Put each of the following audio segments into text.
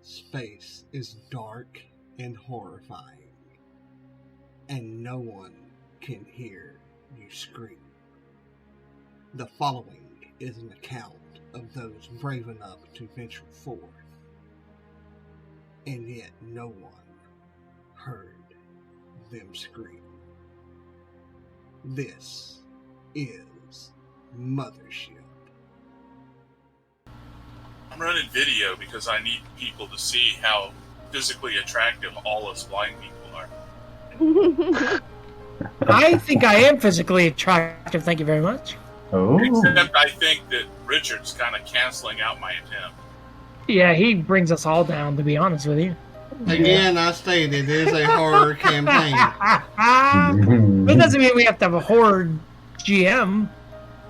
Space is dark and horrifying, and no one can hear you scream. The following is an account of those brave enough to venture forth, and yet no one heard them scream. This is Mothership. I'm running video because I need people to see how physically attractive all us blind people are. I think I am physically attractive, thank you very much. Oh. Except I think that Richard's kind of canceling out my attempt. Yeah, he brings us all down, to be honest with you. Again, I stated it is a horror campaign. It doesn't mean we have to have a horror GM.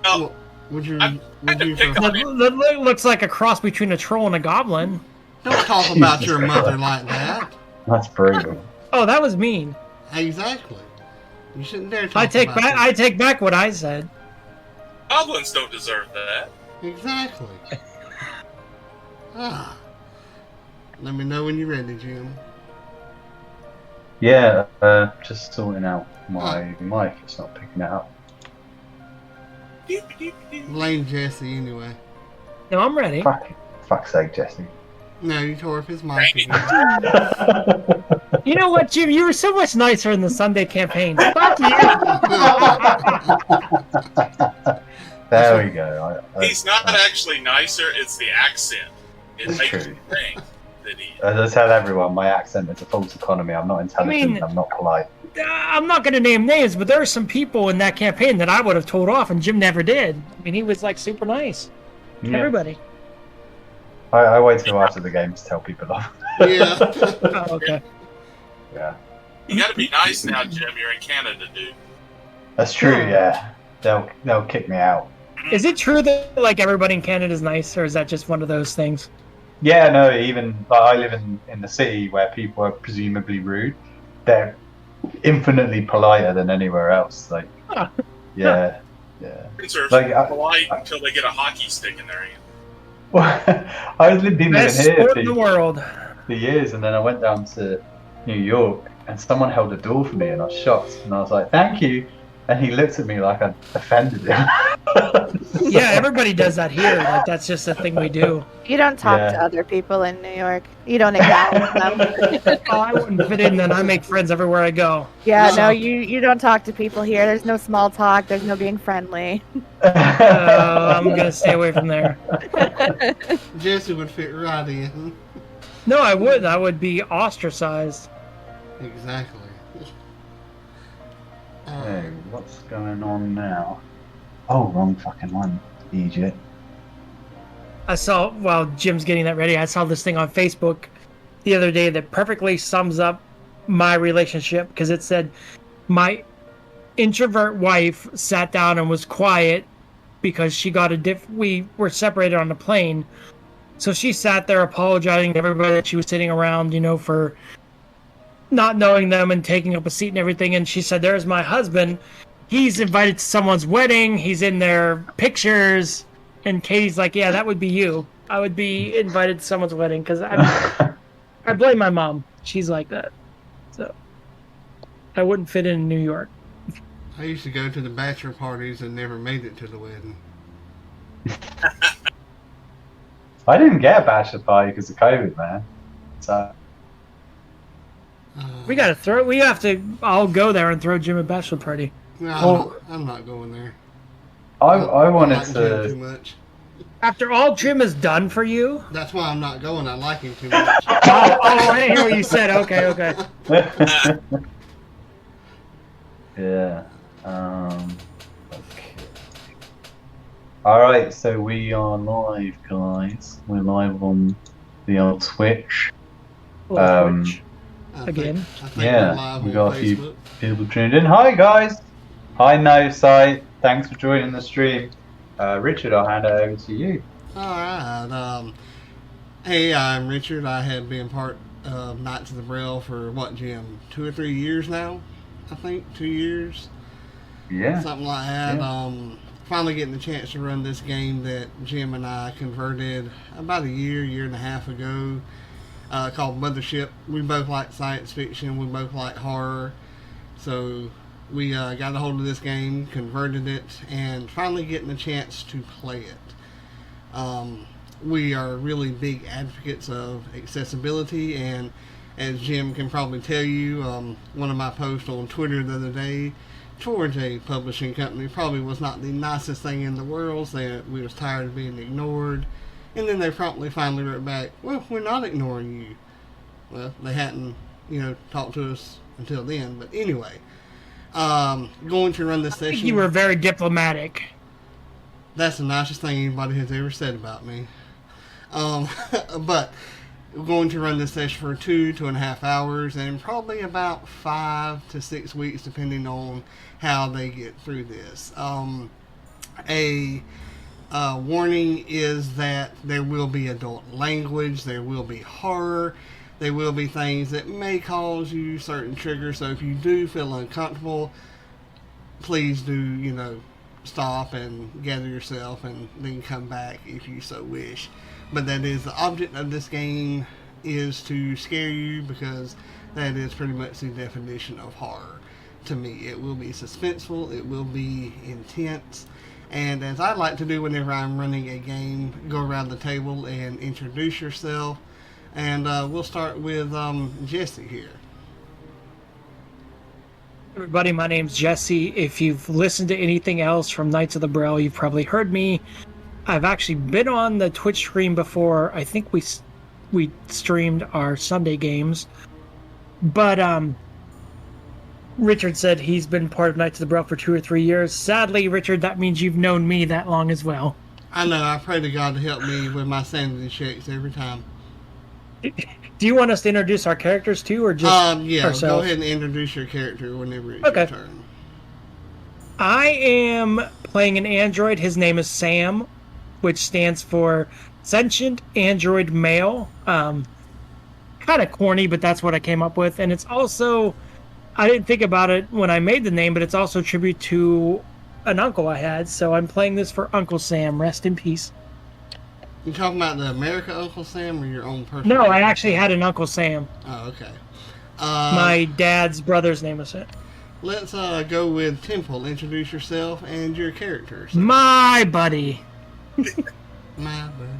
No, That looks like a cross between a troll and a goblin. Don't talk about your mother like that. That's brutal. Oh, that was mean. Exactly. You shouldn't dare talk I take about back. that. I take back what I said. goblins don't deserve that. Exactly. Let me know when you're ready, Jim. Yeah, just sorting out my mic. It's not picking it up. Blame Jesse anyway. No, I'm ready. Fuck's sake, Jesse. No, you tore up his mic again. You know what, Jim? You were so much nicer in the Sunday campaign. Fuck you. There we go. He's not actually nicer, it's the accent. It It's makes true. you think that he As I tell everyone, my accent is a false economy. I'm not intelligent. I'm not polite. I'm not going to name names, but there are some people in that campaign that I would have told off, and Jim never did. I mean, he was like super nice. Yeah. Everybody. I wait till after the game to tell people off. Yeah. Oh, okay. Yeah. You gotta be nice now, Jim. You're in Canada, dude. That's true, yeah. They'll kick me out. Is it true that like everybody in Canada is nice, or is that just one of those things? Yeah, no, even I live in the city where people are presumably rude. They're infinitely politer than anywhere else. Like, yeah. Kids are Like, polite until they get a hockey stick in their hand. Well, I've been living Best here sport in the world. for years, and then I went down to New York, and someone held the door for me, and I was shocked, and I was like, "Thank you," and he looked at me like I offended him. Yeah, everybody does that here. Like that's just a thing we do. You don't talk Yeah. to other people in New York. You don't acknowledge them. Oh, I wouldn't fit in. Then I make friends everywhere I go. Yeah, no, you don't talk to people here. There's no small talk. There's no being friendly. I'm gonna stay away from there. Jesse would fit right in. No, I wouldn't. I would be ostracized. Exactly. Hey, what's going on now? Oh, wrong fucking one, idiot. I saw while Jim's getting that ready. I saw this thing on Facebook the other day that perfectly sums up my relationship because it said my introvert wife sat down and was quiet because she got we were separated on the plane. So she sat there apologizing to everybody that she was sitting around, you know, for not knowing them and taking up a seat and everything. And she said, "There's my husband. He's invited to someone's wedding. He's in their pictures." And Katie's like, "Yeah, that would be you. I would be invited to someone's wedding because I blame my mom. She's like that. So I wouldn't fit in New York." I used to go to the bachelor parties and never made it to the wedding. I didn't get a bachelor party because of COVID, man. So We have to all go there and throw Jim a bachelor party. No, I'm not going there. I wanted like Jim too to. much. After all Jim has done for you? That's why I'm not going. I like him too much. I didn't hear what you said. Okay. Yeah. Okay. All right, so we are live, guys. We're live on the old Twitch. Twitch. I Again? think we're Yeah, live we on got a few Facebook. people tuned in. Hi, guys. Hi, No Sight. Thanks for joining the stream. Richard, I'll hand it over to you. Alright, hey, I'm Richard. I have been part of Knights of the Braille for what, Jim? 2 or 3 years now? I think 2 years, Yeah. something like that. Yeah. Finally getting the chance to run this game that Jim and I converted about a year and a half ago. called Mothership. We both like science fiction. We both like horror. So we got a hold of this game, converted it, and finally getting a chance to play it. We are really big advocates of accessibility, and as Jim can probably tell you, one of my posts on Twitter the other day towards a publishing company probably was not the nicest thing in the world, saying we was tired of being ignored. And then they promptly finally wrote back, well, we're not ignoring you. Well, they hadn't, talked to us until then. But anyway, going to run this session. You were very diplomatic. That's the nicest thing anybody has ever said about me. But we're going to run this session for 2.5 hours, and probably about 5 to 6 weeks, depending on how they get through this. Warning is that there will be adult language, there will be horror, there will be things that may cause you certain triggers. So if you do feel uncomfortable, please do, stop and gather yourself and then come back if you so wish. But that is the object of this game, is to scare you, because that is pretty much the definition of horror to me. It will be suspenseful, it will be intense. And as I like to do whenever I'm running a game, go around the table and introduce yourself. And we'll start with Jesse here. Everybody, my name's Jesse. If you've listened to anything else from Knights of the Braille, you've probably heard me. I've actually been on the Twitch stream before. I think we streamed our Sunday games. But Richard said he's been part of Knights of the Braille for 2 or 3 years. Sadly, Richard, that means you've known me that long as well. I know. I pray to God to help me with my sanity checks every time. Do you want us to introduce our characters too, or just ourselves? Go ahead and introduce your character whenever it's your turn. I am playing an android. His name is Sam, which stands for Sentient Android Male. Kind of corny, but that's what I came up with. And it's also, I didn't think about it when I made the name, but it's also a tribute to an uncle I had. So I'm playing this for Uncle Sam. Rest in peace. You talking about the America Uncle Sam or your own personal? No, I actually had an Uncle Sam. Oh, okay. My dad's brother's name was it. Let's go with Temple. Introduce yourself and your characters. My buddy. My buddy.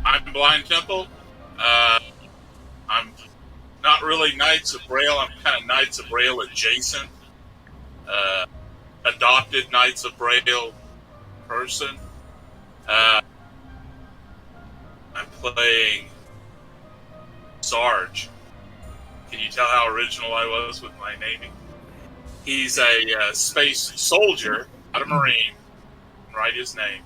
I'm Blind Temple. I'm not really Knights of Braille. I'm kind of Knights of Braille adjacent. Adopted Knights of Braille person. I'm playing Sarge. Can you tell how original I was with my naming? He's a space soldier, not a Marine. Write his name.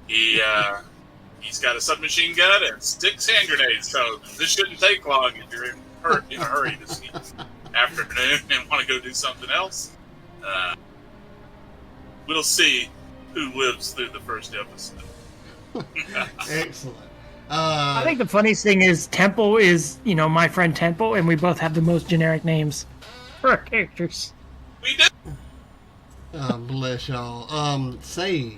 He's got a submachine gun and 6 hand grenades, so this shouldn't take long if you're in a hurry this afternoon and want to go do something else. We'll see who lives through the first episode. Excellent. I think the funniest thing is Temple is, my friend Temple, and we both have the most generic names for our characters. We do. Bless y'all. Sage.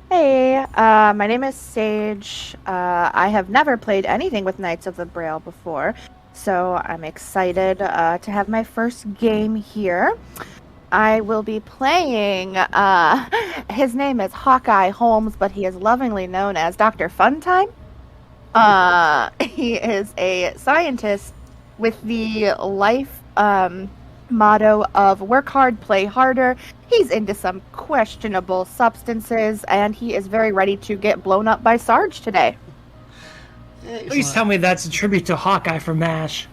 Hey, my name is Sage. I have never played anything with Knights of the Braille before, so I'm excited to have my first game here. I will be playing, his name is Hawkeye Holmes, but he is lovingly known as Dr. Funtime. He is a scientist with the life motto of work hard, play harder. He's into some questionable substances, and he is very ready to get blown up by Sarge today. Excellent. Please tell me that's a tribute to Hawkeye from MASH.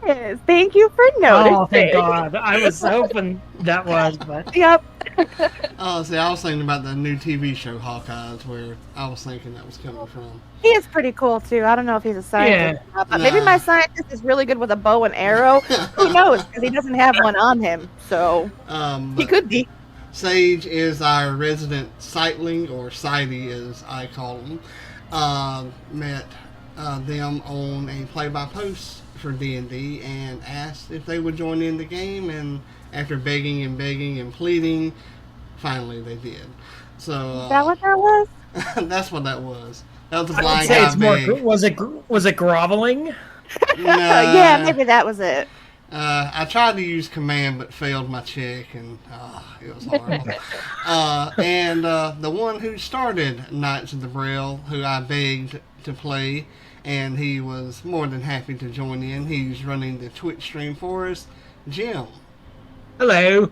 Yes, thank you for noticing. Oh, thank God. I was hoping that was, but... Yep. See, I was thinking about the new TV show Hawkeyes, where I was thinking that was coming from. He is pretty cool, too. I don't know if he's a scientist or not, but maybe my scientist is really good with a bow and arrow. Who knows? Because he doesn't have one on him, so he could be. Sage is our resident sightling, or sighty as I call them. Met them on a play-by-post for D&D and asked if they would join in the game, and after begging and pleading, finally they did. So is that what that was? That's what that was. That was a I would blind say guy it's more. big. Was it groveling? Yeah, maybe that was it. I tried to use command but failed my check, and it was horrible. And the one who started Knights of the Braille, who I begged to play, and he was more than happy to join in. He's running the Twitch stream for us, Jim. Hello.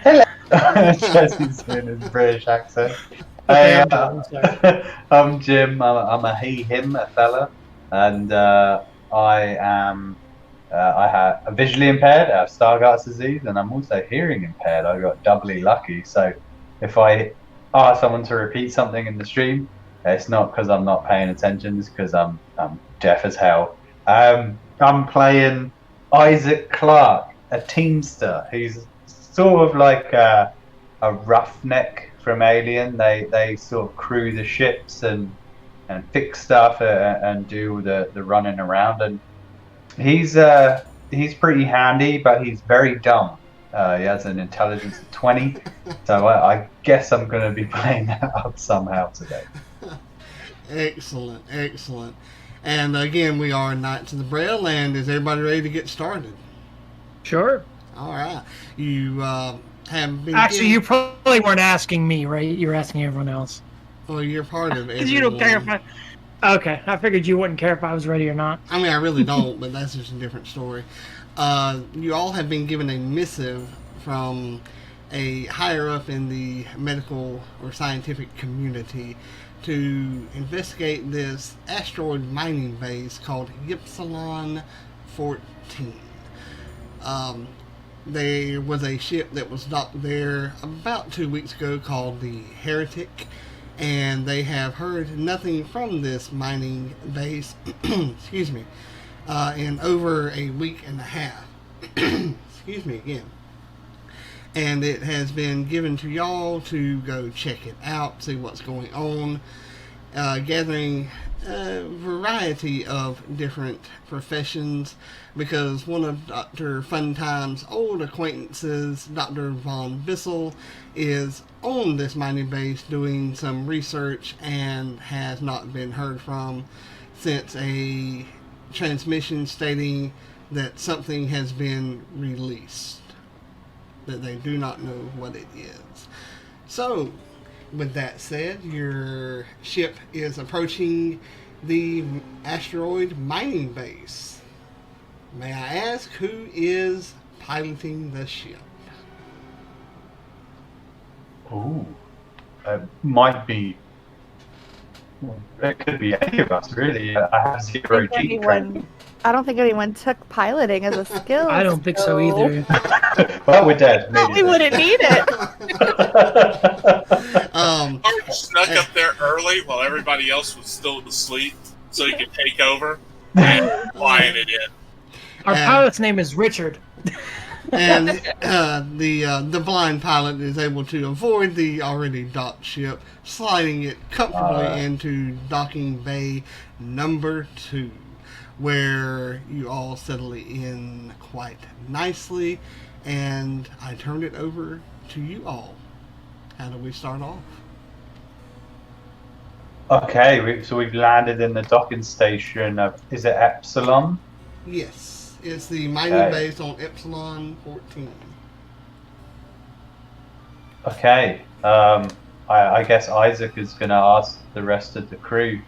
Jesse's doing his British accent. Okay, Hey, I'm Jim. I'm a he, him, a fella, and I am. I have a visually impaired, I have Stargardt's disease, and I'm also hearing impaired. I got doubly lucky. So if I ask someone to repeat something in the stream, it's not because I'm not paying attention. It's because I'm deaf as hell. I'm playing Isaac Clarke, a teamster who's sort of like a roughneck from Alien. They sort of crew the ships and fix stuff and do the running around. And he's pretty handy, but he's very dumb. He has an intelligence of 20, so I guess I'm going to be playing that up somehow today. Excellent, excellent. And again, we are Knights of the Braille, and is everybody ready to get started? Sure. All right. You have been... Actually, you probably weren't asking me, right? You were asking everyone else. Well, you're part of it. Because you don't care if I... Okay, I figured you wouldn't care if I was ready or not. I mean, I really don't, but that's just a different story. You all have been given a missive from a higher up in the medical or scientific community to investigate this asteroid mining base called Ypsilon-14. There was a ship that was docked there about 2 weeks ago called the Heretic, and they have heard nothing from this mining base excuse me, in over a week and a half. Excuse me again. And it has been given to y'all to go check it out, see what's going on, gathering a variety of different professions, because one of Dr. Funtime's old acquaintances, Dr. Von Bissell, is on this mining base doing some research and has not been heard from since a transmission stating that something has been released, that they do not know what it is. So, with that said, your ship is approaching the asteroid mining base. May I ask who is piloting the ship? Ooh, it might be. It could be any of us, really. I have zero G training. I don't think anyone took piloting as a skill. I don't think so either. Well, we're dead. Well, we wouldn't need it. Mark snuck up there early while everybody else was still asleep, so he could take over and flying it in. Our pilot's name is Richard. And the blind pilot is able to avoid the already docked ship, sliding it comfortably into docking bay number 2, where you all settle in quite nicely. And I turn it over to you all. How do we start off? Okay, so we've landed in the docking station of, is it Epsilon? Yes. It's the mining base on Ypsilon-14. Okay. I guess Isaac is going to ask the rest of the crew.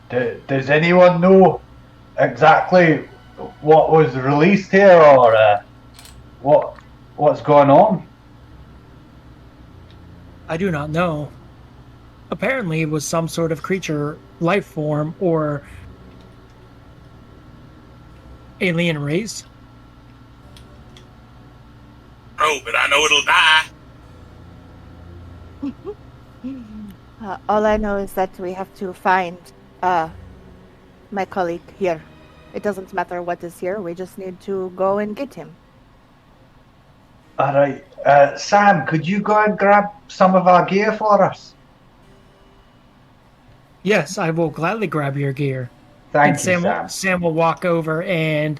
Does anyone know exactly what was released here, or what's going on? I do not know. Apparently it was some sort of creature, life form, or alien race. Oh, but I know it'll die. All I know is that we have to find my colleague here. It doesn't matter what is here. We just need to go and get him. All right. Sam, could you go and grab some of our gear for us? Yes, I will gladly grab your gear. Thank And you, Sam. Sam will walk over and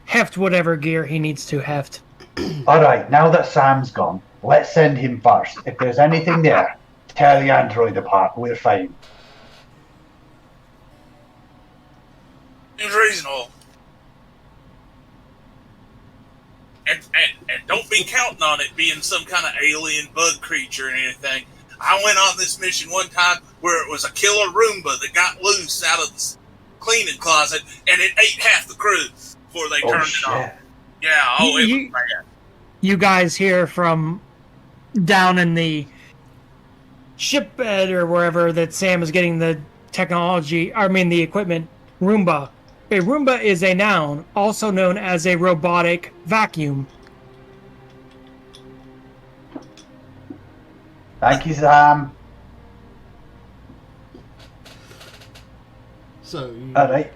heft whatever gear he needs to heft. All right, now that Sam's gone, let's send him first. If there's anything there, Tear the android apart. We're fine. Seems reasonable. And don't be counting on it being some kind of alien bug creature or anything. I went on this mission one time where it was a killer Roomba that got loose out of the cleaning closet, and it ate half the crew before they turned it off. Yeah, it was bad. You guys hear from down in the ship bed or wherever that Sam is getting the the equipment, Roomba. A Roomba is a noun, also known as a robotic vacuum. Thank you, Sam. So, All right.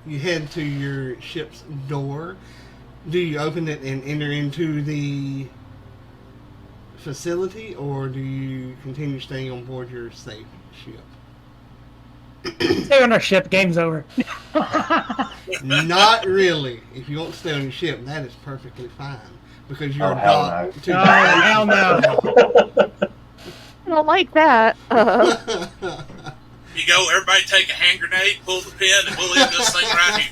you head to your ship's door. Do you open it and enter into the facility, or do you continue staying on board your safe ship? Stay on our ship, game's over. Not really. If you want to stay on your ship, that is perfectly fine. Because you're docked to hell no. I don't like that. You go, everybody take a hand grenade, pull the pin, and we'll end this thing right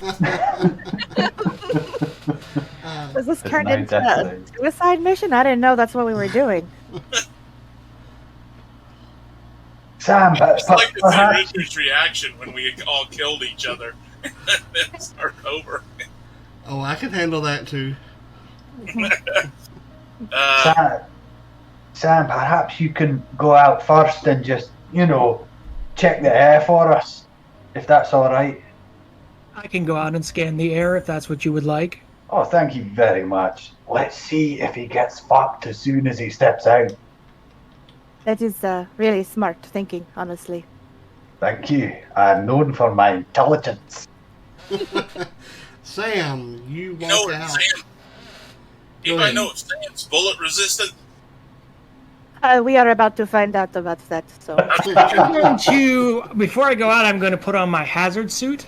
here. Was this turned into a suicide mission? I didn't know that's what we were doing. Sam, I'd like to see Richard's reaction when we all killed each other and then start over. Oh, I can handle that too. Sam, perhaps you can go out first and just, check the air for us, if that's all right. I can go out and scan the air if that's what you would like. Oh, thank you very much. Let's see if he gets fucked as soon as he steps out. That is really smart thinking, honestly. Thank you. I'm known for my intelligence. Sam, you walk out. Anybody know if Sam's bullet resistant? We are about to find out about that. So, I'm going to, before I go out, I'm going to put on my hazard suit.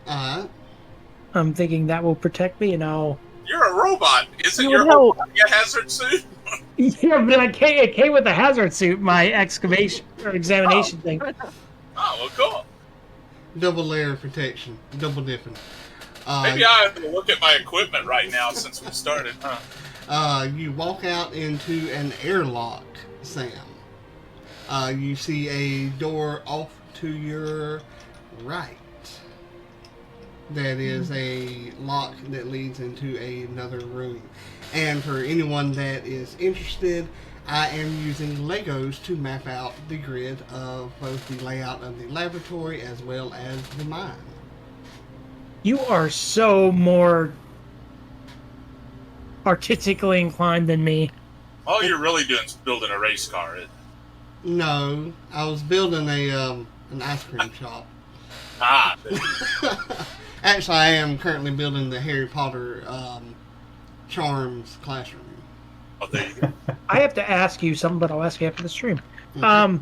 I'm thinking that will protect me, and I'll. You're a robot, isn't your hazard suit? Yeah, but it came with the hazard suit, my excavation or examination thing. Oh, well, cool. Double layer of protection, double dipping. Maybe I have to look at my equipment right now since we started, huh? You walk out into an airlock, Sam. You see a door off to your right. That is a lock that leads into another room. And for anyone that is interested, I am using Legos to map out the grid of both the layout of the laboratory as well as the mine. You are so more artistically inclined than me. All you're really doing is building a race car, isn't it? No, I was building an ice cream shop. Actually, I am currently building the Harry Potter Charms classroom. Oh, there you go. I have to ask you something, but I'll ask you after the stream. Okay.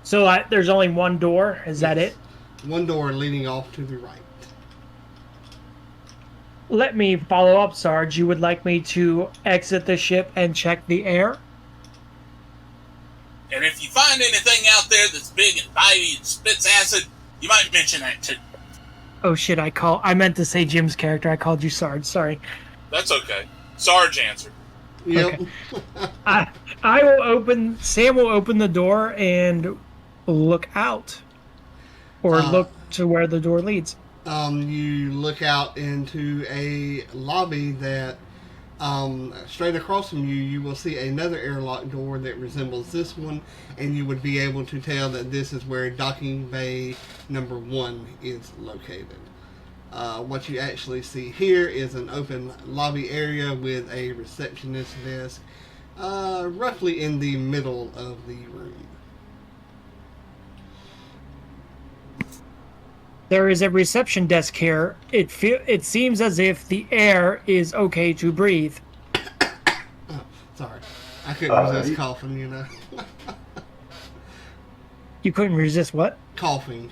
So there's only one door. Is that it? One door leading off to the right. Let me follow up, Sarge. You would like me to exit the ship and check the air? And if you find anything out there that's big and bitey and spits acid, you might mention that too. Oh shit, I meant to say Jim's character. I called you Sarge. Sorry. That's okay. Sarge answered. Yep. Okay. I will open. Sam will open the door and look out, or look to where the door leads. You look out into a lobby that, straight across from you, you will see another airlock door that resembles this one, and you would be able to tell that this is where docking bay number 1 is located. What you actually see here is an open lobby area with a receptionist desk, roughly in the middle of the room. There is a reception desk here. It seems as if the air is okay to breathe. Oh, sorry. I couldn't resist coughing, you know. You couldn't resist what? Coughing.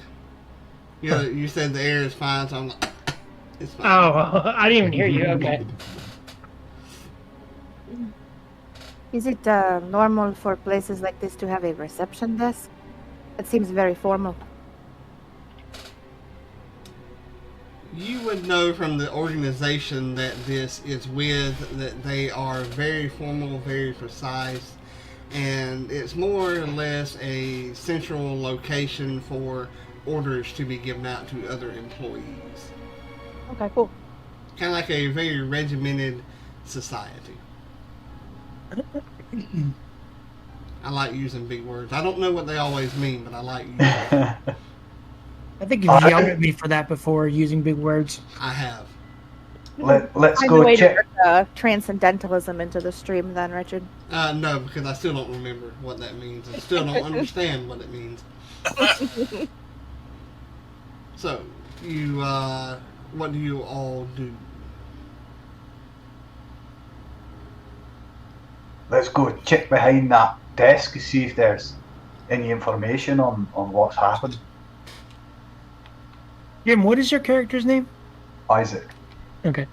You know, you said the air is fine, so I'm like, it's fine. Oh, I didn't even hear you. Okay. Is it normal for places like this to have a reception desk? It seems very formal. You would know from the organization that this is with that they are very formal, very precise, and it's more or less a central location for orders to be given out to other employees. Okay, cool. Kind of like a very regimented society. I like using big words. I don't know what they always mean, but I like using them. I think you've yelled at me for that before, using big words. I have. Let's Find a go way check. to work, transcendentalism into the stream then, Richard. No, because I still don't remember what that means. I still don't understand what it means. So, you, what do you all do? Let's go check behind that desk to see if there's any information on what's happened. Jim, what is your character's name? Isaac. Okay.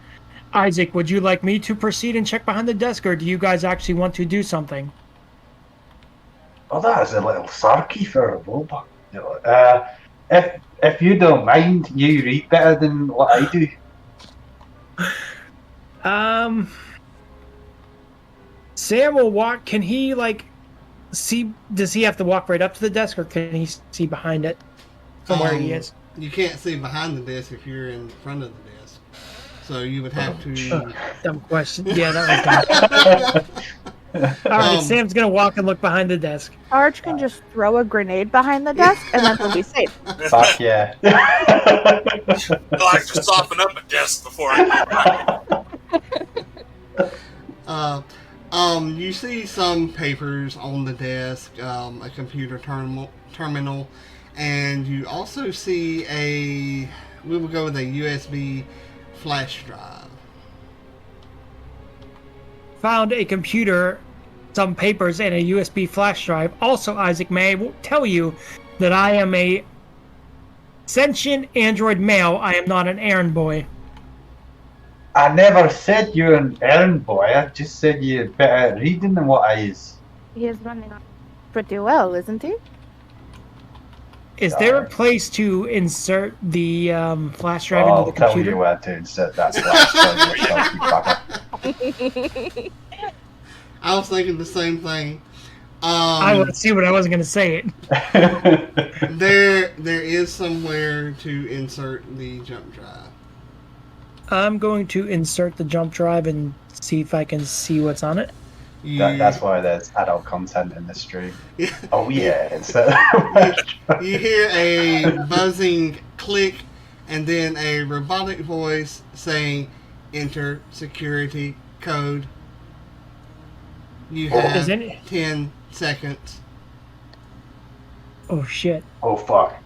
Isaac, would you like me to proceed and check behind the desk, or do you guys actually want to do something? Oh, that is a little sarky for a robot. If you don't mind, you read better than what I do. Sam will walk. Can he, like, see? Does he have to walk right up to the desk, or can he see behind it from where he is? You can't see behind the desk if you're in front of the desk. So you would have to... Dumb question. Yeah, that was dumb. All right, Sam's going to walk and look behind the desk. Arch can just throw a grenade behind the desk, and then he'll be safe. Fuck yeah. I like to soften up a desk before I you see some papers on the desk, a computer terminal, and you also see we will go with a USB flash drive. Found a computer, some papers, and a USB flash drive. Also, Isaac, may I tell you that I am a sentient android male. I am not an errand boy. I never said you're an errand boy. I just said you're better at reading than what I is. He is running on pretty well, isn't he? Is there a place to insert the flash drive I'll into the tell computer? you where to insert that flash drive. You fucker. I was thinking the same thing. I would see what I wasn't going to say it. There is somewhere to insert the jump drive. I'm going to insert the jump drive and see if I can see what's on it. That's why there's adult content in the stream. Yeah. Oh yeah, You hear a buzzing click and then a robotic voice saying, "Enter security code." You have 10 seconds. Oh shit. Oh fuck.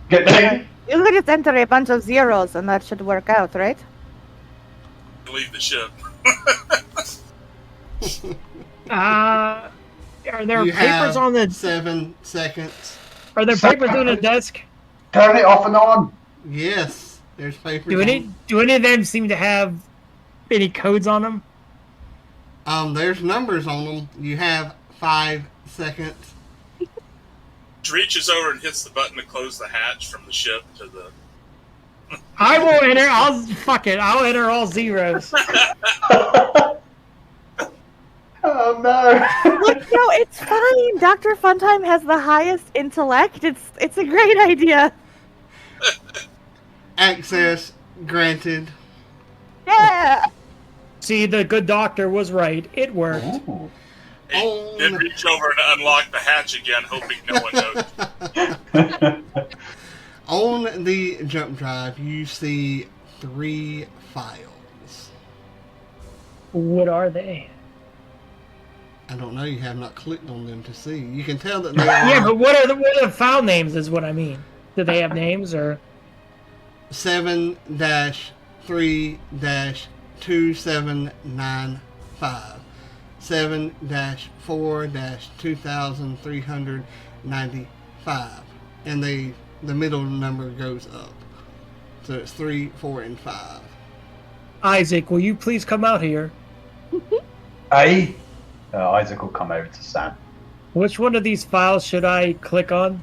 Get down. You could just enter a bunch of zeros, and that should work out, right? leave the ship. Are there You papers have on the? 7 seconds. Are there papers on the desk? Turn it off and on. Yes, there's papers. Do any of them seem to have any codes on them? There's numbers on them. You have 5 seconds. She reaches over and hits the button to close the hatch from the ship to the... I will enter. I'll enter all zeros. Oh no. Look, no, it's fine. Dr. Funtime has the highest intellect. It's a great idea. Access granted. Yeah. See, the good doctor was right. It worked. Ooh. He did reach over and unlock the hatch again, hoping no one noticed. On the jump drive, you see 3 files. What are they? I don't know. You have not clicked on them to see. You can tell that they are. Yeah, but what are the file names? Is what I mean. Do they have names or? 7-3-2795. 7-4-2395. And the middle number goes up. So it's 3, 4, and 5. Isaac, will you please come out here? Aye. Isaac will come over to Sam. Which one of these files should I click on?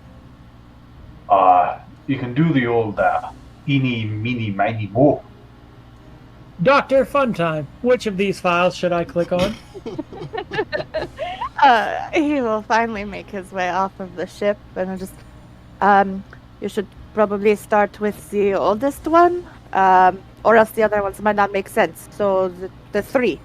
You can do the old eeny, meeny, miny, mo. Dr. Funtime, which of these files should I click on? He will finally make his way off of the ship, and I'll just, you should probably start with the oldest one, or else the other ones might not make sense. So the 3.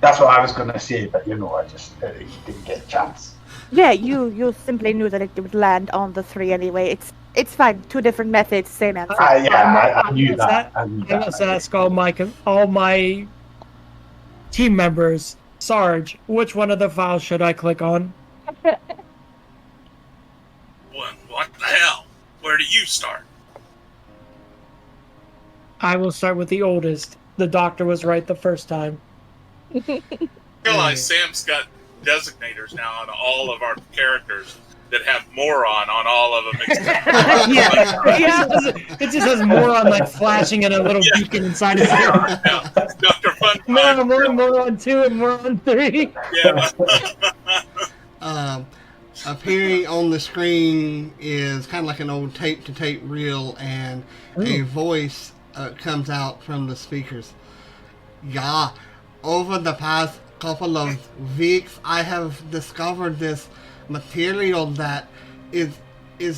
That's what I was going to say, but I just didn't get a chance. Yeah, you simply knew that it would land on the 3 anyway. It's fine. 2 different methods, same answer. I knew that. I must ask all my team members, Sarge, which one of the files should I click on? What the hell? Where do you start? I will start with the oldest. The doctor was right the first time. Realize Sam's got designators now on all of our characters that have moron on all of them. Yeah. It just has moron like flashing in a little beacon inside his head. Yeah. Dr. Fun. Moron 2 and moron 3. Yeah. Appearing on the screen is kind of like an old tape-to-tape reel, and a voice comes out from the speakers. Yeah, over the past couple of weeks, I have discovered this material that is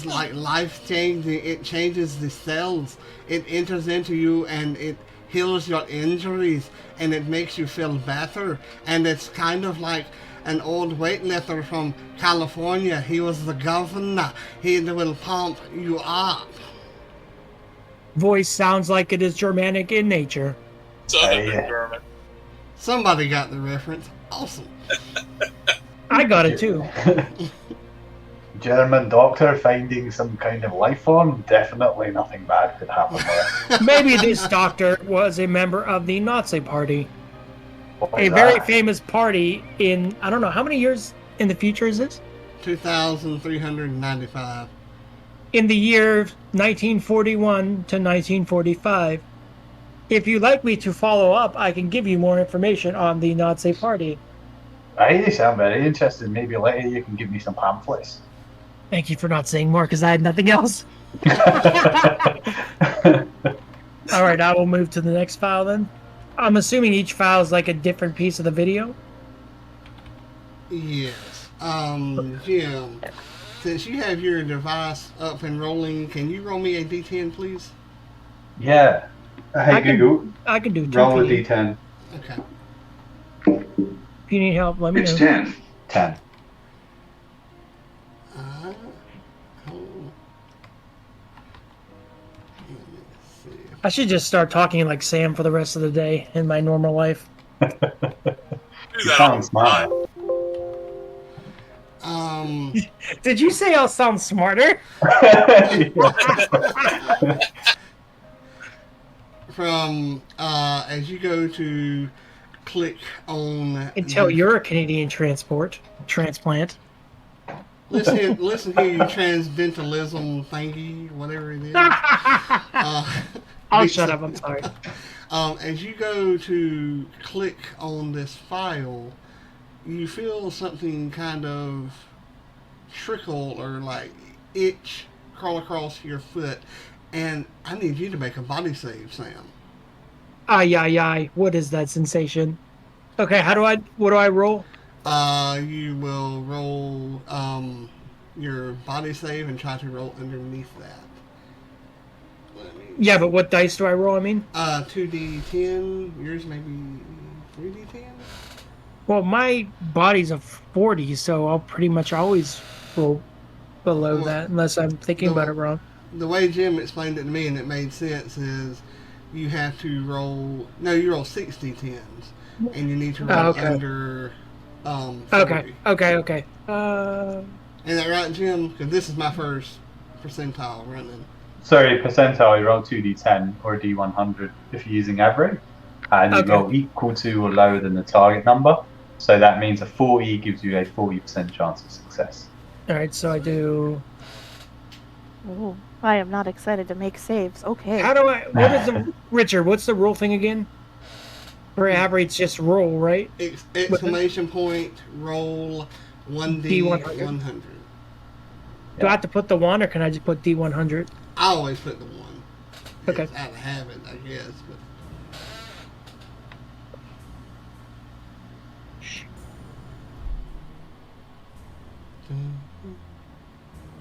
like life-changing. It changes the cells. It enters into you and it heals your injuries, and it makes you feel better. And it's kind of like an old weightlifter from California. He was the governor. He will pump you up. Voice sounds like it is Germanic in nature. Southern German. Somebody got the reference. Awesome. I got it too. German doctor finding some kind of life form? Definitely nothing bad could happen there. Maybe this doctor was a member of the Nazi Party. A Very famous party in, I don't know, how many years in the future is this? 2,395. In the year 1941 to 1945. If you'd like me to follow up, I can give you more information on the Nazi Party. They sound very interesting. Maybe later you can give me some pamphlets. Thank you for not saying more, because I had nothing else. All right, I will move to the next file then. I'm assuming each file is like a different piece of the video? Yes. Jim, since you have your device up and rolling, can you roll me a D10, please? Yeah. Hey, Google. I can do 2 roll for a you. D10. Okay. If you need help, let me know. It's 10. 10. Hold on. Let me see. I should just start talking like Sam for the rest of the day in my normal life. Do You that all sound the smart. time. Did you say I'll sound smarter? From as you go to click on Until you're a Canadian transplant. listen here, you transdentalism thingy, whatever it is. I'll shut up, I'm sorry. As you go to click on this file, you feel something kind of trickle or like itch crawl across your foot, and I need you to make a body save, Sam. Ay. What is that sensation? Okay, what do I roll? You will roll your body save and try to roll underneath that. Yeah, but what dice do I roll, I mean? 2d10. Yours may be 3d10? Well, my body's a 40, so I'll pretty much always roll below that, unless I'm thinking about it wrong. The way Jim explained it to me, and it made sense, is you have to roll... No, you roll 60 10s, and you need to roll under 40. Okay. Is that right, Jim? Because this is my first percentile running. Sorry, percentile, you roll 2d10 or a d100 if you're using average. And you roll equal to or lower than the target number. So that means a 40 gives you a 40% chance of success. Alright, so I do... Oh, I am not excited to make saves. Okay. Richard, what's the roll thing again? For average, just roll, right? Exclamation point, roll 1D D100. 100. Do I have to put the 1, or can I just put D100? I always put the 1. Okay. It's out of habit, I guess.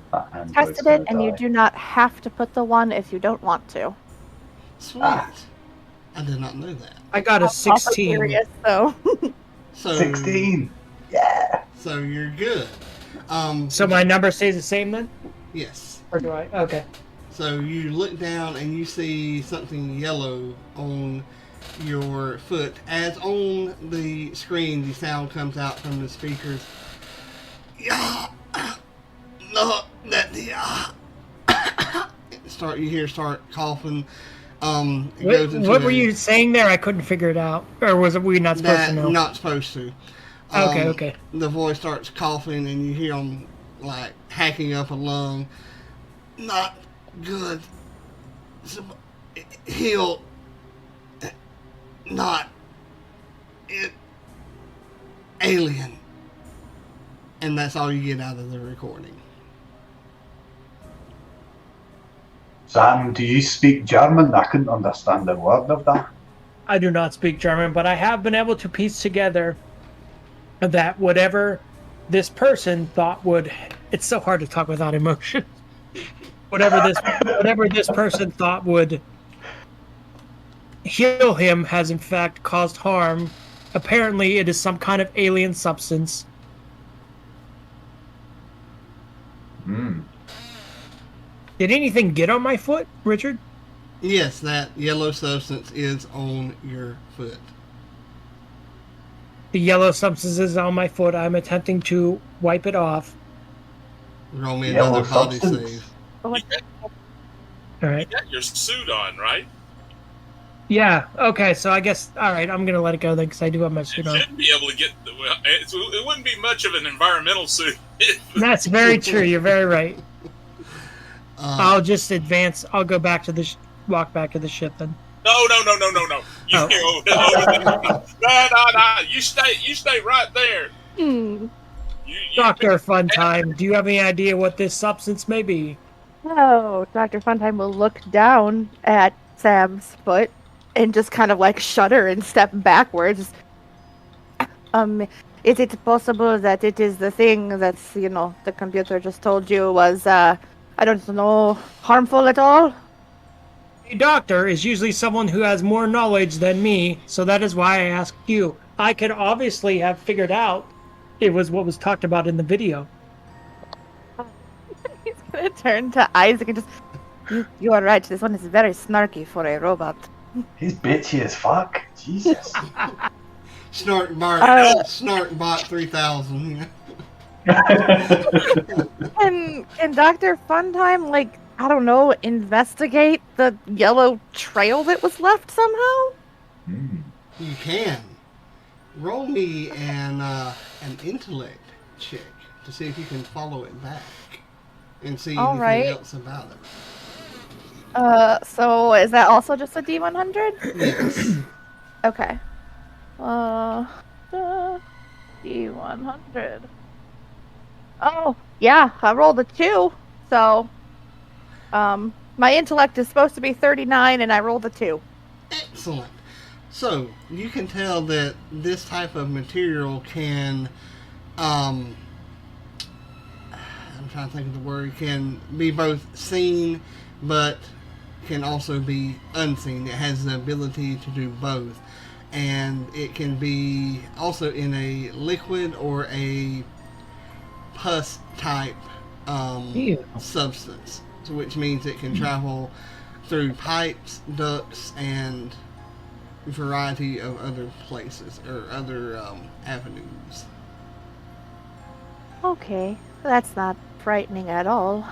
But tested it, and you do not have to put the 1 if you don't want to. Sweet. I did not know that. I got a 16. Curious, so. 16. Yeah. So you're good. So my number stays the same then? Yes. Or do I? Okay. So you look down and you see something yellow on your foot. As on the screen, the sound comes out from the speakers. Yeah. No, that you start coughing. What were you saying there? I couldn't figure it out. Or was it we not supposed to know? Not supposed to. Okay. The voice starts coughing and you hear him like hacking up a lung. Not good. He'll not it alien. And that's all you get out of the recording. Sam, do you speak German? I couldn't understand a word of that. I do not speak German, but I have been able to piece together that whatever this person thought would... It's so hard to talk without emotion. Whatever this person thought would heal him has in fact caused harm. Apparently it is some kind of alien substance. Did anything get on my foot, Richard? Yes, that yellow substance is on your foot. The yellow substance is on my foot. I'm attempting to wipe it off. Roll me another body save. All right. You got your suit on, right? Yeah. Okay. So I guess. All right. I'm gonna let it go then, because I do have my suit on. You shouldn't be able to get. It wouldn't be much of an environmental suit. That's very true. You're very right. I'll just advance. I'll go back to the walk back to the ship then. No. You go no. You stay right there. Dr. Funtime, do you have any idea what this substance may be? Oh, Dr. Funtime will look down at Sam's foot and just kind of like shudder and step backwards. Is it possible that it is the thing that's, the computer just told you was, I don't know, harmful at all? A doctor is usually someone who has more knowledge than me, so that is why I asked you. I could obviously have figured out it was what was talked about in the video. He's gonna turn to Isaac and just... You are right, this one is very snarky for a robot. He's bitchy as fuck. Jesus. Snarkbot 3000. Can Dr. Funtime, I don't know, investigate the yellow trail that was left somehow? You can. Roll me an intellect check to see if you can follow it back and see anything else about it. So is that also just a D100? Yes. Okay. D100. Oh, yeah, I rolled a 2. So, my intellect is supposed to be 39 and I rolled a 2. Excellent. So, you can tell that this type of material can, I'm trying to think of the word, can be both seen, but can also be unseen. It has the ability to do both. And it can be also in a liquid or a pus type substance, which means it can travel through pipes, ducts, and a variety of other places or other avenues. Okay, that's not frightening at all.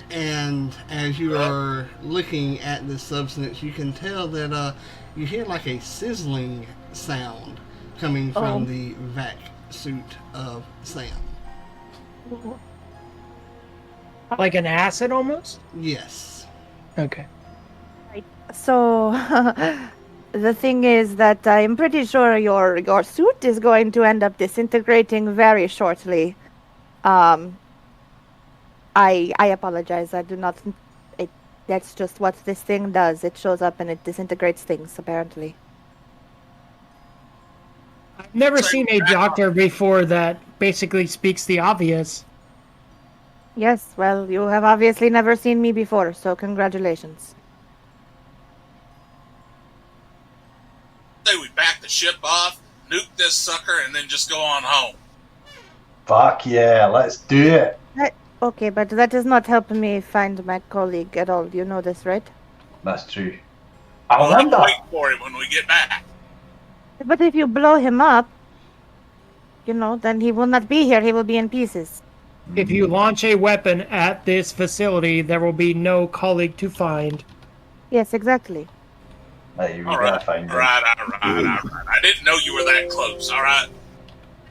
And as you are looking at this substance, you can tell that you hear like a sizzling sound coming from the vac suit of Sam. Like an acid almost? Yes. Okay. So, the thing is that I'm pretty sure your suit is going to end up disintegrating very shortly. I apologize. I do not. That's just what this thing does. It shows up and it disintegrates things, apparently. I've never seen a doctor before that basically speaks the obvious. Yes, well, you have obviously never seen me before, so congratulations. Say we back the ship off, nuke this sucker, and then just go on home. Fuck yeah, let's do it. Okay, but that does not help me find my colleague at all. You know this, right? That's true. We'll have to wait for him when we get back. But if you blow him up, then he will not be here. He will be in pieces. If you launch a weapon at this facility, there will be no colleague to find. Yes, exactly. Hey, All right. I didn't know you were that close, all right?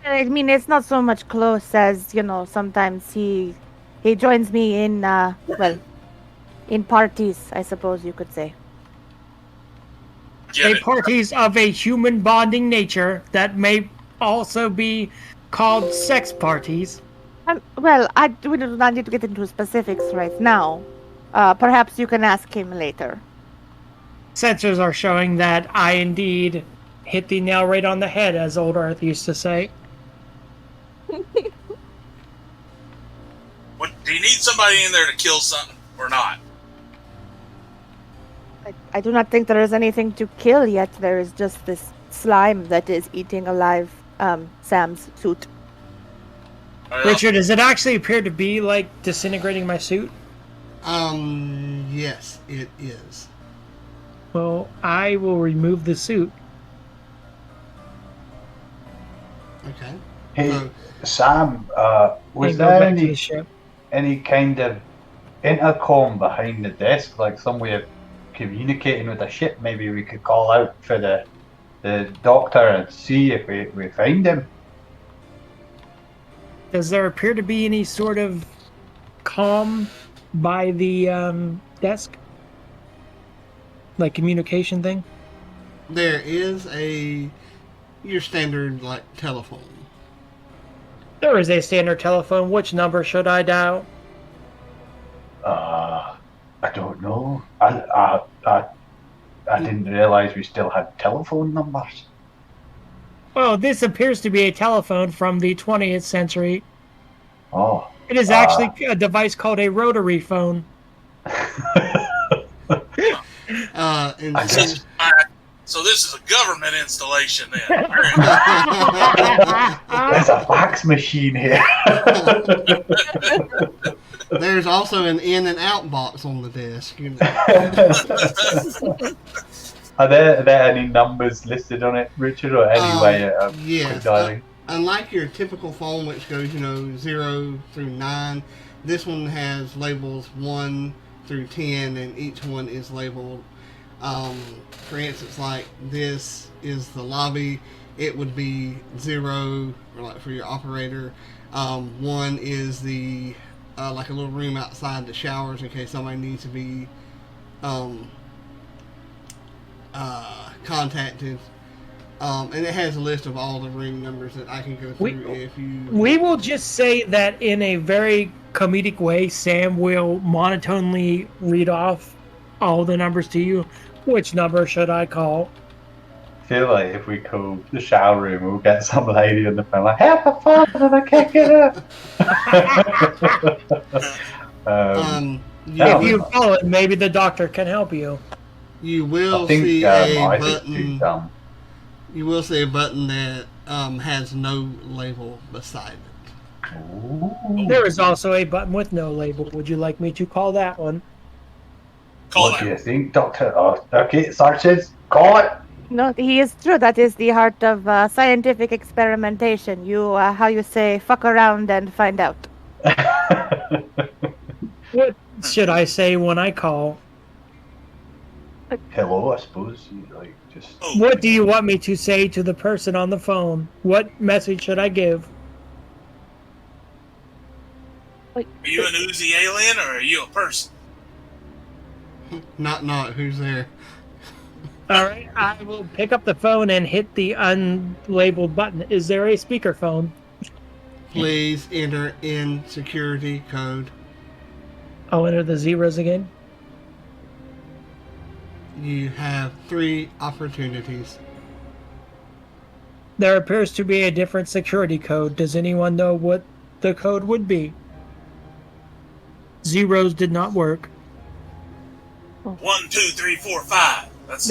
I mean, it's not so much close as, sometimes he joins me in, in parties, I suppose you could say. Parties of a human bonding nature that may also be called sex parties. We do not need to get into specifics right now. Perhaps you can ask him later. Sensors are showing that I indeed hit the nail right on the head, as old Earth used to say. Do you need somebody in there to kill something or not? I do not think there is anything to kill yet. There is just this slime that is eating alive Sam's suit. Richard, does it actually appear to be like disintegrating my suit? Yes, it is. Well, I will remove the suit. Okay. Hey, Sam, was there any kind of intercom behind the desk, like some way of communicating with the ship? Maybe we could call out for the doctor and see if we find him. Does there appear to be any sort of comm by the desk? Like communication thing? There is your standard, telephone. There is a standard telephone. Which number should I dial? I don't know. I didn't realize we still had telephone numbers. Well, this appears to be a telephone from the 20th century. Oh. It is actually a device called a rotary phone. So this is a government installation then. There's a fax machine here. There's also an in and out box on the desk. Are there any numbers listed on it, Richard, or any way of quick dialing? Unlike your typical phone, which goes 0 through 9, this one has labels 1 through 10, and each one is labeled. For instance, like this is the lobby, it would be 0, or like for your operator. 1 is the like a little room outside the showers in case somebody needs to be contacted. And it has a list of all the room numbers that I can go through if you... We will just say that in a very comedic way, Sam will monotonely read off all the numbers to you. Which number should I call? I feel like if we call the shower room, we'll get some lady on the phone like, help the phone and I can't get up. If you call it, maybe the doctor can help you. You will see a button. You will see a button that has no label beside it. Ooh. There is also a button with no label. Would you like me to call that one? What do you think, Doctor? Oh, okay, Sergeant, call it. No, he is true. That is the heart of scientific experimentation. You, how you say, fuck around and find out. What should I say when I call? Hello, I suppose. What do you want me to say to the person on the phone? What message should I give? Are you an Uzi alien or are you a person? Not. Who's there? All right, I will pick up the phone and hit the unlabeled button. Is there a speakerphone? Please enter in security code. I'll enter the zeros again. You have 3 opportunities. There appears to be a different security code. Does anyone know what the code would be? Zeros did not work. 1, 2, 3, 4, 5. That's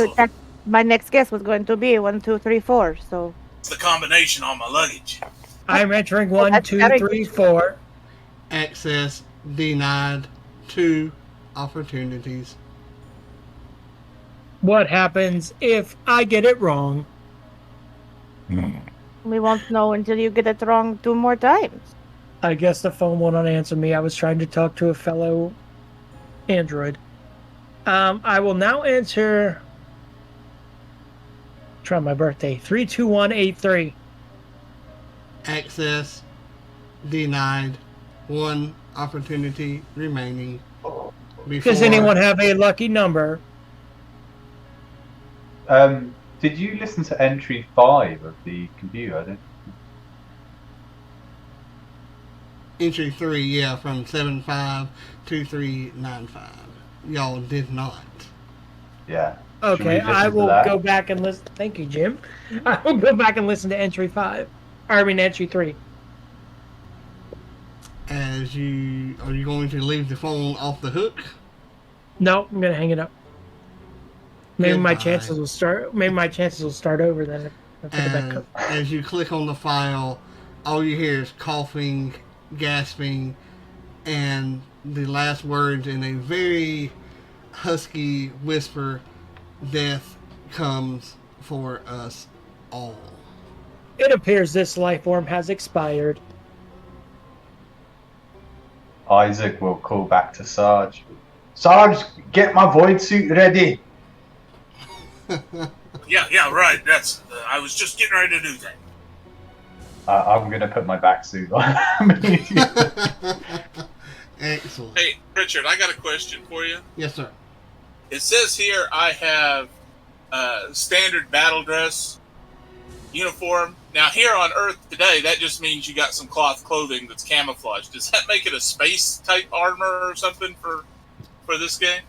My next guess was going to be 1, 2, 3, 4. So the combination on my luggage. I'm entering 1, that's 2, very 3, good. 4. Access denied. 2 opportunities. What happens if I get it wrong? we won't know until you get it wrong 2 more times. I guess the phone will not answer me. I was trying to talk to a fellow android. I will now enter. Try my birthday. 32183. Access denied. 1 opportunity remaining. Does anyone have a lucky number? Did you listen to entry 5 of the computer? I didn't. Entry 3, yeah, from 752395. Y'all did not. Yeah. Okay, Should we I listen to will that? go back and listen. Thank you, Jim. I will go back and listen to entry 5. Entry 3. Are you going to leave the phone off the hook? No, I'm gonna hang it up. Maybe my Goodbye. chances will start. Maybe my chances will start over then. If I pick it back up. As you click on the file, all you hear is coughing, gasping, and the last words in a very husky whisper, "Death comes for us all." It appears this life form has expired. Isaac will call back to Sarge. Sarge, get my void suit ready. Yeah, right. That's. I was just getting ready to do that. I'm gonna put my back suit on. Excellent. Hey, Richard, I got a question for you. Yes, sir. It says here I have standard battle dress uniform. Now, here on Earth today, that just means you got some cloth clothing that's camouflaged. Does that make it a space type armor or something for this game?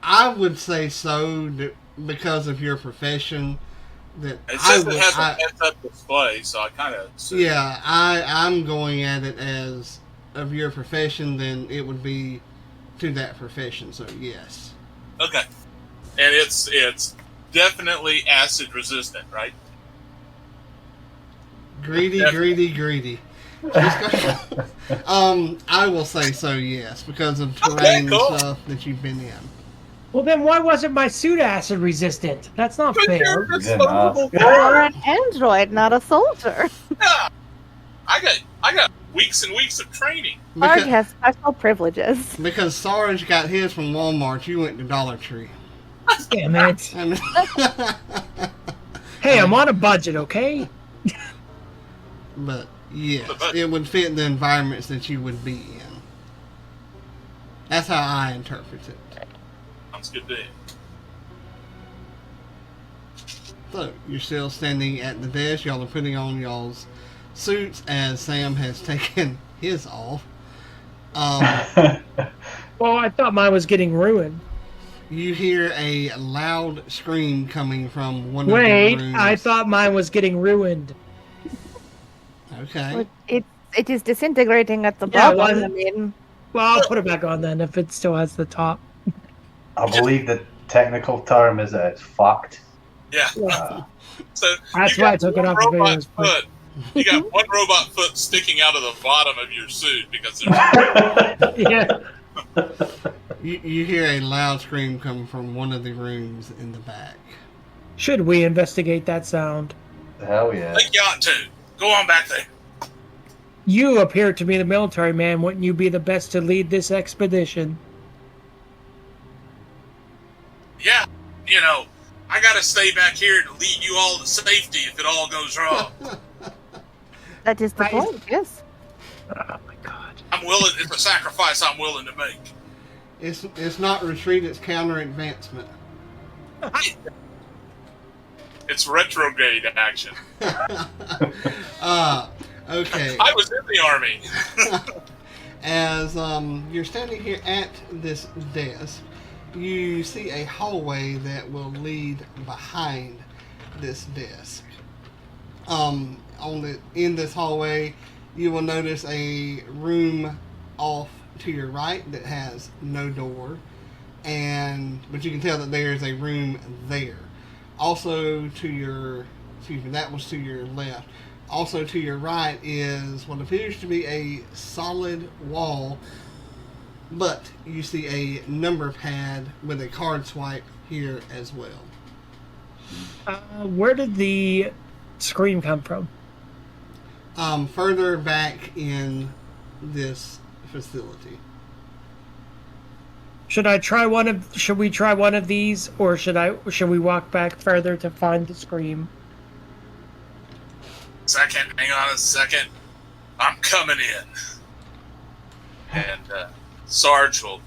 I would say so because of your profession. That It says it has a heads-up display, so I kind of Yeah, I'm going at it as of your profession, then it would be to that profession. So yes. Okay, and it's definitely acid resistant, right? Greedy. I will say so, yes, because of terrain cool. and stuff that you've been in. Well, then why wasn't my suit acid resistant? That's not fair. You're You didn't ask. You're an android, not a soldier. Yeah. I got weeks and weeks of training. Sarge Because, has special privileges. because Sarge got his from Walmart, you went to Dollar Tree. Damn it. I mean, Hey, I'm on a budget, okay? but yes, it would fit the environments that you would be in. That's how I interpret it. Sounds good to me. So, you're still standing at the desk. Y'all are putting on y'all's suits as Sam has taken his off. Well, I thought mine was getting ruined. You hear a loud scream coming from one of the Wait, rooms. I thought mine was getting ruined. Okay. It is disintegrating at the Yeah, bottom. well, I mean, Well, I'll put it back on then if it still has the top. I believe the technical term is that it's fucked. Yeah. So That's you why I got took it one off the robot videos. foot. You got one robot foot sticking out of the bottom of your suit because there's Yeah. You hear a loud scream coming from one of the rooms in the back. Should we investigate that sound? Hell yeah. think you ought to. Go on back there. You appear to be the military man. Wouldn't you be the best to lead this expedition? Yeah, I gotta stay back here to lead you all to safety if it all goes wrong. that is the Right. point, yes. Oh my god. I'm willing. It's a sacrifice I'm willing to make. It's not retreat, it's counter advancement. It's retrograde action. Okay. I was in the army. As you're standing here at this desk, you see a hallway that will lead behind this desk. In this hallway, you will notice a room off to your right that has no door, but you can tell that there is a room there. Also to your, that was to your left. Also to your right is what appears to be a solid wall, but you see a number pad with a card swipe here as well. Where did the scream come from? Further back in this facility. Should we try one of these, or should we walk back further to find the scream? Second, hang on a second. I'm coming in. And Sarge will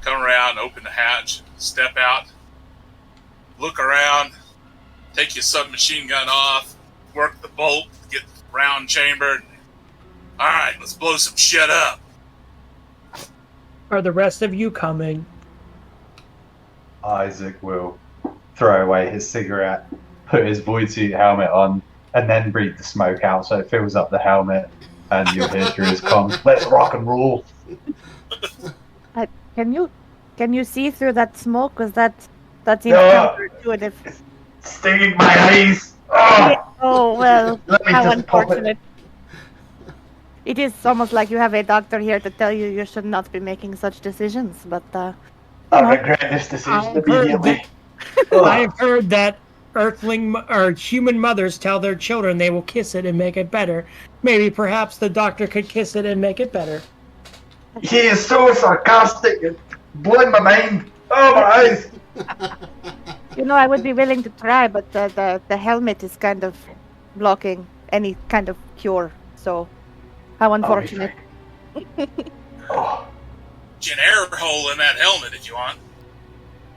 come around, open the hatch, step out, look around, take your submachine gun off, work the bolt, get the round chambered. Alright, let's blow some shit up. Are the rest of you coming? Isaac will throw away his cigarette, put his void suit helmet on, and then breathe the smoke out so it fills up the helmet, and you'll hear through his comms, "Let's rock and roll." Can you see through that smoke? Because that seems counterintuitive. It's stinging my eyes. Oh well, Let me how just pop it. unfortunate. It is almost like you have a doctor here to tell you should not be making such decisions, but I regret this decision immediately. I have heard that Earthling or human mothers tell their children they will kiss it and make it better. Maybe perhaps the doctor could kiss it and make it better. He is so sarcastic, it's blowing my mind. Oh, my eyes. I would be willing to try, but the helmet is kind of blocking any kind of cure. So, how unfortunate. Oh. Get an air hole in that helmet if you want.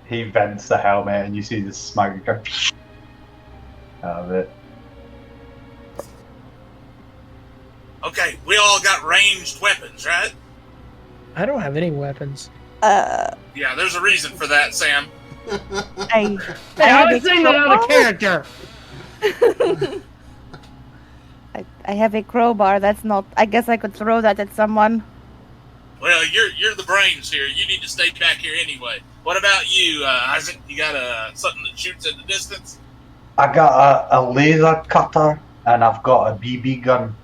He vents the helmet, and you see the smoke go out of it. Okay, we all got ranged weapons, right? I don't have any weapons. Yeah, there's a reason for that, Sam. I was saying that out of character. I have a crowbar. That's not. I guess I could throw that at someone. Well, you're the brains here. You need to stay back here anyway. What about you, Isaac? You got something that shoots at the distance? I got a laser cutter, and I've got a BB gun.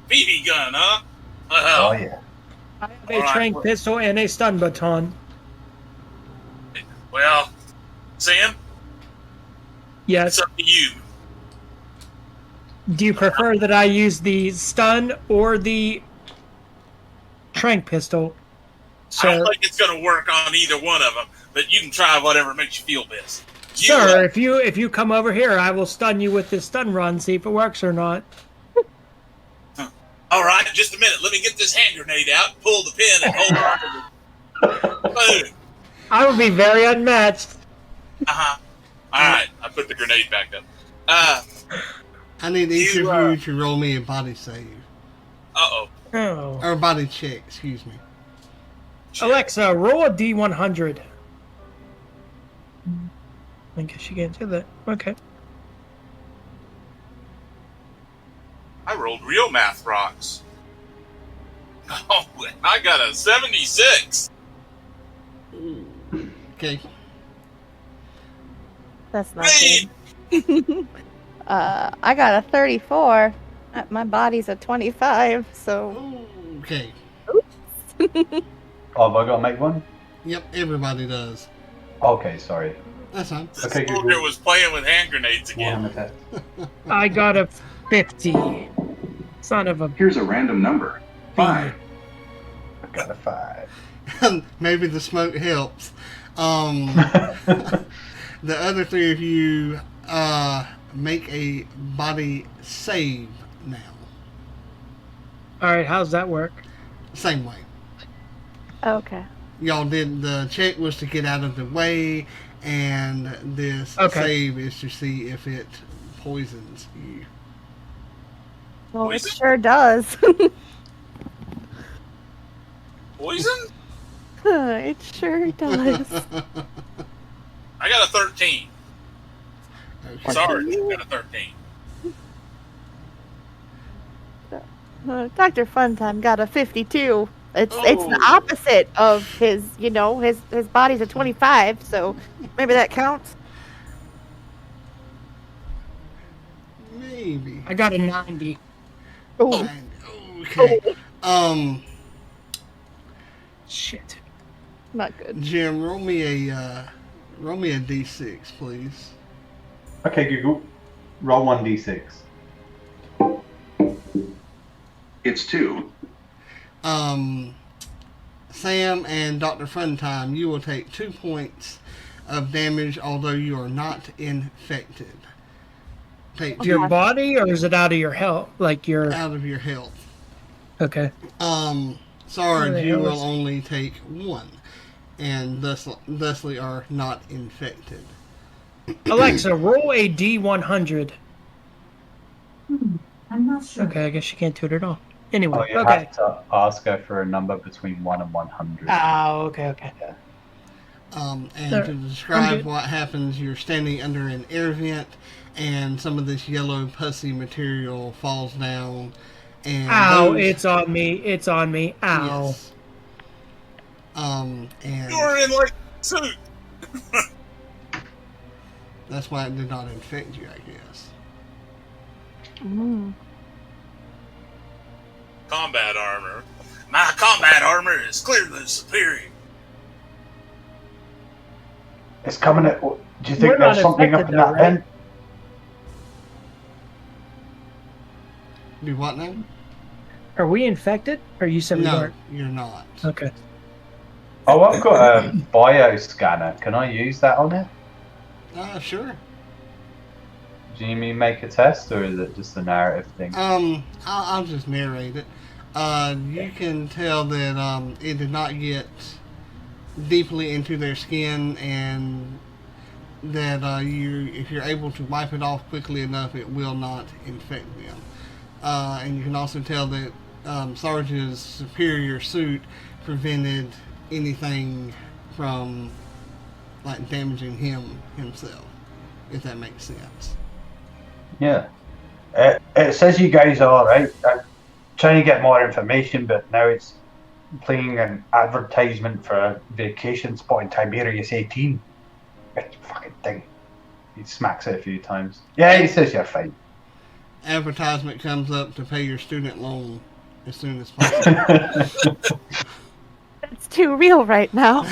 BB gun, huh? Oh, yeah. I have a tranq pistol and a stun baton. Well, Sam? Yes. It's up to you. Do you prefer that I use the stun or the tranq pistol? I don't think it's going to work on either one of them, but you can try whatever makes you feel best. Sir, if you come over here, I will stun you with this stun run, see if it works or not. All right, just a minute. Let me get this hand grenade out, pull the pin, and hold on to the... Boom. I would be very unmatched. Uh-huh. All right, I put the grenade back up. I need each of you to roll me a body save. Uh-oh. Oh. Or a body check, excuse me. Alexa, roll a D100. I guess you can't do that. Okay. I rolled real math rocks. Oh, I got a 76. Okay. That's not good. I got a 34. My body's a 25, so... Okay. Oh, have I got to make one? Yep, everybody does. Okay, sorry. That's fine. Okay, This soldier was playing with hand grenades again. I got a 50. Son of a... Here's a random number. 5. I got a 5. Maybe the smoke helps. The other three of you make a body save now. Alright, how's that work? Same way. Okay. Y'all did, the check was to get out of the way, and this save is to see if it poisons you. Well, Poison? it sure does. Poison? It sure does. I got a 13. Okay. Sorry, I got a 13. Dr. Funtime got a 52. It's the Oh. opposite of his, his body's a 25, so maybe that counts. Maybe. I got a 90. Oh, Okay. Shit. not good. Jim, roll me a d6, please. Okay, Google. Roll 1d6. It's 2. Sam and Dr. Funtime, you will take 2 points of damage, although you are not infected. Take Your 2 body, or is it out of your health? Like your. out of your health. Okay. Sarge, you hell will is- only take 1, and thusly are not infected. Alexa, roll a D100. I'm not sure. Okay, I guess you can't do it at all. Anyway, Oh, you okay. have to ask her for a number between 1 and 100. Oh, okay. And Sir, to I'm describe good. what happens, you're standing under an air vent, and some of this yellow pussy material falls down. And Ow, those- it's on me. It's on me. Ow. Yes. And You're in like suit. that's why it did not infect you, I guess. Mm. Combat armor. My combat armor is clearly superior. It's coming at. Do you We're think not there's something up infected in that though, right? vent? Do what now? Are we infected? Or you said we No, weren't? you're not. Okay. Oh, I've got a bio scanner. Can I use that on it? Sure. Do you mean make a test, or is it just a narrative thing? I'll just narrate it. You can tell that it did not get deeply into their skin, and that if you're able to wipe it off quickly enough, it will not infect them. And you can also tell that Sarge's superior suit prevented anything from like damaging himself, if that makes sense. Yeah. It says you guys are alright. I'm trying to get more information, but now it's playing an advertisement for a vacation spot in Tiberius 18. That fucking thing. He smacks it a few times. Yeah, he says you're fine. Advertisement comes up to pay your student loan as soon as possible. It's too real right now.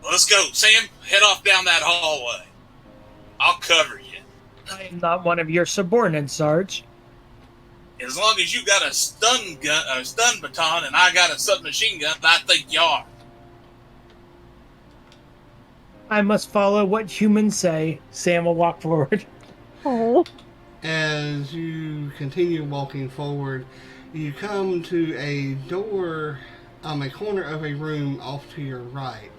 Let's go, Sam. Head off down that hallway. I'll cover you. I am not one of your subordinates, Sarge. As long as you got a stun baton, and I got a submachine gun, I think you are. I must follow what humans say. Sam will walk forward. Oh. As you continue walking forward, you come to a door, a corner of a room off to your right,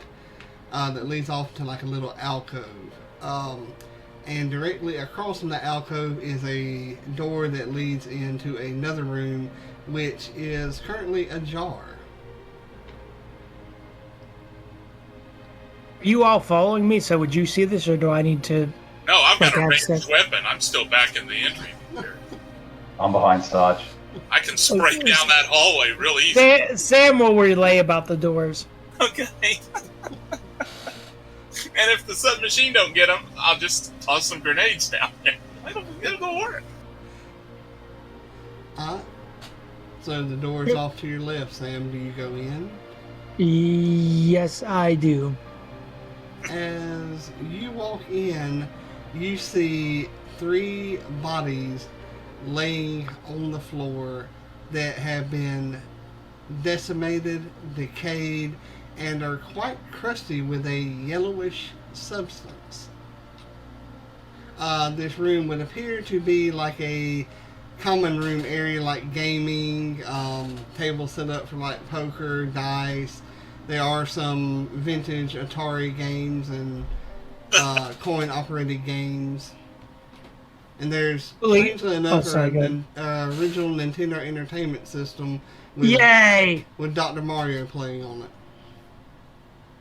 that leads off to like a little alcove. And directly across from the alcove is a door that leads into another room, which is currently ajar. Are you all following me? So would you see this, or do I need to? No, I've got a Okay, ranged so- weapon. I'm still back in the entry. I'm behind Sarge. I can spray down that hallway real easy. Sam will relay about the doors. Okay. And if the submachine don't get them, I'll just toss some grenades down there. It'll work. So the door's off to your left, Sam. Do you go in? Yes, I do. As you walk in, you see 3 bodies laying on the floor that have been decimated, decayed, and are quite crusty with a yellowish substance. This room would appear to be like a common room area, like gaming, table set up for like poker, dice, There are some vintage Atari games and coin-operated games. And there's, strangely enough, an original Nintendo Entertainment System Yay! with Dr. Mario playing on it.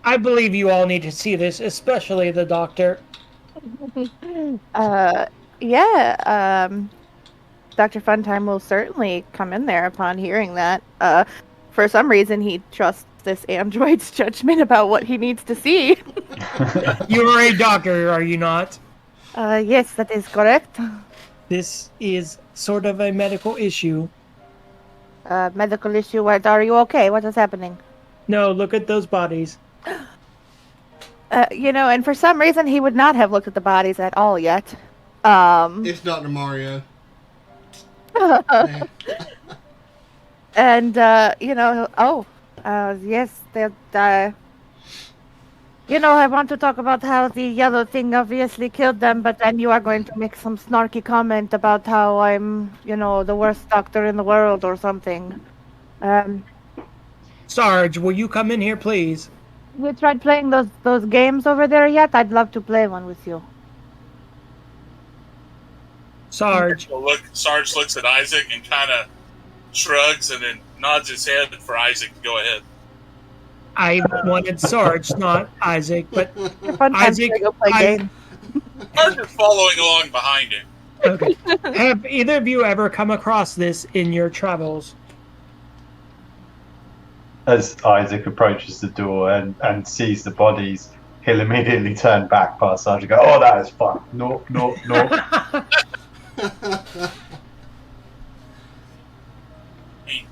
I believe you all need to see this, especially the doctor. Dr. Funtime will certainly come in there upon hearing that. For some reason, he trusts this android's judgment about what he needs to see. You are a doctor, are you not? Yes, that is correct. This is sort of a medical issue. Medical issue, what, are you okay? What is happening? No, look at those bodies. And for some reason, he would not have looked at the bodies at all yet. It's Dr. Mario. And, yes, I want to talk about how the yellow thing obviously killed them, but then you are going to make some snarky comment about how I'm, the worst doctor in the world or something. Sarge, will you come in here, please? You tried playing those games over there yet? I'd love to play one with you. Sarge. Sarge looks at Isaac and kind of shrugs and then nods his head for Isaac to go ahead. I wanted Sarge, not Isaac, but Isaac. Sarge is following along behind him. Okay. Have either of you ever come across this in your travels? As Isaac approaches the door and sees the bodies, he'll immediately turn back past Sarge and go, "Oh, that is fun. No."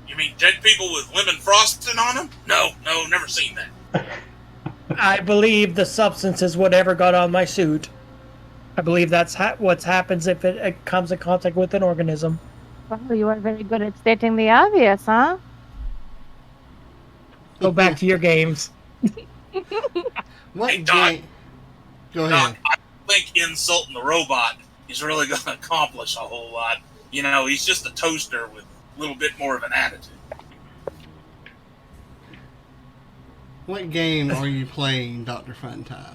You mean dead people with lemon frosting on them? No, never seen that. I believe the substance is whatever got on my suit. I believe that's what happens if it comes in contact with an organism. Well, you are very good at stating the obvious, huh? Go back to your games. What Hey, Doc. Go ahead. Doc, I think insulting the robot is really going to accomplish a whole lot. He's just a toaster with a little bit more of an attitude. What game are you playing, Dr. Funtime?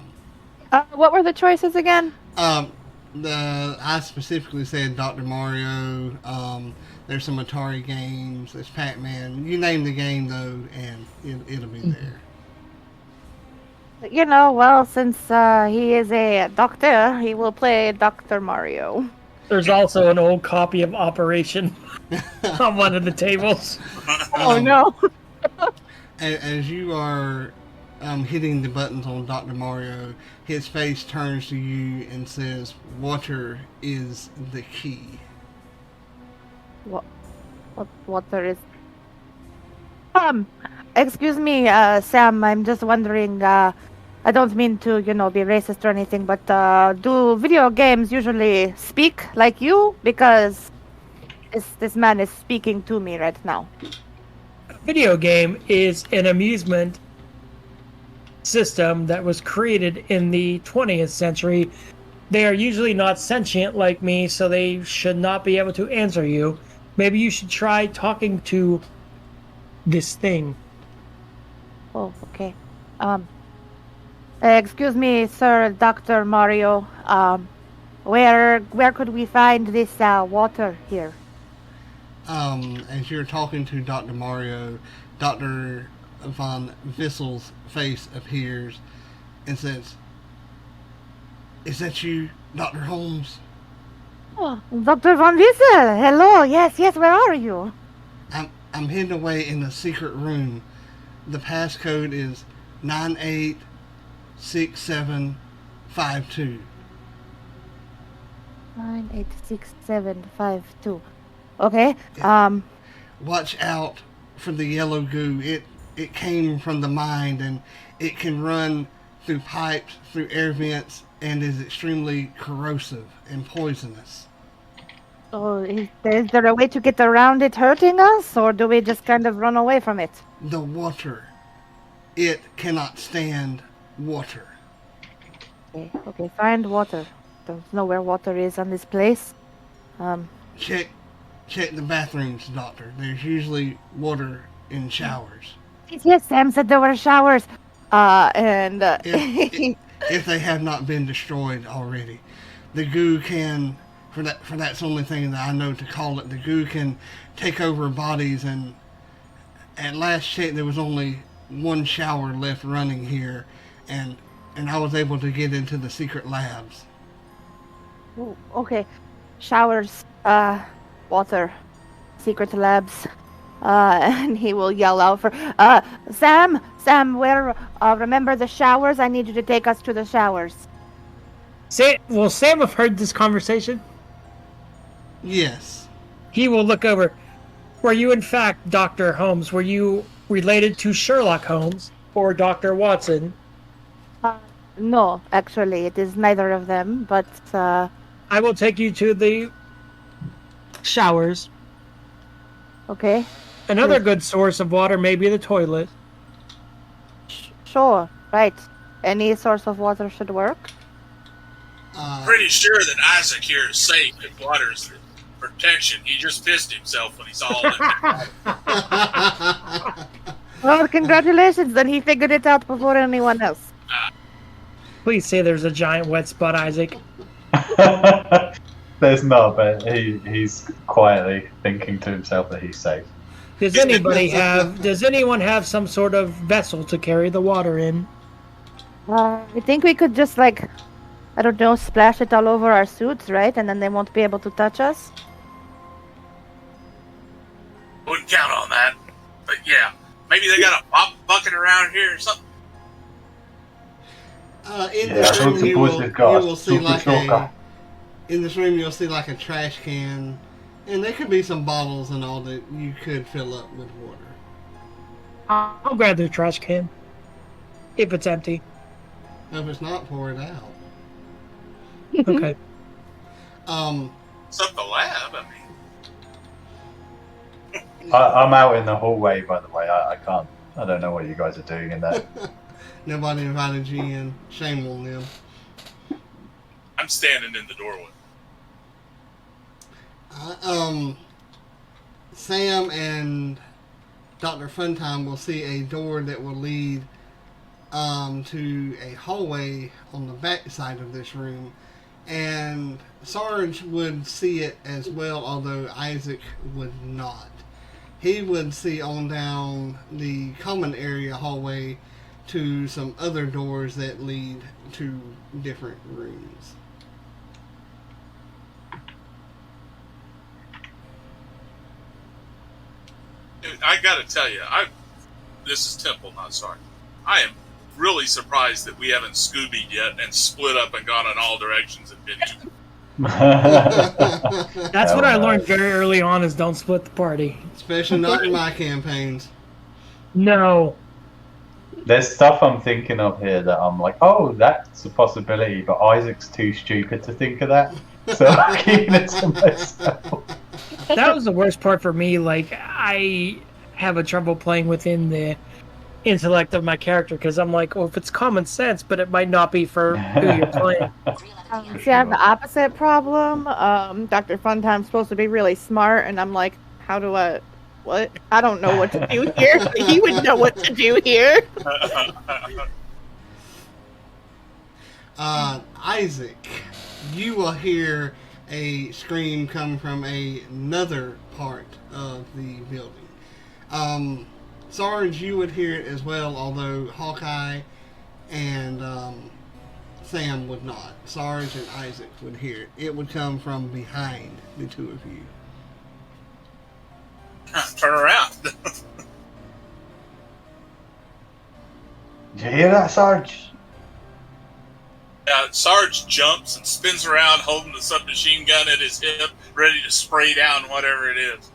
What were the choices again? I specifically said Dr. Mario. There's some Atari games. There's Pac-Man. You name the game though, and it'll be there. Since he is a doctor, he will play Dr. Mario. There's also an old copy of Operation on one of the tables. Oh no! As you are hitting the buttons on Dr. Mario, his face turns to you and says, "Water is the key." What water is? Excuse me, Sam. I'm just wondering. I don't mean to, be racist or anything, but do video games usually speak like you? Because this man is speaking to me right now. A video game is an amusement system that was created in the 20th century. They are usually not sentient like me, so they should not be able to answer you. Maybe you should try talking to this thing. Oh, okay. Excuse me, sir, Dr. Mario. Where could we find this water here? As you're talking to Dr. Mario, Dr. Von Vissel's face appears and says, "Is that you, Dr. Holmes?" Oh, Dr. Von Wissel, hello. Yes, where are you? I'm hidden away in a secret room. The passcode is 986752. 986752. Okay. Watch out for the yellow goo. It came from the mind, and it can run through pipes, through air vents, and is extremely corrosive and poisonous. Oh, is there a way to get around it hurting us, or do we just kind of run away from it? The water. It cannot stand water. Okay, find water. Don't know where water is on this place. Check the bathrooms, Doctor. There's usually water in showers. Yes, Sam said there were showers. If they have not been destroyed already, the goo can. For that's the only thing that I know to call it. The goo can take over bodies, and at last check, there was only one shower left running here, and I was able to get into the secret labs. Ooh, okay. Showers, water, secret labs. And he will yell out for, Sam, where, remember the showers? I need you to take us to the showers. Will Sam have heard this conversation? Yes. He will look over. Were you, in fact, Dr. Holmes? Were you related to Sherlock Holmes or Dr. Watson? No, actually, it is neither of them, but, I will take you to the showers. Okay. Another good source of water may be the toilet. Sure, right. Any source of water should work. Pretty sure that Isaac here is safe if water's the protection. He just pissed himself when he saw all that. Well, congratulations, then he figured it out before anyone else. Please say there's a giant wet spot, Isaac. There's not, but he's quietly thinking to himself that he's safe. Does anyone have some sort of vessel to carry the water in? I think we could just, I don't know, splash it all over our suits, right? And then they won't be able to touch us? Wouldn't count on that. But yeah, maybe they got a mop bucket around here or something. In this room, you will see in this room you'll see like a trash can, and there could be some bottles and all that you could fill up with water. I'll grab the trash can if it's empty. If it's not, pour it out. Okay. It's up the lab. I'm out in the hallway, by the way. I don't know what you guys are doing in there. Nobody invited you in. Shame on them. I'm standing in the doorway. Sam and Dr. Funtime will see a door that will lead to a hallway on the back side of this room, and Sarge would see it as well, although Isaac would not. He would see on down the common area hallway to some other doors that lead to different rooms. I gotta tell you, this is Temple, not Sarge. I am really surprised that we haven't Scoobied yet and split up and gone in all directions and been eaten. That's what I learned very early on, is don't split the party. Especially not in my campaigns. No. There's stuff I'm thinking of here that I'm like, oh, that's a possibility, but Isaac's too stupid to think of that. So I'm keeping it to myself. That was the worst part for me. I have a trouble playing within the intellect of my character, because I'm like, well, if it's common sense, but it might not be for who you're playing. See, I have the opposite problem. Dr. Funtime's supposed to be really smart, and I'm like, what? I don't know what to do here. He would know what to do here. Isaac, you will hear a scream come from another part of the building. Sarge, you would hear it as well, although Hawkeye and Sam would not. Sarge and Isaac would hear it. It would come from behind the two of you. Turn around. Did you hear that, Sarge? Sarge jumps and spins around holding the submachine gun at his hip, ready to spray down whatever it is.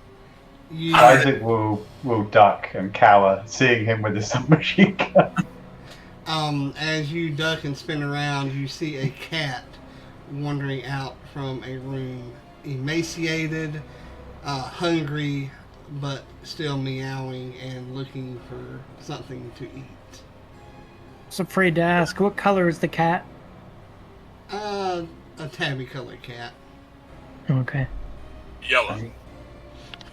Isaac will duck and cower, seeing him with the submachine gun. As you duck and spin around, you see a cat wandering out from a room, emaciated, hungry, but still meowing and looking for something to eat. I was afraid to ask, what color is the cat? A tabby colored cat. Okay. Yellow.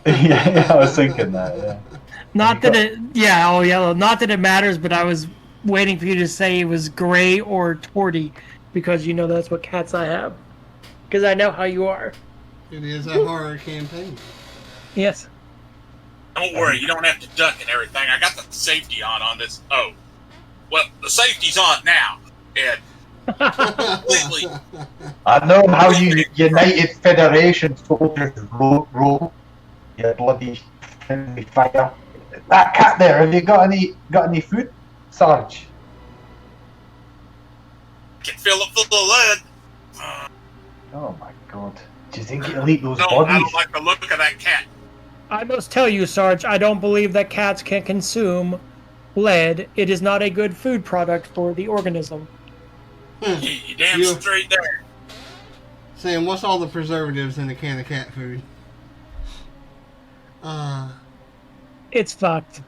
Yeah, I was thinking that, yeah. Not that it, yeah, all yellow. Not that it matters, but I was waiting for you to say it was gray or torty, because you know that's what cats I have. Because I know how you are. It is a horror campaign. Yes. Don't worry, you don't have to duck and everything. I got the safety on this. Oh, well, the safety's on now. And completely. I know how you United Federation soldiers roll. Your bloody friendly fire. That cat there, have you got any food, Sarge? Can fill it full of lead. Oh my god. Do you think it'll eat those No, bodies? I don't like the look of that cat. I must tell you, Sarge, I don't believe that cats can consume lead. It is not a good food product for the organism. You damn straight there. Sam, what's all the preservatives in a can of cat food? It's fucked.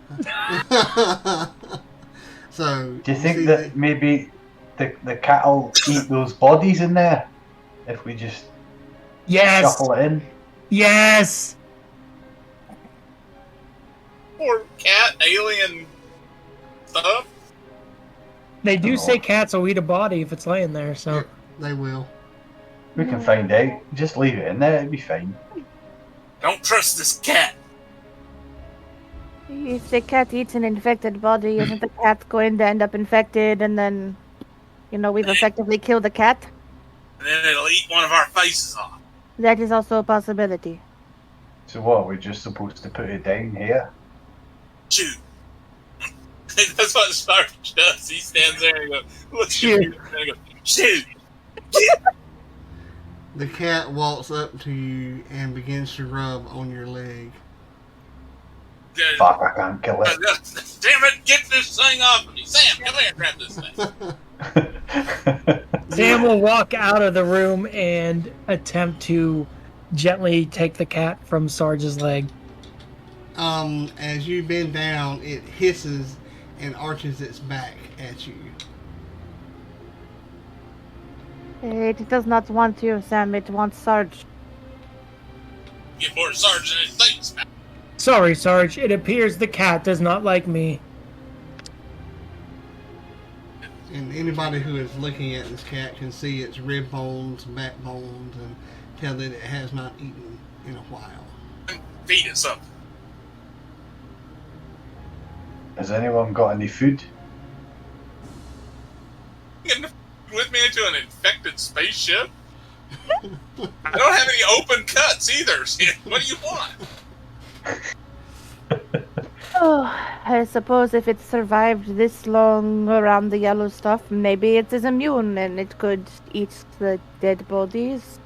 So, Do you think that maybe the cat will eat those bodies in there if we just Yes. shuffle it in? Yes. Poor cat, alien stuff. They do Oh. say cats will eat a body if it's laying there, so. they will. We can find out. Just leave it in there, it'll be fine. Don't trust this cat. If the cat eats an infected body, isn't the cat going to end up infected and then, we've effectively killed the cat? And then it'll eat one of our faces off. That is also a possibility. So what, we're just supposed to put it down here? Shoot. That's what Sarge does. He stands there and goes, looks at Shoot. you and goes, shoot. The cat walks up to you and begins to rub on your leg. Fuck, I can't kill it. Damn it, get this thing off of me. Sam, come here and grab this thing. Sam will walk out of the room and attempt to gently take the cat from Sarge's leg. As you bend down, it hisses and arches its back at you. It does not want you, Sam. It wants Sarge. Get more Sarge in his face. Sorry, Sarge. It appears the cat does not like me. And anybody who is looking at this cat can see its rib bones, back bones, and tell that it has not eaten in a while. Feed it something. Has anyone got any food? Getting with me into an infected spaceship? I don't have any open cuts either. What do you want? Oh, I suppose if it survived this long around the yellow stuff, maybe it is immune and it could eat the dead bodies.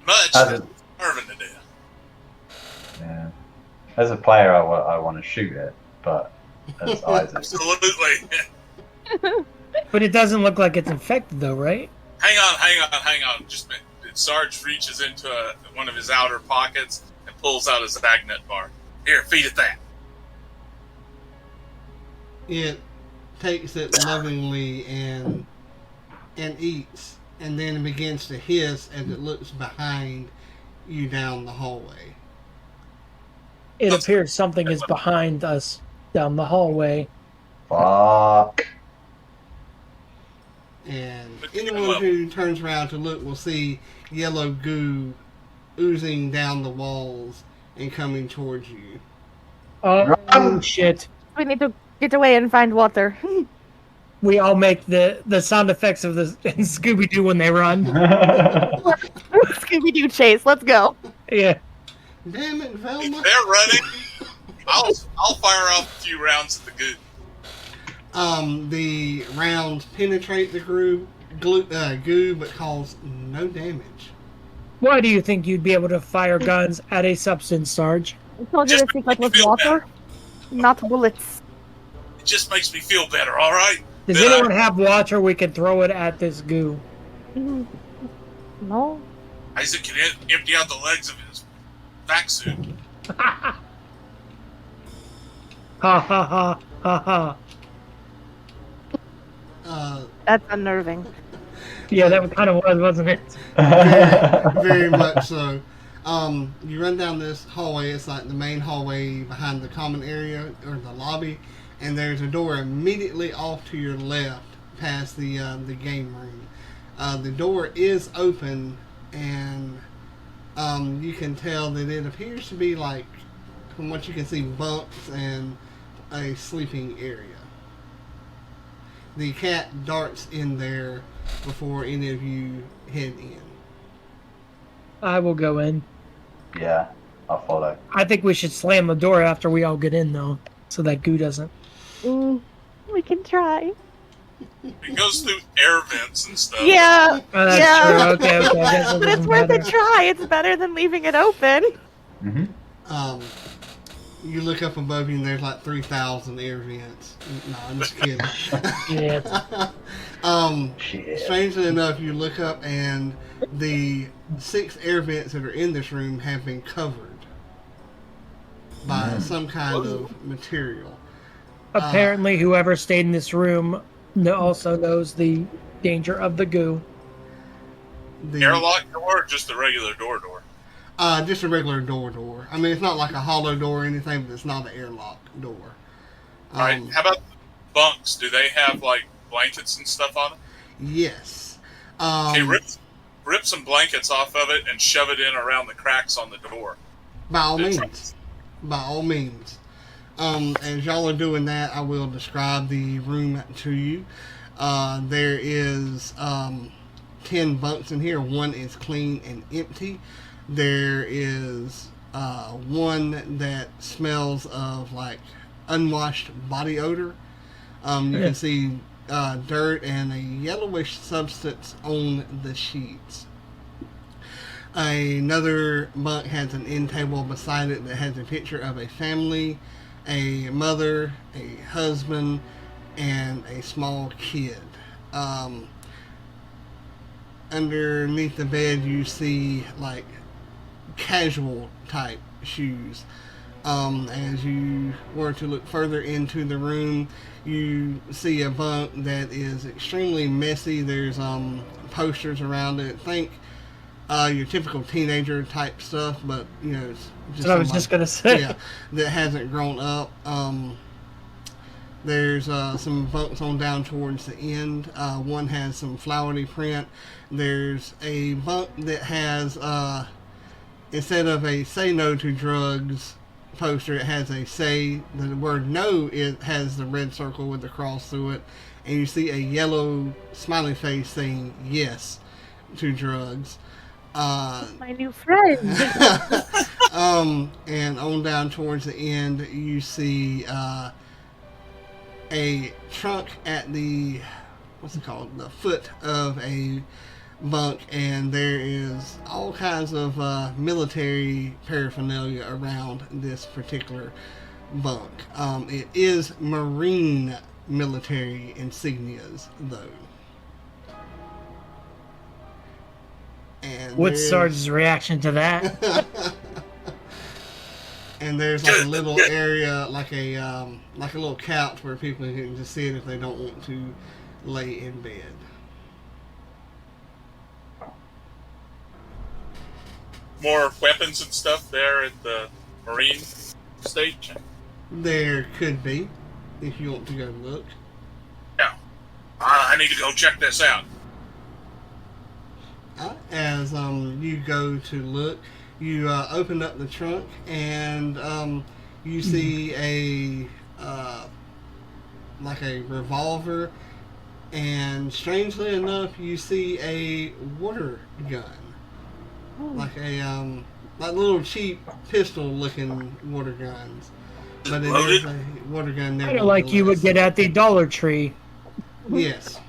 Much As is a- starving to death. Yeah. As a player, I want to shoot it, but as Isaac, Absolutely. But it doesn't look like it's infected, though, right? Hang on. Just a minute. Sarge reaches into one of his outer pockets and pulls out his magnet bar. Here, feed it that. It takes it lovingly and eats, and then begins to hiss as it looks behind you down the hallway. It appears something is behind us down the hallway. fuck. And anyone who turns around to look will see yellow goo oozing down the walls and coming towards you. Oh, Run! shit. We need to get away and find water. We all make the sound effects of the Scooby-Doo when they run. Scooby-Doo chase, let's go. Yeah. Damn it, If Velma! they're running, I'll fire off a few rounds at the goo. The rounds penetrate the goo, but cause no damage. Why do you think you'd be able to fire guns at a substance, Sarge? I told you the secret was water, not bullets. It just makes me feel better, alright? Does anyone have water we can throw it at this goo? No? Isaac can empty out the legs of his vac suit. Ha ha ha ha ha. That's unnerving. Yeah, that kind of was, wasn't it? Very much so. You run down this hallway. It's like the main hallway behind the common area or the lobby, and there's a door immediately off to your left, past the game room. The door is open, and you can tell that it appears to be like, from what you can see, bunks and a sleeping area. The cat darts in there before any of you head in. I will go in. Yeah, I'll follow. I think we should slam the door after we all get in, though, so that goo doesn't. We can try. It goes through air vents and stuff. Yeah. That's Yeah. true. Okay. I guess it But it's doesn't worth a matter. try. It's better than leaving it open. Mm-hmm. You look up above you and there's like 3,000 air vents. No, I'm just kidding. Shit. Shit. Strangely enough, you look up and the 6 air vents that are in this room have been covered by some kind of material. Apparently, whoever stayed in this room also knows the danger of the goo. The, Airlock door or just a regular door? just a regular door. I mean, it's not like a hollow door or anything, but it's not an airlock door. Alright, how about bunks? Do they have, like, blankets and stuff on them? Yes. Okay, rip some blankets off of it and shove it in around the cracks on the door. By all means. By all means. As y'all are doing that, I will describe the room to you. There is 10 bunks in here. One is clean and empty. There is one that smells of like unwashed body odor. You can see dirt and a yellowish substance on the sheets. Another bunk has an end table beside it that has a picture of a family, a mother, a husband, and a small kid. Underneath the bed you see like casual type shoes. As you were to look further into the room, you see a bunk that is extremely messy. There's posters around it. Think your typical teenager type stuff, but you know, it's just That's what I was just gonna say. Yeah, that hasn't grown up. There's some bunks on down towards the end. One has some flowery print. There's a bunk that has instead of a "Say No to Drugs" poster, it has a "Say." The word "No" it has the red circle with the cross through it, and you see a yellow smiley face saying "Yes" to drugs. My new friend. And on down towards the end, you see a trunk at the the foot of a bunk, and there is all kinds of military paraphernalia around this particular bunk. It is Marine military insignias, though. And What's Sarge's reaction to that? and there's like a little area, like a little couch where people can just sit if they don't want to lay in bed. More weapons and stuff there at the Marine station? There could be, if you want to go look. Yeah. I need to go check this out. As you go to look, you open up the trunk and you see a like a revolver, and strangely enough, you see a water gun, like a like little cheap pistol-looking water guns, but it is a water gun. Kind of like you would get at the Dollar Tree. Yes.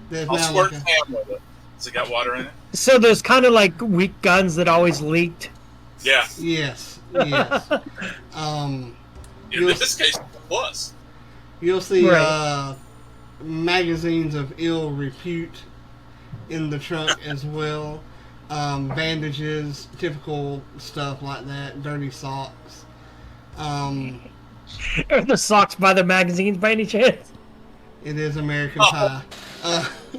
There's I'll now squirt like Sam with it. Has it got water in it? So there's kind of like weak guns that always leaked. Yeah. Yes. In this case, it was. You'll see Right. Magazines of ill repute in the trunk as well. Bandages, typical stuff like that. Dirty socks. Are the socks by the magazines by any chance? It is American Pie.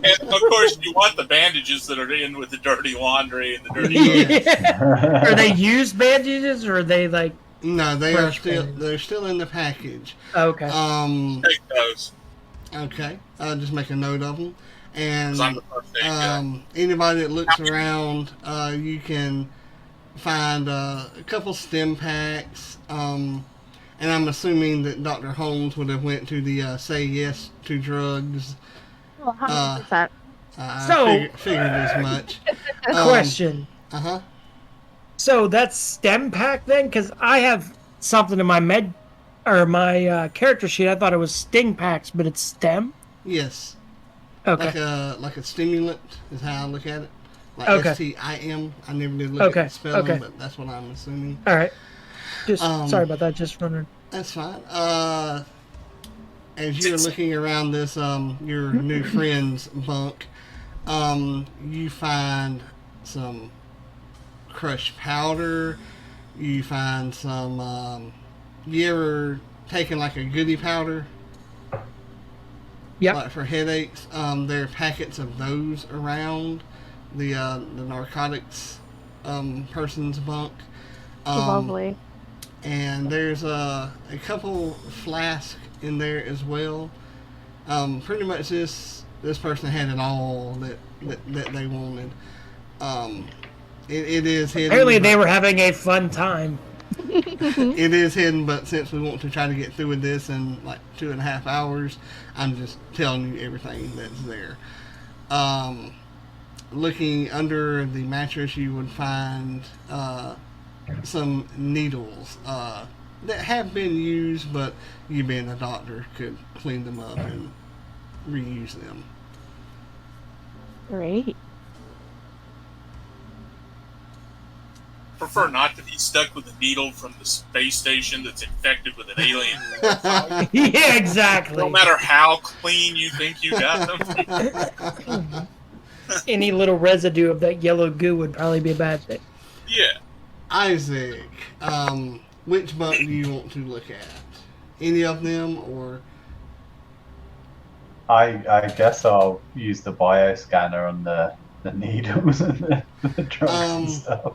And of course, you want the bandages that are in with the dirty laundry and the dirty. Yeah. Are they used bandages or are they like? No, they are Fresh still. bandages. They're still in the package. Okay. Take those. Okay. I'll just make a note of them. And 'Cause I'm the first aid guy. anybody that looks around, you can find a couple stim packs. And I'm assuming that Dr. Holmes would have went to the Say Yes to Drugs. 100%. So- figured as much. Question. Uh-huh. So that's STEM pack then? Because I have something in my my character sheet. I thought it was Sting packs, but it's STEM. Yes. Okay. Like a stimulant is how I look at it. Like Okay. STIM. I never did look at the spelling, Okay. but that's what I'm assuming. All right. Just sorry about that. Just wondering. That's fine. As you're looking around this your new friend's bunk, you find some crushed powder. You find some. You ever taken like a goodie powder? Yep. Like for headaches. There are packets of those around the narcotics person's bunk. Lovely. And there's a couple flasks in there as well. Pretty much this person had it all that they wanted. It is hidden. Apparently, they were having a fun time. It is hidden, but since we want to try to get through with this in like 2.5 hours, I'm just telling you everything that's there. Looking under the mattress, you would find some needles that have been used, but you being a doctor could clean them up and reuse them. Great. Prefer not to be stuck with a needle from the space station that's infected with an alien. Yeah, exactly. No matter how clean you think you got them. Any little residue of that yellow goo would probably be a bad thing. Yeah. Isaac, which bunk do you want to look at? Any of them, or I guess I'll use the bioscanner on the needles and the drugs and stuff.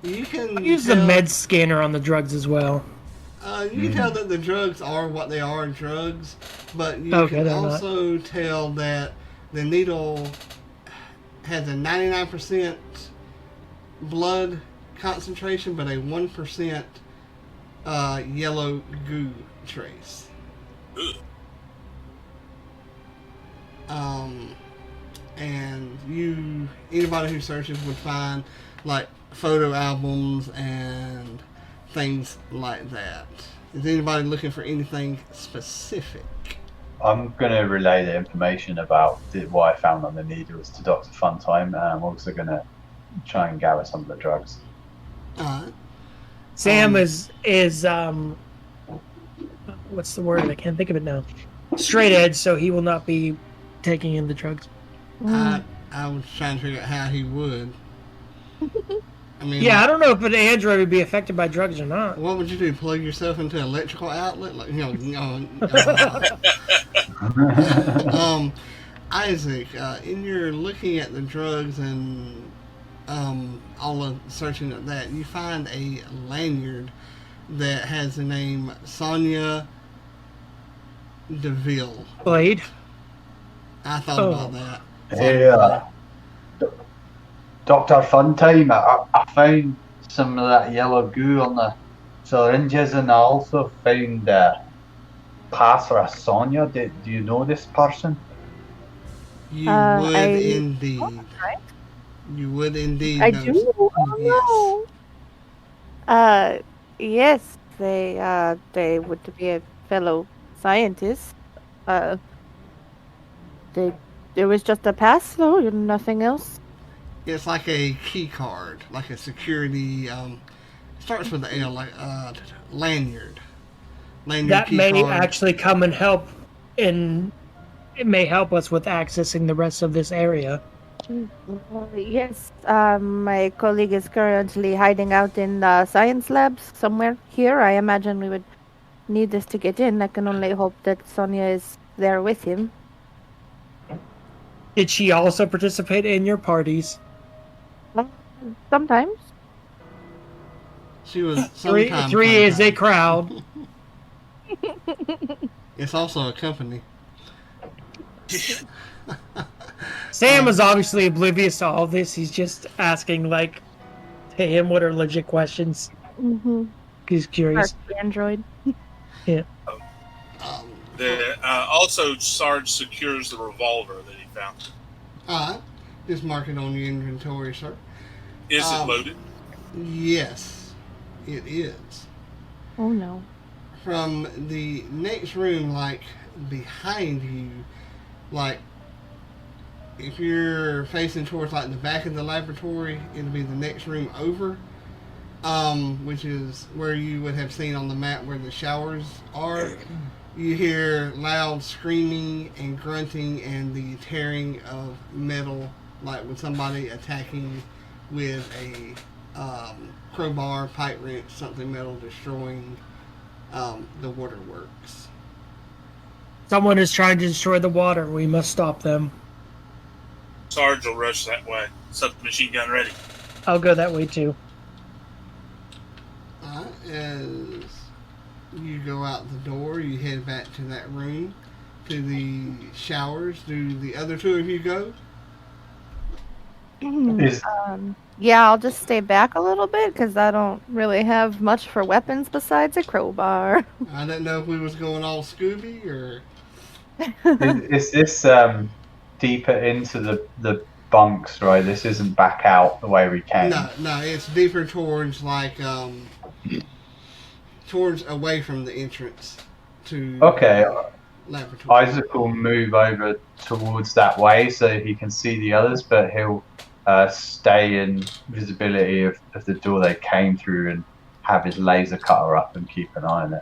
you can Use the tell- med scanner on the drugs as well. You can tell that the drugs are what they are, drugs, but you Okay, can they're not. also tell that the needle has a 99% blood concentration, but a 1% yellow goo trace. Ugh. And anybody who searches would find like photo albums and things like that. Is anybody looking for anything specific? I'm going to relay the information about what I found on the needles to Dr. Funtime, and I'm also going to try and gather some of the drugs. Alright. Sam is what's the word? I can't think of it now. Straight edge, so he will not be taking in the drugs. I was trying to figure out how he would. I mean, Yeah, I don't know if an android would be affected by drugs or not. what would you do? Plug yourself into an electrical outlet? Like, Isaac, in your looking at the drugs and all of searching at that, you find a lanyard that has the name Sonia DeVille. Blade. I thought about that. Hey, Dr. Funtime, I found some of that yellow goo on the syringes, and I also found Passer Sonia. Do you know this person? You would I- indeed. right. You would indeed. I know. do. Oh, no. Yes, they would be a fellow scientist. There was just a pass, though, nothing else. It's like a key card, like a security. Starts with the L, like lanyard. Lanyard That key may card. actually come and help in. It may help us with accessing the rest of this area. Yes, my colleague is currently hiding out in the science labs somewhere here. I imagine we would need this to get in. I can only hope that Sonia is there with him. Did she also participate in your parties? Sometimes. She was Three sometime. is a crowd. It's also a company. Sam is obviously oblivious to all this. He's just asking, like, to him what are legit questions. Mm-hmm. He's curious. Android. Yeah. Also, Sarge secures the revolver that he found. Alright. Just mark it on your inventory, sir. Is it loaded? Yes, it is. Oh no. From the next room, like, behind you, like, if you're facing towards, like, the back of the laboratory, it'll be the next room over, which is where you would have seen on the map where the showers are. You hear loud screaming and grunting and the tearing of metal, like with somebody attacking with a crowbar, pipe wrench, something metal, destroying the waterworks. Someone is trying to destroy the water. We must stop them. Sarge will rush that way. Submachine gun ready. I'll go that way too. As you go out the door, you head back to that room, to the showers. Do the other two of you go? Yeah, I'll just stay back a little bit because I don't really have much for weapons besides a crowbar. I didn't know if we was going all Scooby or... Is this deeper into the bunks, right? This isn't back out the way we came. No, it's deeper towards, like, towards away from the entrance to laboratory. Isaac will move over towards that way so he can see the others, but he'll stay in visibility of the door they came through and have his laser cutter up and keep an eye on it.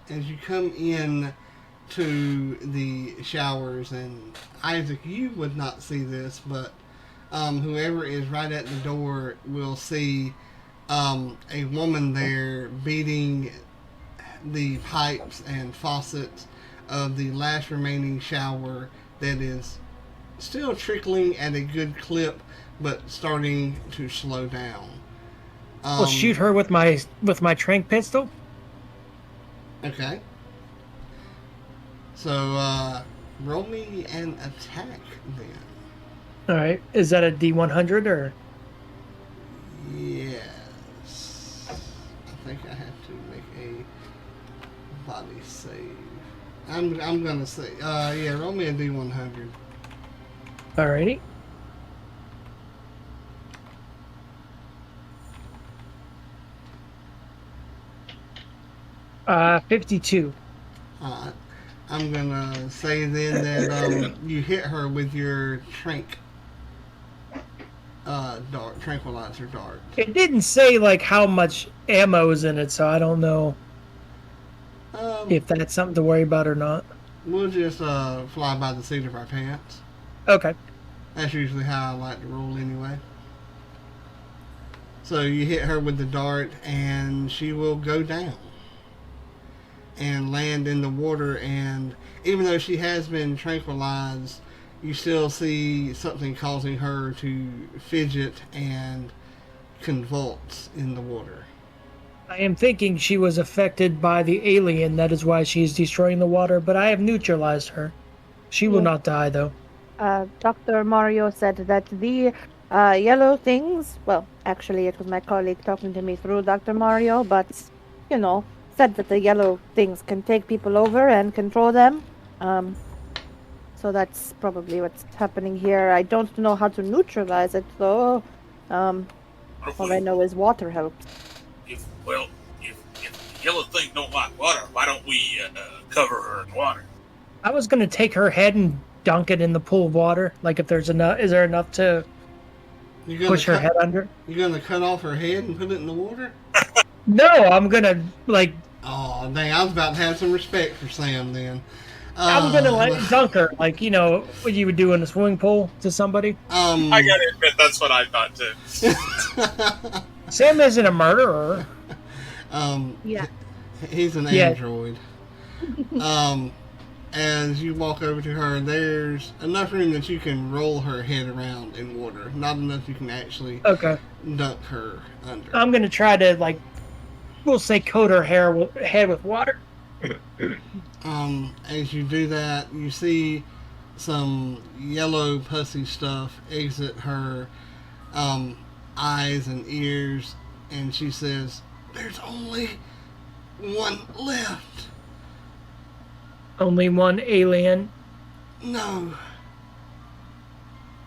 As you come in to the showers, and Isaac, you would not see this, but whoever is right at the door will see a woman there beating the pipes and faucets of the last remaining shower that is still trickling at a good clip, but starting to slow down. I'll shoot her with my tranq pistol. Okay. So roll me an attack then. All right. Is that a D100 or? Yes. I think I have to make a body save. I'm gonna say yeah. Roll me a D100. Alrighty. 52. I'm gonna say then that you hit her with your tranquilizer dart. It didn't say like how much ammo is in it, so I don't know if that's something to worry about or not. We'll just fly by the seat of our pants. Okay. That's usually how I like to roll anyway. So you hit her with the dart and she will go down and land in the water, and even though she has been tranquilized, you still see something causing her to fidget and convulse in the water. I am thinking she was affected by the alien, that is why she is destroying the water, but I have neutralized her. She will not die, though. Dr. Mario said that the yellow things, well, actually it was my colleague talking to me through Dr. Mario, but, you know, said that the yellow things can take people over and control them. So that's probably what's happening here. I don't know how to neutralize it, though. All I know is water helps. If the yellow thing don't like water, why don't we cover her in water? I was going to take her head and dunk it in the pool of water. Like, if there's enough, is there enough to push her head under? You're going to cut off her head and put it in the water? No, I'm going to, like... Oh, dang, I was about to have some respect for Sam then. I'm going to, like, dunk her, like, you know, what you would do in a swimming pool to somebody. I got to admit, that's what I thought, too. Sam isn't a murderer. Yeah. He's an Yeah. android. As you walk over to her, there's enough room that you can roll her head around in water. Not enough you can actually Okay. dunk her under. I'm gonna try to we'll say coat her head with water. As you do that, you see some yellow pussy stuff exit her eyes and ears, and she says, "There's only one left." Only one alien. No.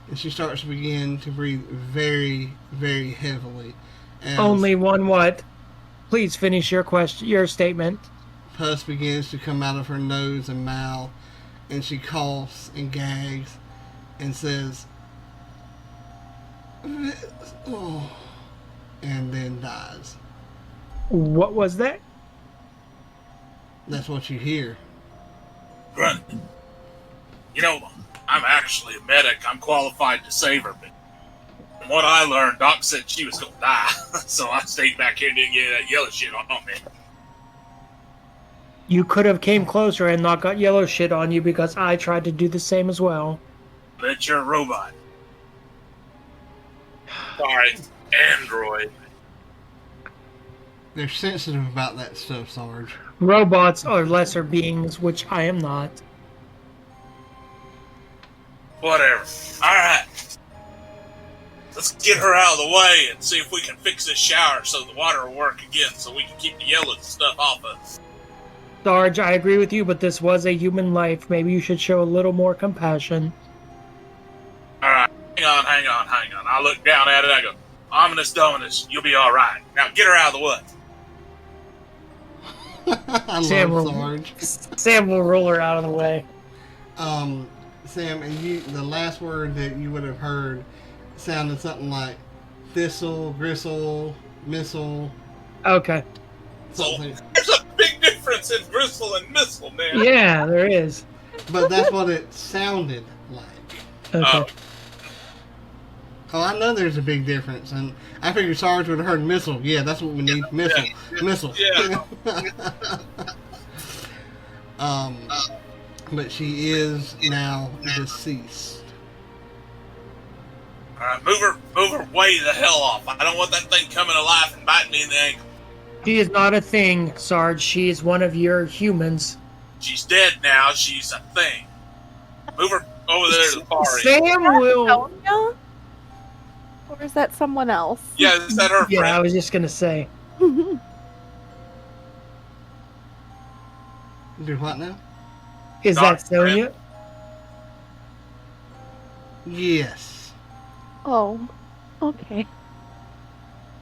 And she starts to begin to breathe very, very heavily. As Only one what? Please finish your statement. pus begins to come out of her nose and mouth, and she coughs and gags and says, "Oh," and then dies. What was that? That's what you hear. Grunt. You know, I'm actually a medic. I'm qualified to save her, but from what I learned, Doc said she was gonna die, so I stayed back here and didn't get that yellow shit on me. You could have came closer and not got yellow shit on you because I tried to do the same as well. But you're a robot. Sorry, android. They're sensitive about that stuff, Sarge. Robots are lesser beings, which I am not. Whatever. Alright. Let's get her out of the way and see if we can fix this shower so the water will work again so we can keep the yellow stuff off us. Sarge, I agree with you, but this was a human life. Maybe you should show a little more compassion. Alright, hang on. I look down at it, I go, ominous dominus, you'll be alright. Now get her out of the way. I Sam love will- Sarge. Sam will roll her out of the way. Sam, and the last word that you would have heard sounded something like thistle, gristle, missile, Okay. something. There's a big difference in gristle and missile, man. Yeah, there is. But that's what it sounded like. Okay. Oh, I know there's a big difference, and I figured Sarge would have heard missile. Yeah, that's what we need. Missile. Missile. Yeah. But she is now deceased. Alright, move her way the hell off. I don't want that thing coming alive and biting me in the ankle. She is not a thing, Sarge. She is one of your humans. She's dead now, she's a thing. Move her over there to the far end. Sam will. Sonia? Or is that someone else? Yeah, is that her Yeah, I friend? was just gonna say. Do what now? Is Not that Sonia? Yes. Oh, okay.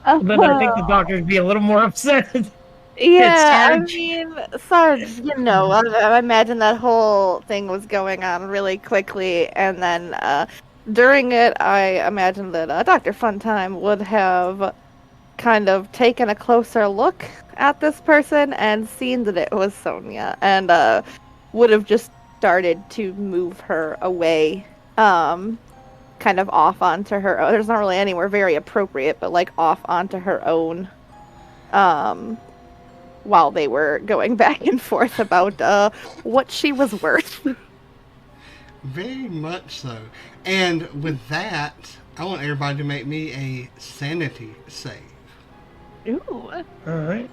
Then I think the doctor would be a little more upset. Yeah, I Sarge. mean, Sarge, I imagine that whole thing was going on really quickly, and then during it, I imagine that Dr. Funtime would have kind of taken a closer look at this person and seen that it was Sonia, and would have just started to move her away, kind of off onto her. There's not really anywhere very appropriate, but like off onto her own, while they were going back and forth about what she was worth. Very much so. And with that, I want everybody to make me a sanity save. Ooh. Alright.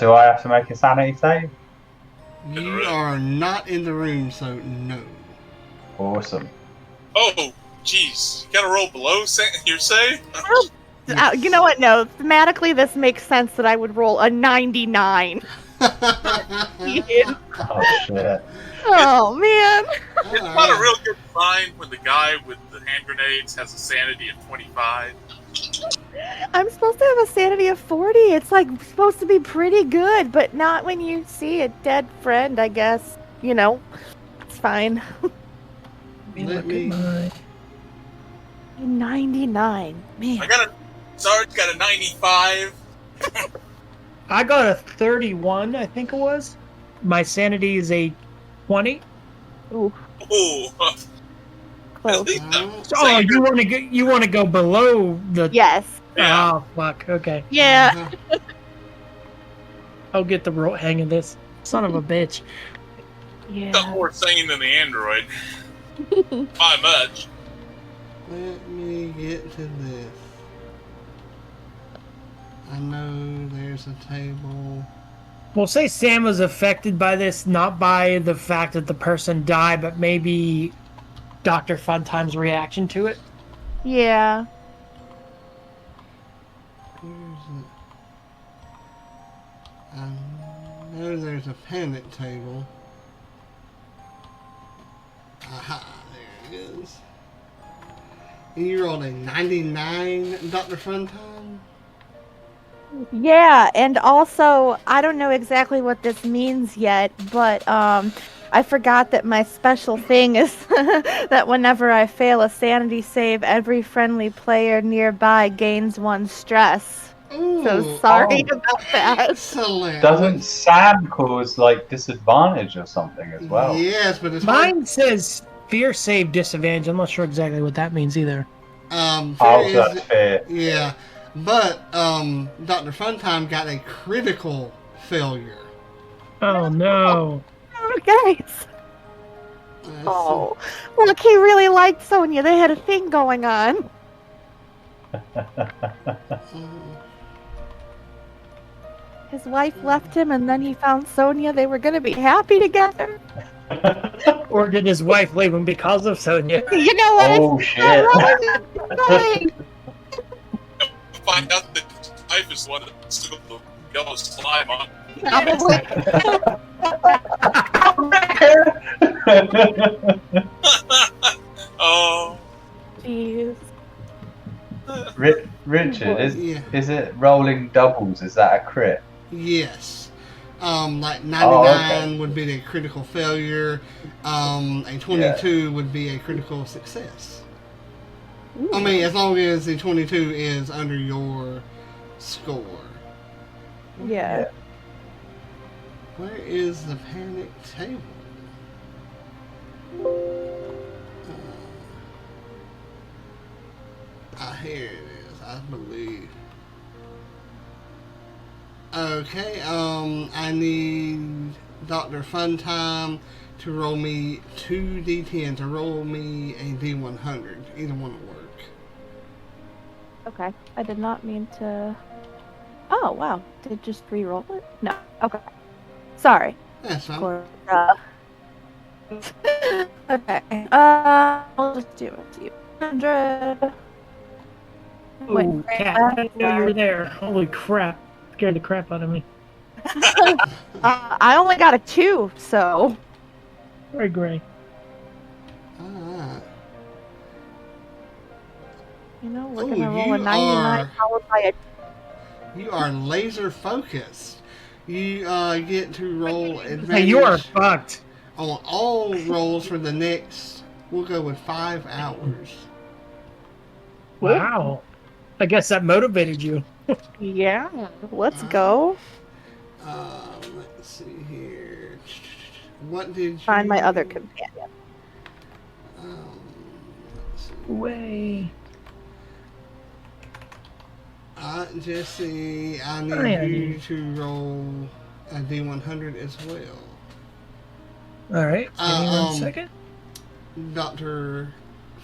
Do I have to make a sanity save? You are not in the room, so no. Awesome. Oh, jeez. You gotta roll below, you're saying? You know what? No, thematically, this makes sense that I would roll a 99. Yeah. Oh shit. Oh, man. It's not a real good sign when the guy with the hand grenades has a sanity of 25. I'm supposed to have a sanity of 40. It's like supposed to be pretty good, but not when you see a dead friend, I guess. You know, it's fine. Let me. 99. Man. Sarge got a 95. I got a 31, I think it was. My sanity is a 20. Ooh, Ooh. close. Oh, you want to go below the? Yes. Yeah. Oh fuck. Okay. Yeah. I'll get the hang of this. Son of a bitch. Yeah. Got more singing than the android. By much. Let me get to this. I know there's a table. We'll say Sam was affected by this, not by the fact that the person died, but maybe Dr. Funtime's reaction to it. Yeah. Here's a, I know there's a panic table. Aha, there it is. And you rolled a 99, Dr. Funtime? Yeah, and also, I don't know exactly what this means yet, but I forgot that my special thing is that whenever I fail a sanity save, every friendly player nearby gains 1 stress. Ooh, So sorry about that. excellent. Doesn't Sam cause like disadvantage or something as well? Yes, but it's Mine says fear save disadvantage. I'm not sure exactly what that means either. fear Oh, is, so that's fair. yeah, but Dr. Funtime got a critical failure. Oh no. Oh, guys. Oh, look, he really liked Sonia. They had a thing going on. His wife left him, and then he found Sonia. They were going to be happy together. Or did his wife leave him because of Sonia? You know what? Oh shit! Find out that his wife is the one that spilled the yellow slime on. Probably. Oh. Jeez. Richard, Yeah. is it rolling doubles? Is that a crit? Yes. Like 99 okay. would be the critical failure. A 22 would be a critical success. I mean, as long as the 22 is under your score. Yeah. Where is the panic table? Here it is, I believe. Okay, I need Dr. Funtime to roll me 2 D10 to roll me a D100. Either one will work. Okay. I did not mean to... Oh, wow. Did it just re-roll it? No. Okay. Sorry. That's fine. Or, okay. I'll just do it to you. 100. Oh, cat. I didn't know you were there. Holy crap. Scared the crap out of me. I only got a 2, so... Very gray. Alright. You know, we're Ooh, gonna roll you a 99 are- followed by a... You are laser focused. You get to roll advantage Hey, you are fucked. on all rolls for the next, we'll go with 5 hours. Wow. I guess that motivated you. Yeah, let's go. Let's see here. What did you... Find my other companion. Let's see. Way. Jesse, I Oh, yeah, need you to roll a D100 as well. Alright, give me 1 second. Dr.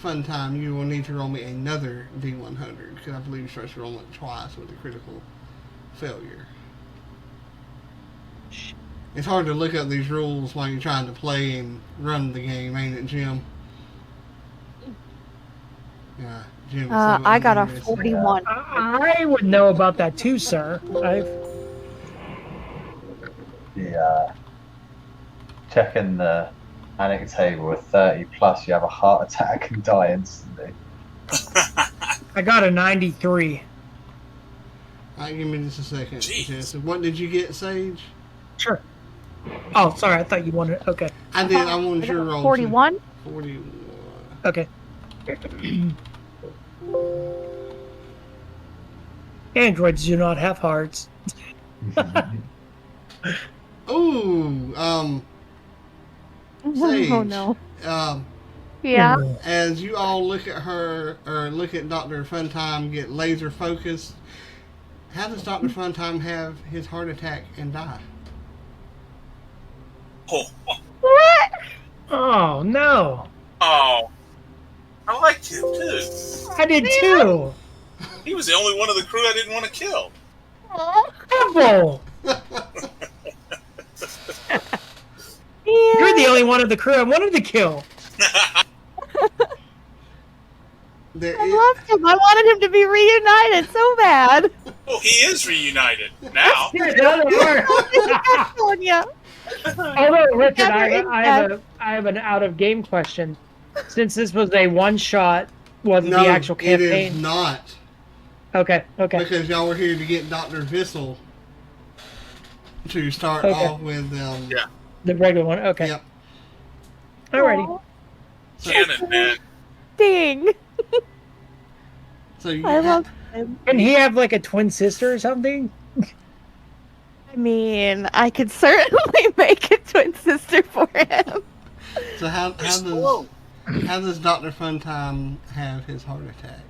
Funtime, you will need to roll me another D100 because I believe you're supposed to roll it twice with a critical failure. It's hard to look up these rules while you're trying to play and run the game, ain't it, Jim? Yeah, Jim. I got a 41. I would know about that too, sir. Checking the panic table with 30 plus, you have a heart attack and die instantly. I got a 93. Alright, give me just a second, Jeez. Jesse. What did you get, Sage? Sure. Oh, sorry, I thought you wanted... Okay. I did. I wanted your roll. 41? 41. Okay. Androids do not have hearts. Ooh, Sage. Oh no. Um, Yeah. as you all look at her, or look at Dr. Funtime get laser focused, How does Dr. Funtime have his heart attack and die? Oh, What? Oh no! oh, I liked him too. I did too. He was the only one of the crew I didn't want to kill. Apple. You're the only one of the crew I wanted to kill. I loved him. I wanted him to be reunited so bad. Well, he is reunited now. Sonia. Although, listen, I have an out of game question. Since this was a one shot, wasn't the actual campaign? It is not. Okay. Because y'all were here to get Dr. Vissel to start off with. The regular one. Okay. Yep. Alrighty. Canon, man. Ding. So you I love him. Can he have like a twin sister or something? I mean, I could certainly make a twin sister for him. So how does Dr. Funtime have his heart attack?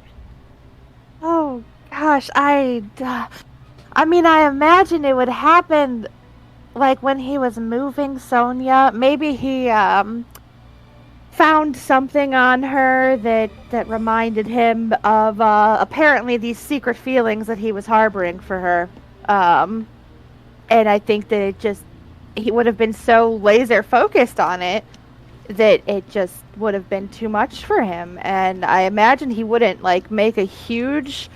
Oh gosh, I mean, I imagine it would happen like when he was moving Sonia. Maybe he found something on her that reminded him of apparently these secret feelings that he was harboring for her. And I think that he would have been so laser focused on it that it just would have been too much for him. And I imagine he wouldn't like make a huge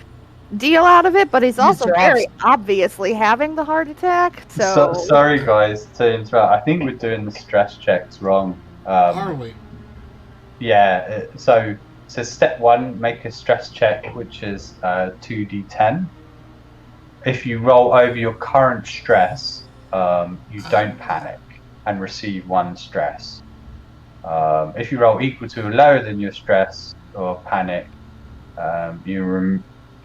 deal out of it, but he's also very obviously having the heart attack. So sorry guys to interrupt. I think we're doing the stress checks wrong. Are we? Yeah. So step 1, make a stress check, which is 2d10. If you roll over your current stress, you don't panic and receive 1 stress. If you roll equal to or lower than your stress or panic,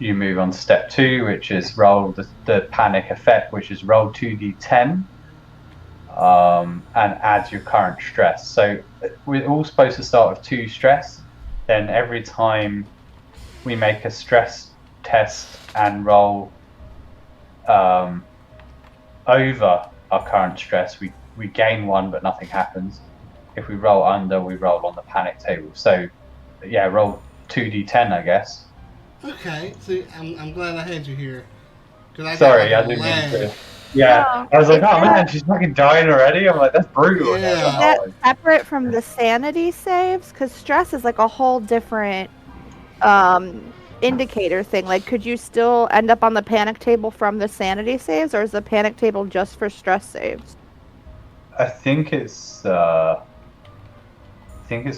you move on to step 2, which is roll the panic effect, which is roll 2d10 and add your current stress. So we're all supposed to start with 2 stress. Then every time we make a stress test and roll over our current stress, we gain 1, but nothing happens. If we roll under, we roll on the panic table. So yeah, roll 2d10, I guess. Okay, see, I'm glad I had you here. Sorry, I didn't mean to. Yeah, I was like, oh man, she's fucking dying already. I'm like, that's brutal. Yeah. Is that separate from the sanity saves? Because stress is like a whole different indicator thing. Like, could you still end up on the panic table from the sanity saves, or is the panic table just for stress saves? I think it's for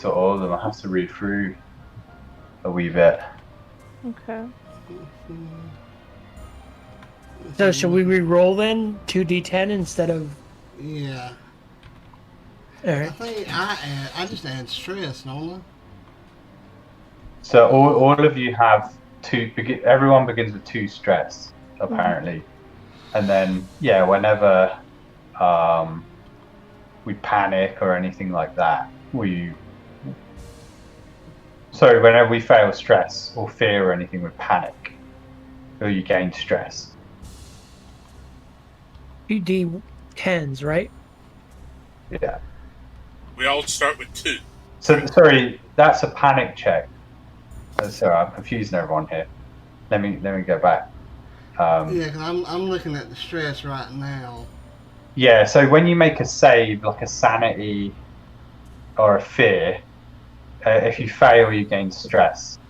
all of them. I have to read through a wee bit. Okay. So should we re-roll then 2d10 instead of? Yeah. All right. I think I just add stress, don't I? So all of you have 2. Everyone begins with 2 stress, apparently, and then whenever we panic or anything like that, whenever we fail stress or fear or anything, we panic, or you gain stress. 2d10s, right? Yeah. We all start with 2. So sorry, that's a panic check. Sorry, I'm confusing everyone here. Let me go back. Yeah, because I'm looking at the stress right now. Yeah, so when you make a save, like a sanity or a fear, if you fail, you gain stress.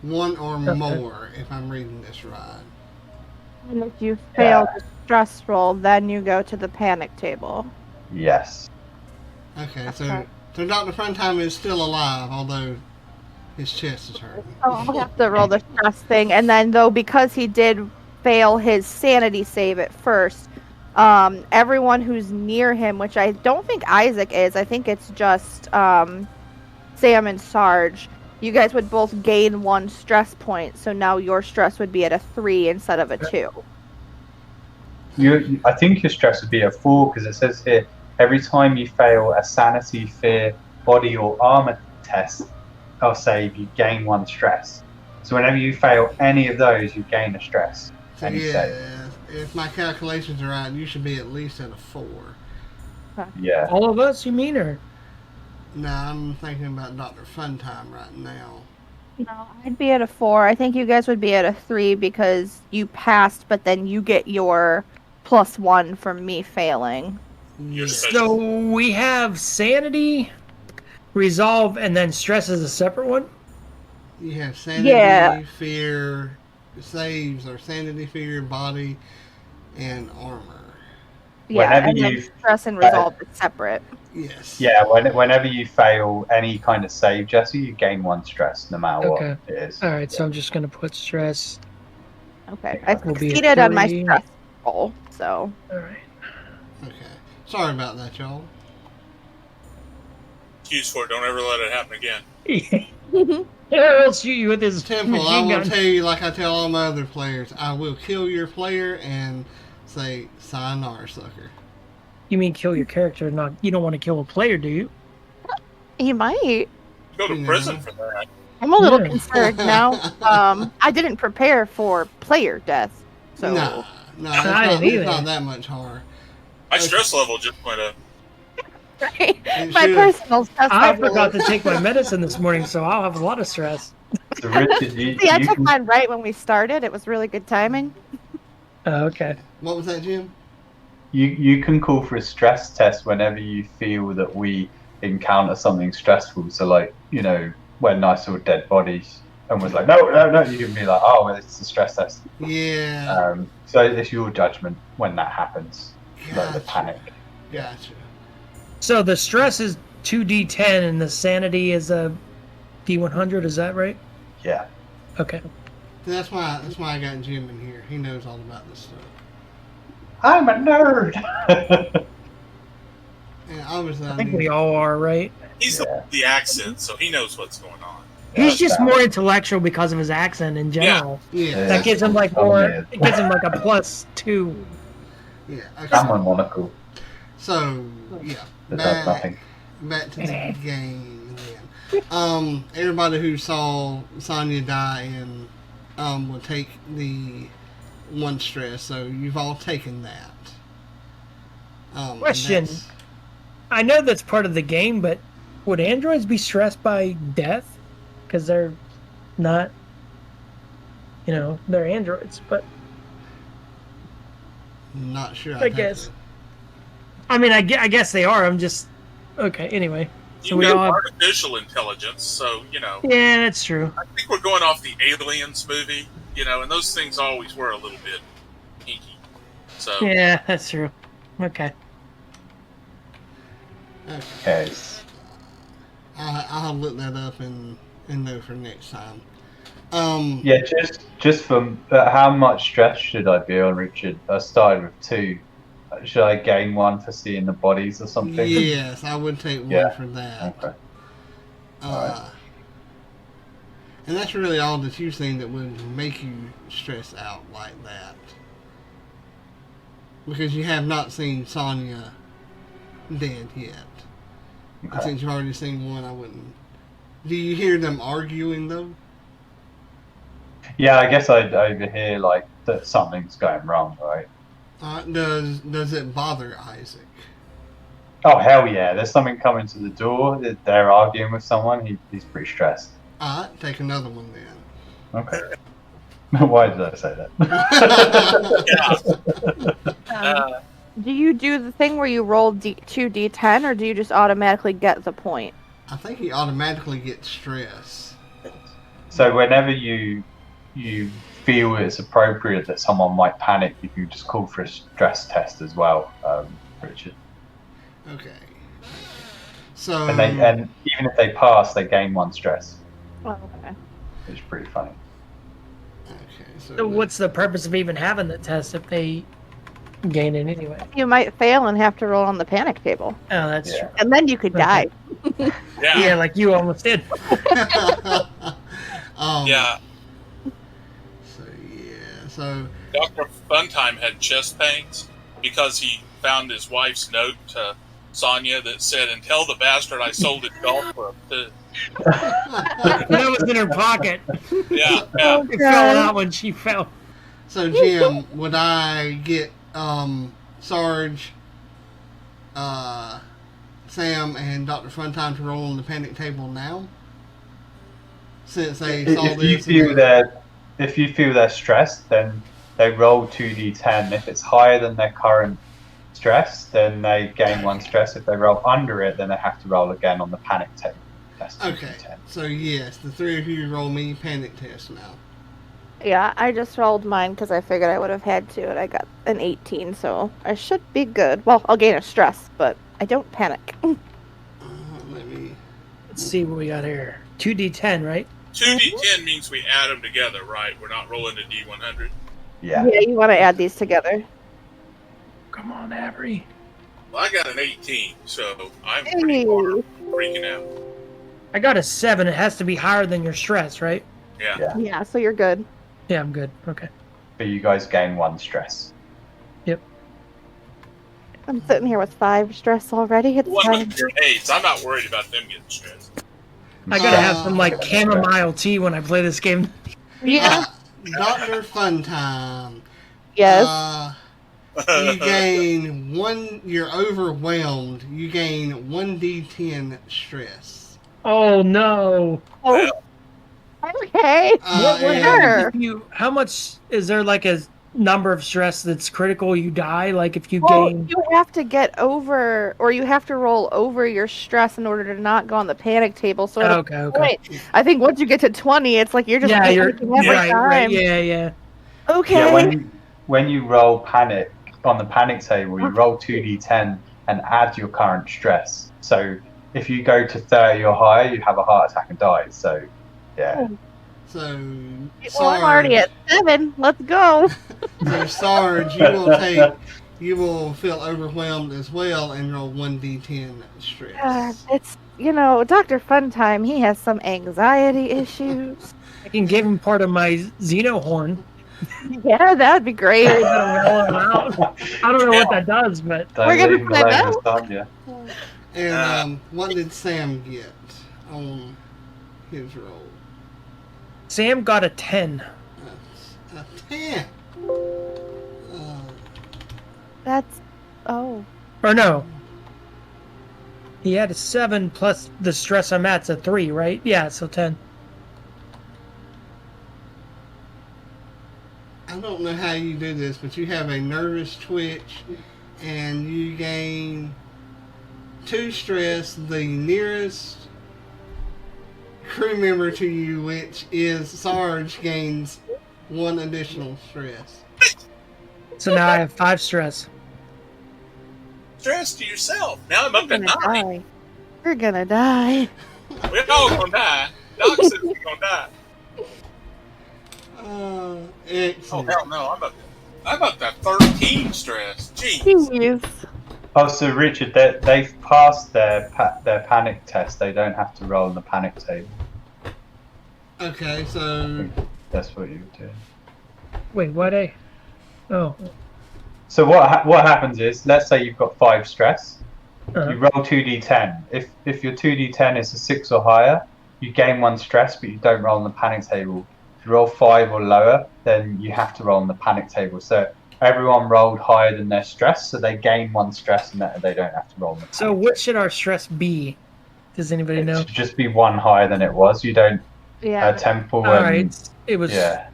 1 or more, if I'm reading this right. And if you fail the stress roll, then you go to the panic table. Yes. Okay, so Dr. Funtime is still alive, although his chest is hurting. Oh, I'll have to roll the stress thing, and then because he did fail his sanity save at first, everyone who's near him, which I don't think Isaac is, I think it's just Sam and Sarge, you guys would both gain 1 stress point, so now your stress would be at a 3 instead of a 2. I think your stress would be a 4, because it says here, every time you fail a sanity, fear, body or armor test or save, you gain 1 stress. So whenever you fail any of those, you gain a stress. So Any yeah, save. if my calculations are right, you should be at least at a 4. Yeah. All of us, you mean, or? No, I'm thinking about Dr. Funtime right now. No, I'd be at a 4. I think you guys would be at a 3 because you passed, but then you get your +1 from me failing. You're Yeah. So we have sanity, resolve, and then stress is a separate one? You have sanity, Yeah. fear, saves, or sanity, fear, body, and armor. Yeah, Whenever and then you- stress and resolve is separate. Yes. Yeah, whenever you fail any kind of save, Jesse, you gain 1 stress, no matter Okay. what it is. Alright, so I'm just going to put stress. Okay, I Will be a succeeded on my 3. stress roll, so. Alright. Okay. Sorry about that, y'all. Excuse for it. Don't ever let it happen again. He'll shoot you with his Temple, I machine will gun. tell you like I tell all my other players, I will kill your player and say, sayonara, sucker. You mean kill your character, not you don't want to kill a player, do you? You might. Go to Yeah. prison for that. I'm a little Yeah. concerned now. I didn't prepare for player death, so. Nah, no, it's I not, didn't it's either. not that much horror. My stress level just went up. Right? It My should- personal stress I level forgot is- to take my medicine this morning, so I'll have a lot of stress. So Richard, you, See, I you took can, mine right when we started. It was really good timing. Okay. What was that, Jim? you can call for a stress test whenever you feel that we encounter something stressful. So, like, you know, when I saw dead bodies and was like, no, you can be like, oh, well, it's a stress test. Yeah. So it's your judgment when that happens, like the Gotcha. panic. Gotcha. So the stress is 2d10 and the sanity is a d100, is that right? Yeah. Okay. That's why I got Jim in here. He knows all about this stuff. I'm a nerd. And obviously, I think we all are, right? He's Yeah. the accent, so he knows what's going on. He's just Yeah. more intellectual because of his accent in general. Yeah. That gives him like Oh, more. man. It gives him like a +2. Yeah. Okay. I'm a monocle. So yeah. That does nothing. Back to the game then. Everybody who saw Sonya die and will take the 1 stress. So you've all taken that. And Question. that's- I know that's part of the game, but would androids be stressed by death? Because they're not, they're androids. But Not sure. I guess. I mean, I guess they are. I'm just okay. Anyway, so You we know all have. artificial intelligence, so, Yeah, that's true. I think we're going off the Aliens movie, and those things always were a little bit hinky. So, Yeah, that's true. Okay. Okay. I'll look that up and know for next time. Yeah, just from how much stress should I be on, Richard? I started with 2. Should I gain 1 for seeing the bodies or something? Yes, I would take 1 Yeah. for that. Okay. Alright. And that's really all that you've seen that would make you stress out like that. Because you have not seen Sonya dead yet. And Okay. since you've already seen 1, I wouldn't. Do you hear them arguing though? Yeah, I guess I'd overhear like that something's going wrong, right? Does it bother Isaac? Oh hell yeah! There's something coming to the door. They're arguing with someone. He's pretty stressed. Alright, take another one then. Okay. Why did I say that? Do you do the thing where you roll 2d10, or do you just automatically get the point? I think he automatically gets stress. So whenever you feel it's appropriate that someone might panic, you can just call for a stress test as well, Richard. Okay. So And even if they pass, they gain 1 stress, Oh, okay. which is pretty funny. okay, So what's the purpose of even having the test if they gain it anyway? You might fail and have to roll on the panic table, Oh, that's Yeah. true. and then you could die. yeah. Yeah, like you almost did. Yeah. So Dr. Funtime had chest pains because he found his wife's note to Sonya that said, "And tell the bastard I sold his golf club too." That was in her pocket. Yeah, Oh, It fell out when she fell. So, Jim, would I get Sarge, Sam, and Dr. Funtime to roll on the panic table now? Since they saw If you this. feel they're stressed, then they roll 2d10. If it's higher than their current stress, then they gain 1 stress. If they roll under it, then they have to roll again on the panic table. That's 2d10. Okay, so yes, the 3 of you roll me panic test now. Yeah, I just rolled mine because I figured I would have had to, and I got an 18, so I should be good. Well, I'll gain a stress, but I don't panic. Let's see what we got here. 2d10, right? 2d10 means we add them together, right? We're not rolling a d100. Yeah. Yeah, you want to add these together. Come on, Avery. Well, I got an 18, so I'm pretty far freaking out. I got a 7. It has to be higher than your stress, right? Yeah. Yeah, so you're good. Yeah, I'm good. Okay. But you guys gain 1 stress. Yep. I'm sitting here with 5 stress already. It's One fine. with grenades. I'm not worried about them getting stressed. I gotta have some like chamomile tea when I play this game. Yeah. Dr. Funtime. Yes. You gain 1, you're overwhelmed. You gain 1d10 stress. Oh no. Oh. Okay. Sure. How much is there like a number of stress that's critical you die? Like if you Well, gain. you have to get over, or you have to roll over your stress in order to not go on the panic table. So at a point, I think once you get to 20, it's like you're just panicking every time. Right. Yeah. Okay. Yeah, when you roll panic on the panic table, you roll 2d10 and add your current stress. So if you go to 30 or higher, you have a heart attack and die. So, yeah. So, well, I'm already at 7. Let's go. So, Sarge, you will feel overwhelmed as well and roll 1d10 stress. It's, Dr. Funtime, he has some anxiety issues. I can give him part of my Xeno horn. Yeah, that'd be great. I don't know what that does, but we're going to find out. And what did Sam get on his roll? Sam got a 10. A 10? That's... Oh. Or no. He had a 7 plus the stress I'm at's a 3, right? Yeah, so 10. I don't know how you do this, but you have a nervous twitch and you gain 2 stress. The nearest crew member to you, which is Sarge, gains 1 additional stress. So now I have 5 stress. Stress to yourself. Now I'm up at 9. We're gonna die. We're all gonna die. Doc says we're gonna die. Excellent. Oh hell no! I'm up to 13 stress. Jeez. Oh, so Richard, they've passed their panic test. They don't have to roll on the panic table. Okay, so that's what you do. Wait, what? Oh. So what happens is, let's say you've got 5 stress. Uh-huh. You roll 2d10. If your 2d10 is a 6 or higher, you gain 1 stress, but you don't roll on the panic table. If you roll 5 or lower, then you have to roll on the panic table. So everyone rolled higher than their stress, so they gain 1 stress and they don't have to roll on the panic So what should our stress be? Does anybody know? It should just be 1 higher than it was. You don't... Yeah. Temple All right. It was... Yeah.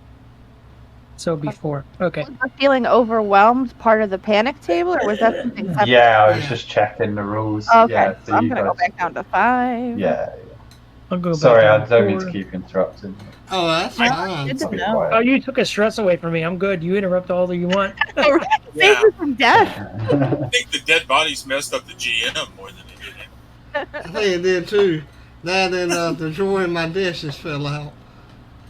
So before. Okay. Was feeling overwhelmed part of the panic table, or was that something separate? Yeah, I was just checking the rules. Okay, Yeah, so I'm going to go back down to 5. Yeah. I'll go back Sorry, I down don't to mean 4. to keep interrupting. Oh, that's fine. Good to I'll be know. quiet. Oh, you took a stress away from me. I'm good. You interrupt all that you want. Save you from death. I think the dead bodies messed up the GM more than it did him. I think it did too. That and the drawer in my dishes fell out.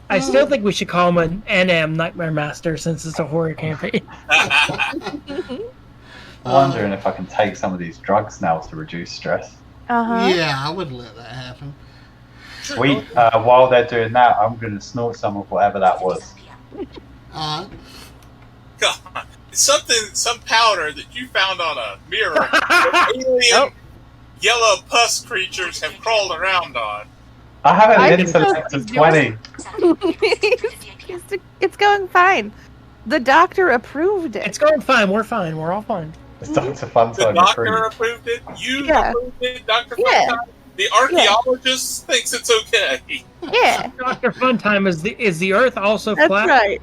I still think we should call him an NM Nightmare Master since it's a horror campaign. I'm wondering if I can take some of these drugs now to reduce stress. Yeah, I would let that happen. Sweet. While they're doing that, I'm going to snort some of whatever that was. Uh, God, it's some powder that you found on a mirror that alien yellow pus creatures have crawled around on. I have an intellect of 20. It's going fine. The doctor approved it. It's going fine. We're fine. We're all fine. It's Dr. Funtime The doctor approved. approved it. You Yeah. approved it, Dr. Yeah. Funtime. The archaeologist thinks it's okay. Yeah, Dr. Funtime, is the Earth also that's flat? right.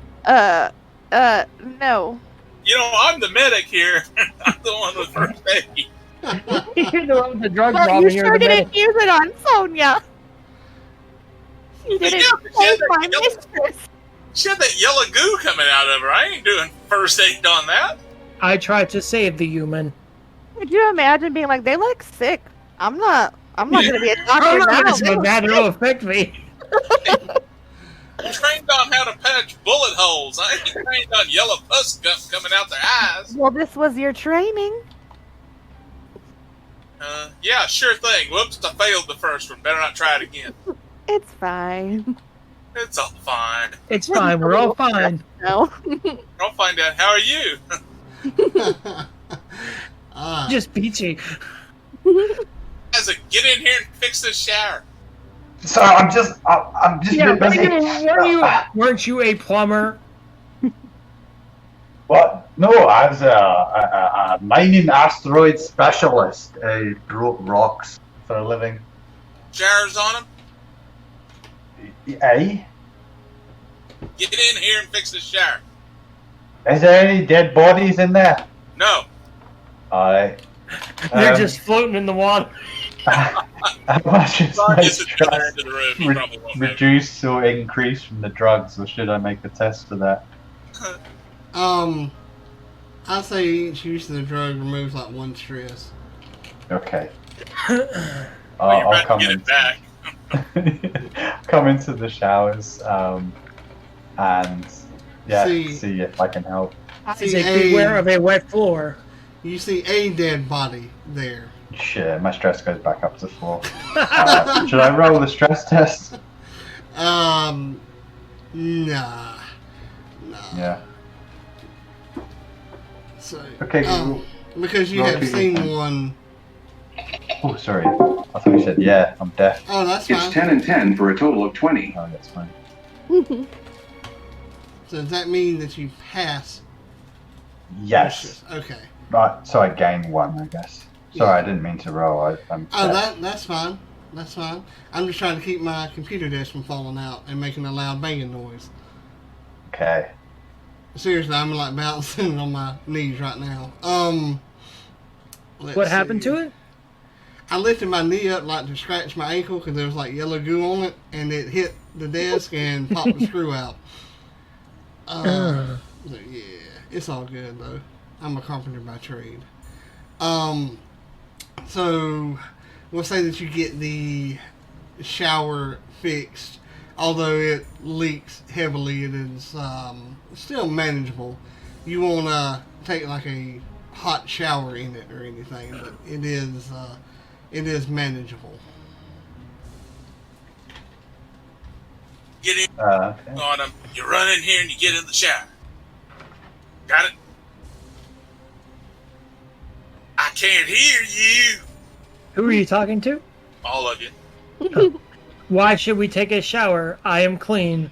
No. You know, I'm the medic here. I'm the one with first aid. You're the one with the drug Well, problem. you You're sure the didn't use it on Sonia. You didn't Yeah, but save yeah, my but- mistress. She had that yellow goo coming out of her. I ain't doing first aid on that. I tried to save the human. Could you imagine being like, they look sick? I'm not gonna be a Oh, doctor no, now. it's so bad it'll affect me. I'm trained on how to patch bullet holes. I ain't trained on yellow pus coming out their eyes. Well, this was your training. Yeah, sure thing. Whoops, I failed the first one. Better not try it again. It's fine. It's all fine. It's fine. We're all fine. No. I'll find out. How are you? Just peachy. Guys, get in here and fix this shower. So I'm just Yeah, a bit busy. weren't you a plumber? What? No, I was a mining asteroid specialist. I broke rocks for a living. Showers on them. Eh? Get in here and fix this shower. Is there any dead bodies in there? No. Alright. They're just floating in the water. How much is Sorry, my just into stress the room. You probably won't know. reduced or increased from the drugs, or should I make a test for that? I'd say each use of the drug removes like 1 stress. Okay. Well, you're I'll about come to get in. it back. Come into the showers, and yeah, See- see if I can help. Is it beware of a wet floor? You see a dead body there. Shit, my stress goes back up to 4. Should I roll the stress test? Nah. Yeah. So, Okay. because you roll have 2d10. seen one. Oh, sorry. I thought you said yeah. I'm deaf. Oh, that's It's fine. 10 and 10 for a total of 20. Oh, that's fine. So does that mean that you pass? Yes. Okay. Right. So I gain 1, I guess. Sorry, I didn't mean to roll. I'm Oh, deaf. that's fine. That's fine. I'm just trying to keep my computer desk from falling out and making a loud banging noise. Okay. Seriously, I'm like bouncing on my knees right now. What happened to it? I lifted my knee up like to scratch my ankle because there was like yellow goo on it, and it hit the desk and popped the screw out. So yeah, it's all good though. I'm a carpenter by trade. So we'll say that you get the shower fixed. Although it leaks heavily, it is still manageable. You won't take like a hot shower in it or anything, but it is manageable. Get in Okay. on them. You run in here and you get in the shower. Got it? I can't hear you. Who are you talking to? All of you. Why should we take a shower? I am clean.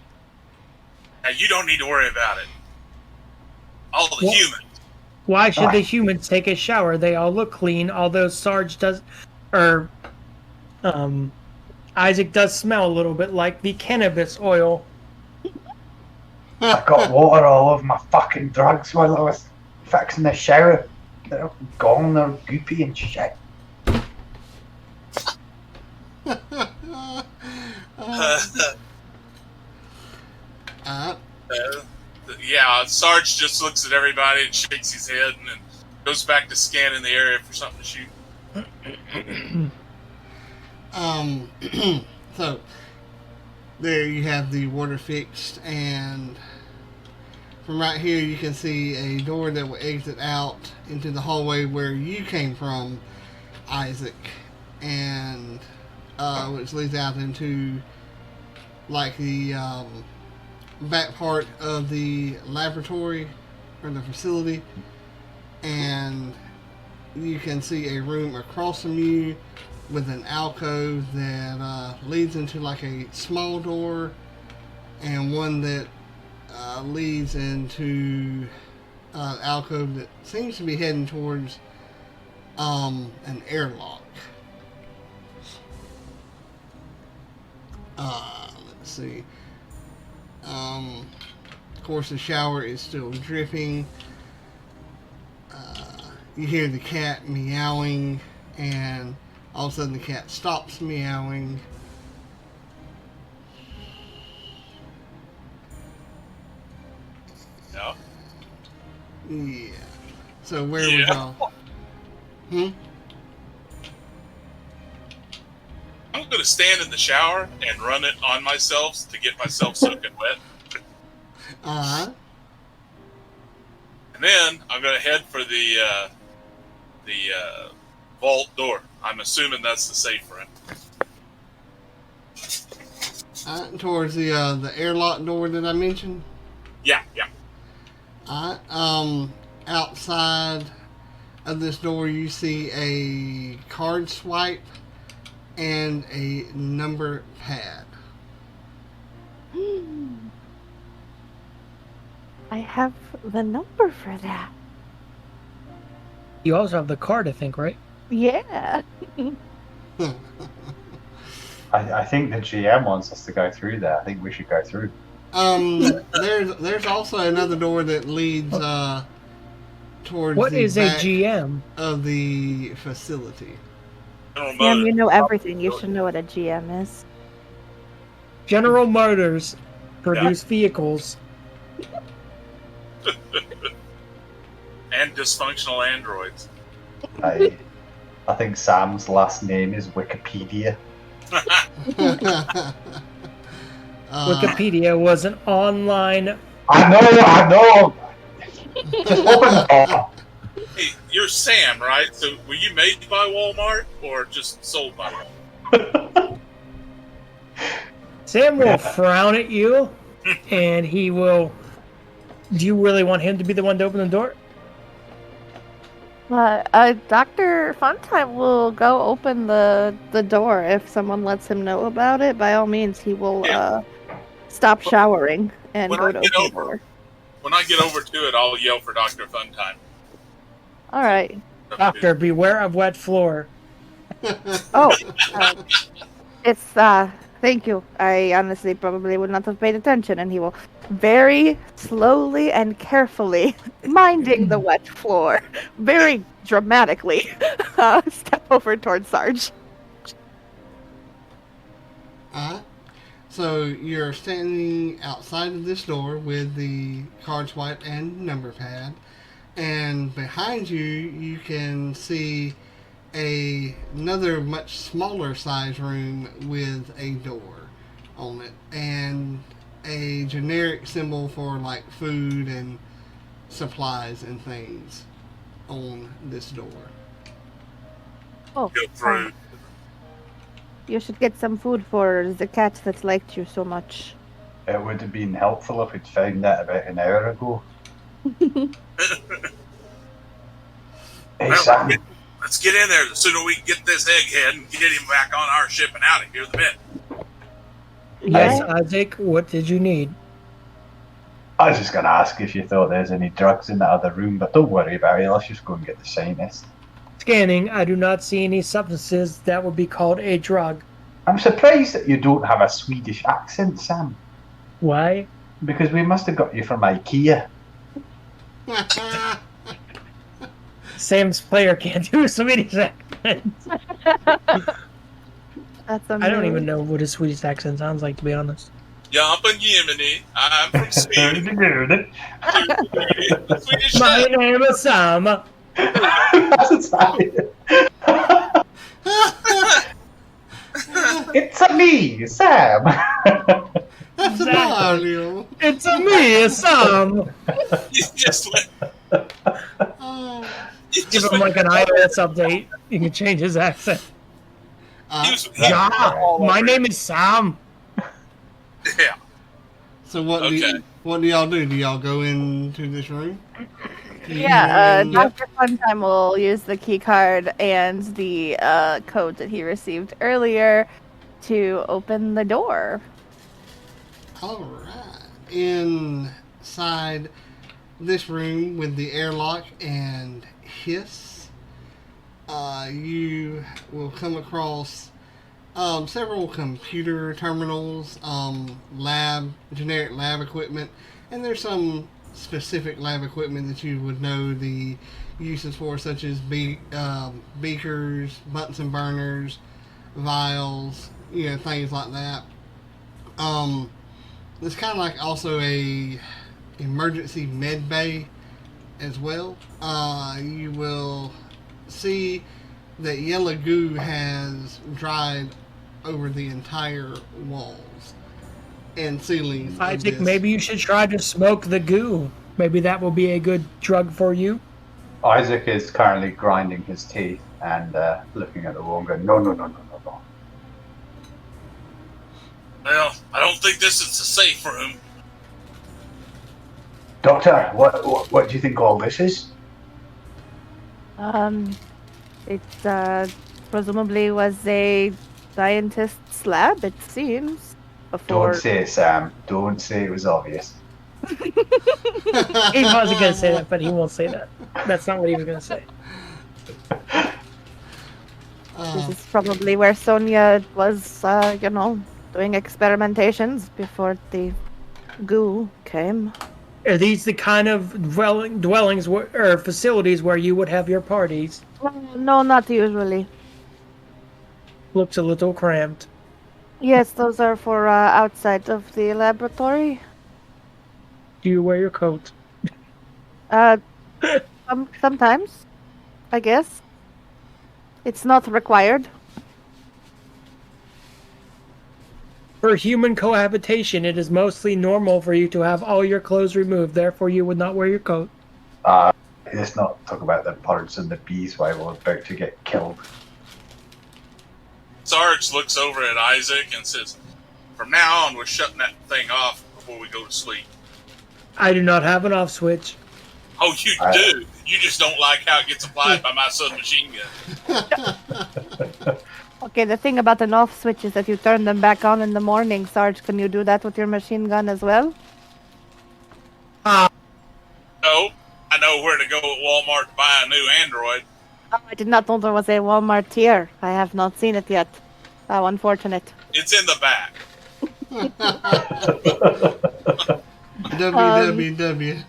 Now, you don't need to worry about it. All the What? humans. Why should the humans take a shower? They all look clean, although Sarge does, or Isaac does smell a little bit like the cannabis oil. I got water all over my fucking drugs while I was fixing the shower. They're gone, they're goopy and shit. Yeah, Sarge just looks at everybody and shakes his head and then goes back to scanning the area for something to shoot. So there you have the water fixed, and from right here you can see a door that will exit out into the hallway where you came from, Isaac, and which leads out into like the back part of the laboratory or the facility, and you can see a room across from you with an alcove that leads into like a small door and one that leads into alcove that seems to be heading towards an airlock. Let's see. Of course, the shower is still dripping. You hear the cat meowing, and all of a sudden the cat stops meowing. Yeah. Yeah. So where we go? I'm going to stand in the shower and run it on myself to get myself soaking wet. And then I'm going to head for the vault door. I'm assuming that's the safe room. Towards the airlock door that I mentioned. Yeah. Outside of this door, you see a card swipe and a number pad. I have the number for that. You also have the card, I think, right? Yeah. I think the GM wants us to go through there. I think we should go through. There's also another door that leads towards What the is a back GM? of the facility. Sam, you know everything. You should know what a GM is. General Motors produce vehicles. And dysfunctional androids. I think Sam's last name is Wikipedia. Wikipedia was an online... I know! Just open the door. Hey, you're Sam, right? So were you made by Walmart or just sold by Walmart? Sam will frown at you, and he will... Do you really want him to be the one to open the door? Dr. Funtime will go open the door if someone lets him know about it. By all means, he will stop showering and go to open the door. When I get over to it, I'll yell for Dr. Funtime. All right. Doctor, beware of wet floor. Oh, it's thank you. I honestly probably would not have paid attention, and he will very slowly and carefully, minding the wet floor, very dramatically, step over towards Sarge. So you're standing outside of this door with the card swipe and number pad, and behind you, you can see another much smaller size room with a door on it and a generic symbol for like food and supplies and things on this door. Oh, Go through. You should get some food for the cat that liked you so much. It would have been helpful if we'd found that about an hour ago. Hey, Sam. Let's get in there. The sooner we can get this egghead and get him back on our ship and out of here, the better. Yes, Isaac, what did you need? I was just going to ask if you thought there's any drugs in that other room, but don't worry about it. Let's just go and get the scientist. Scanning, I do not see any substances that would be called a drug. I'm surprised that you don't have a Swedish accent, Sam. Why? Because we must have got you from IKEA. Sam's player can't do a Swedish accent. That's I don't even know what a Swedish accent sounds like, to be honest. Jump and Yemeni. I'm from Sweden. Swedish My name is Sam. That's Italian. It's me, Sam. That's Mario. It's me, Sam. You just went. You Give just him went like an iOS update. You can change his accent. Yeah, my name is Sam. Yeah. So what do y'all do? Do y'all go into this room? Yeah, Dr. Funtime will use the key card and the code that he received earlier to open the door. All right. inside this room with the airlock and hiss, you will come across several computer terminals, generic lab equipment, and there's some specific lab equipment that you would know the uses for, such as beakers, Bunsen burners, vials, things like that. There's kind of like also a emergency med bay as well. You will see that yellow goo has dried over the entire walls and ceilings. Isaac, maybe you should try to smoke the goo. Maybe that will be a good drug for you. Isaac is currently grinding his teeth and looking at the wall and going, no. Well, I don't think this is a safe room. Doctor, what do you think all this is? It presumably was a scientist's lab, it seems. Before... Don't say it, Sam. Don't say it was obvious. He wasn't going to say that, but he won't say that. That's not what he was going to say. This is probably where Sonia was, doing experimentations before the goo came. Are these the kind of dwellings or facilities where you would have your parties? No, not usually. Looks a little cramped. Yes, those are for outside of the laboratory. Do you wear your coat? Sometimes, I guess. It's not required. For human cohabitation, it is mostly normal for you to have all your clothes removed. Therefore, you would not wear your coat. Let's not talk about the birds and the bees while we're about to get killed. Sarge looks over at Isaac and says, from now on, we're shutting that thing off before we go to sleep. I do not have an off switch. Oh, you do? You just don't like how it gets applied by my submachine gun. Okay, the thing about an off switch is that you turn them back on in the morning. Sarge, can you do that with your machine gun as well? No. I know where to go at Walmart to buy a new Android. Oh, I did not know there was a Walmart here. I have not seen it yet. How unfortunate. It's in the back. www.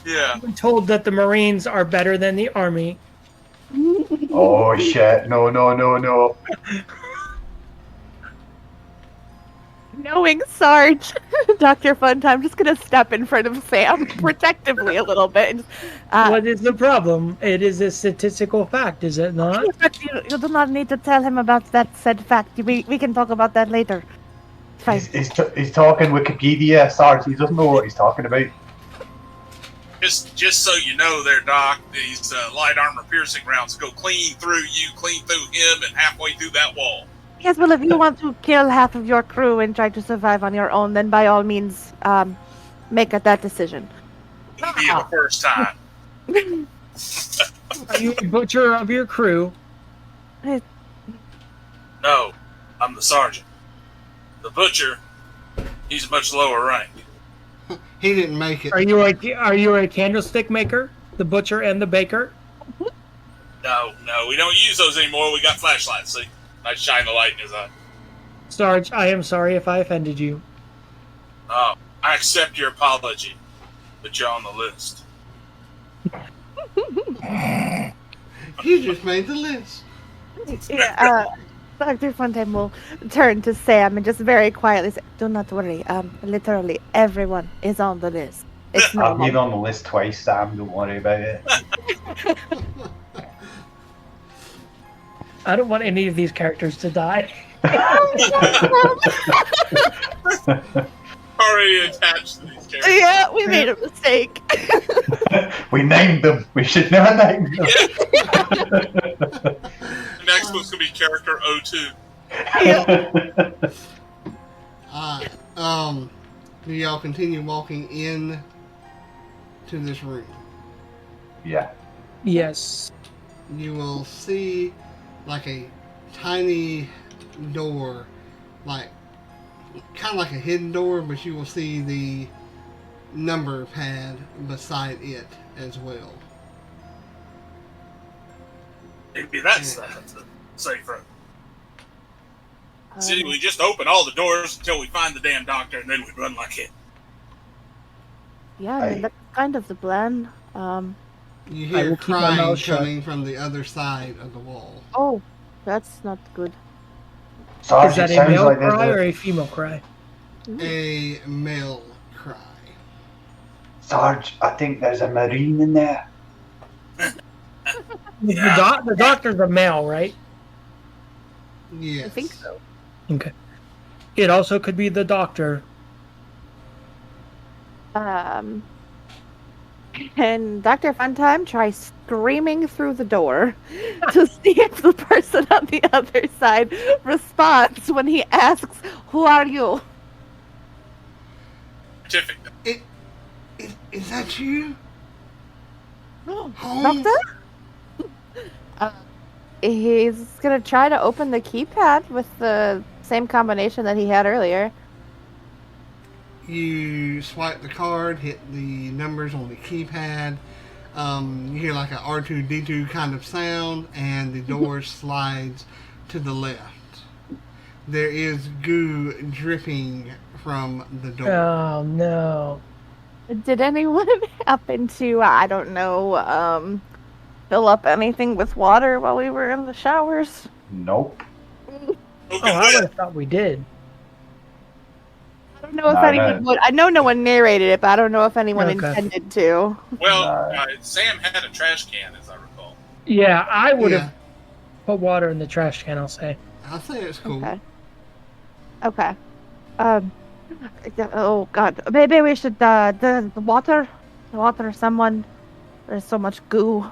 Yeah. I'm told that the Marines are better than the Army. Oh shit, no. Knowing Sarge, Dr. Funtime, I'm just going to step in front of Sam protectively a little bit. What is the problem? It is a statistical fact, is it not? You do not need to tell him about that said fact. We can talk about that later. Fine. He's talking Wikipedia, Sarge. He doesn't know what he's talking about. Just so you know there, Doc, these light armor piercing rounds go clean through you, clean through him, and halfway through that wall. Yes, well, if you want to kill half of your crew and try to survive on your own, then by all means, make that decision. It'll be the first time. Are you a butcher of your crew? No, I'm the sergeant. The butcher, he's much lower rank. He didn't make it. Are you a candlestick maker? The butcher and the baker? No, we don't use those anymore. We got flashlights, see? I shine the light in his eye. Sarge, I am sorry if I offended you. Oh, I accept your apology, but you're on the list. You just made the list. Yeah, Dr. Funtime will turn to Sam and just very quietly say, do not worry, literally everyone is on the list. It's I've been normal. on the list twice, Sam, don't worry about it. I don't want any of these characters to die. Already attached to these characters. Yeah, we made a mistake. We named them. We should never name them. The next one's going to be character 02. Do y'all continue walking in to this room? Yeah. Yes. You will see like a tiny door, like kind of like a hidden door, but you will see the number pad beside it as well. Maybe that's the safe room. See, we just open all the doors until we find the damn doctor, and then we run like it. Yeah, I mean, that's kind of the plan. You hear crying coming from the other side of the wall. Oh, that's not good. Sarge, Is that it a sounds male like cry there's or a female cry? A male cry. Sarge, I think there's a marine in there. Yeah. The doctor's a male, right? Yes. I think so. Okay. It also could be the doctor. Can Dr. Funtime try screaming through the door to see if the person on the other side responds when he asks, "Who are you?" Scientific. Is that you? Doctor? He's gonna try to open the keypad with the same combination that he had earlier. You swipe the card, hit the numbers on the keypad. You hear like a R2-D2 kind of sound, and the door slides to the left. There is goo dripping from the door. Oh no. Did anyone happen to, I don't know, fill up anything with water while we were in the showers? Nope. Oh, I would have thought we did. I don't know if anyone would. I know no one narrated it, but I don't know if anyone intended to. Well, Sam had a trash can, as I recall. Yeah, I would have put water in the trash can, I'll say. I'll say it's cool. Okay. Oh God, maybe we should the water, someone. There's so much goo.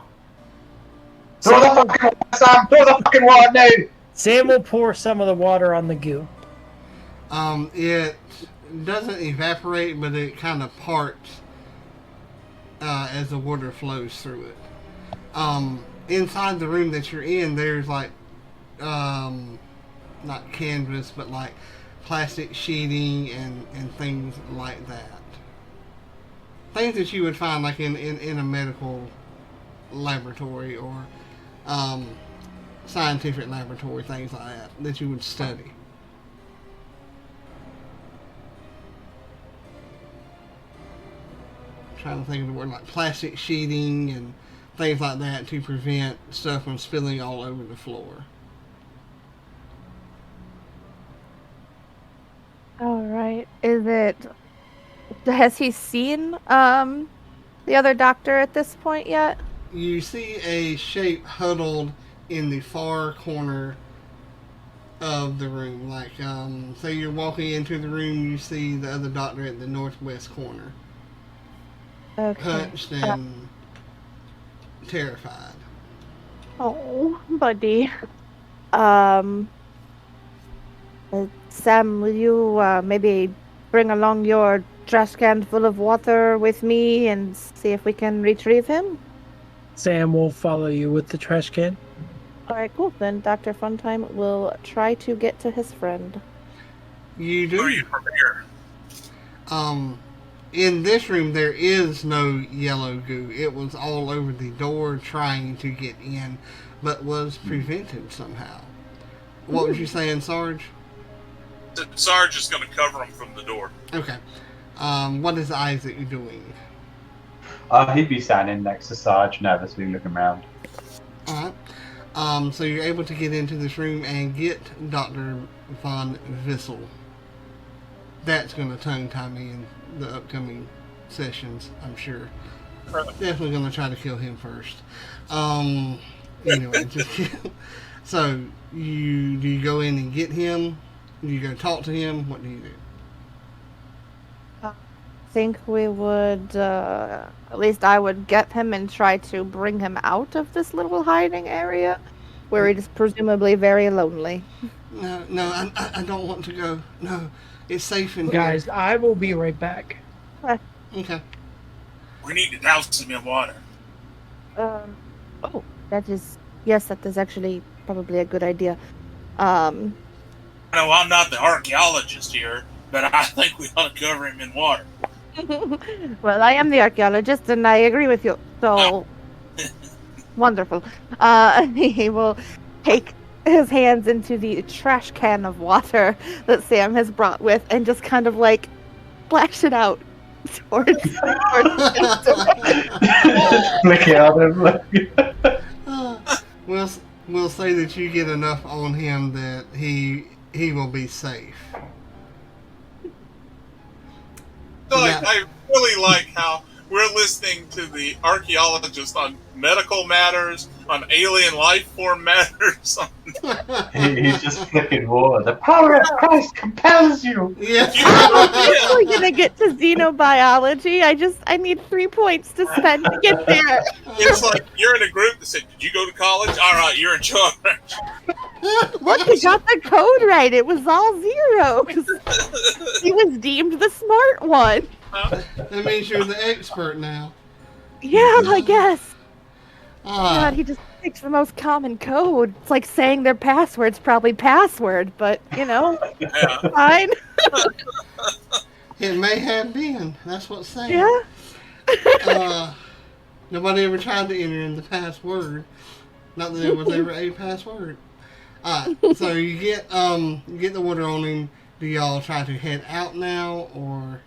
Throw the fucking water, Sam! Throw the fucking water now! Sam will pour some of the water on the goo. It doesn't evaporate, but it kind of parts as the water flows through it. Inside the room that you're in, there's like not canvas, but like plastic sheeting and things like that. Things that you would find like in a medical laboratory or scientific laboratory, things like that you would study. I'm trying to think of the word, like plastic sheeting and things like that to prevent stuff from spilling all over the floor. All right. Has he seen the other doctor at this point yet? You see a shape huddled in the far corner of the room. Like, say you're walking into the room, you see the other doctor at the northwest corner. Okay. Hunched and terrified. Oh, buddy. Sam, will you maybe bring along your trash can full of water with me and see if we can retrieve him? Sam will follow you with the trash can. Alright, cool. Then Dr. Funtime will try to get to his friend. You do. Are you prepared? In this room, there is no yellow goo. It was all over the door trying to get in, but was prevented somehow. What was you saying, Sarge? Sarge is going to cover him from the door. Okay. What is Isaac doing? He'd be standing next to Sarge, nervously looking around. Alright. So you're able to get into this room and get Dr. Von Wissel. That's going to tongue-tie me in the upcoming sessions, I'm sure. Definitely going to try to kill him first. Anyway, so do you go in and get him? Do you go talk to him? What do you do? I think we would, at least I would get him and try to bring him out of this little hiding area where it is presumably very lonely. No, I don't want to go. No, it's safe in here. Guys, I will be right back. Okay. We need to douse him in water. That is actually probably a good idea. I know I'm not the archaeologist here, but I think we ought to cover him in water. Well, I am the archaeologist, and I agree with you. So wonderful. He will take his hands into the trash can of water that Sam has brought with, and just kind of like splash it out towards Flick it out of We'll say that you get enough on him that he will be safe. So Yeah. I really like how we're listening to the archaeologist on medical matters, on alien life form matters. He's just flicking water. The power of Christ compels you. Yeah. I'm gonna get to xenobiology. I need 3 points to spend to get there. It's like you're in a group that said, "Did you go to college? All right, you're in charge." Look, he got the code right. It was all zeros. He was deemed the smart one. That means you're the expert now. Yeah, I guess. Ah, God, he just picks the most common code. It's like saying their password's probably password, but, Yeah. fine. it may have been. That's what's saying. Yeah. Nobody ever tried to enter in the password. Not that there was ever a password. So you get the water on him. Do y'all try to head out now, or?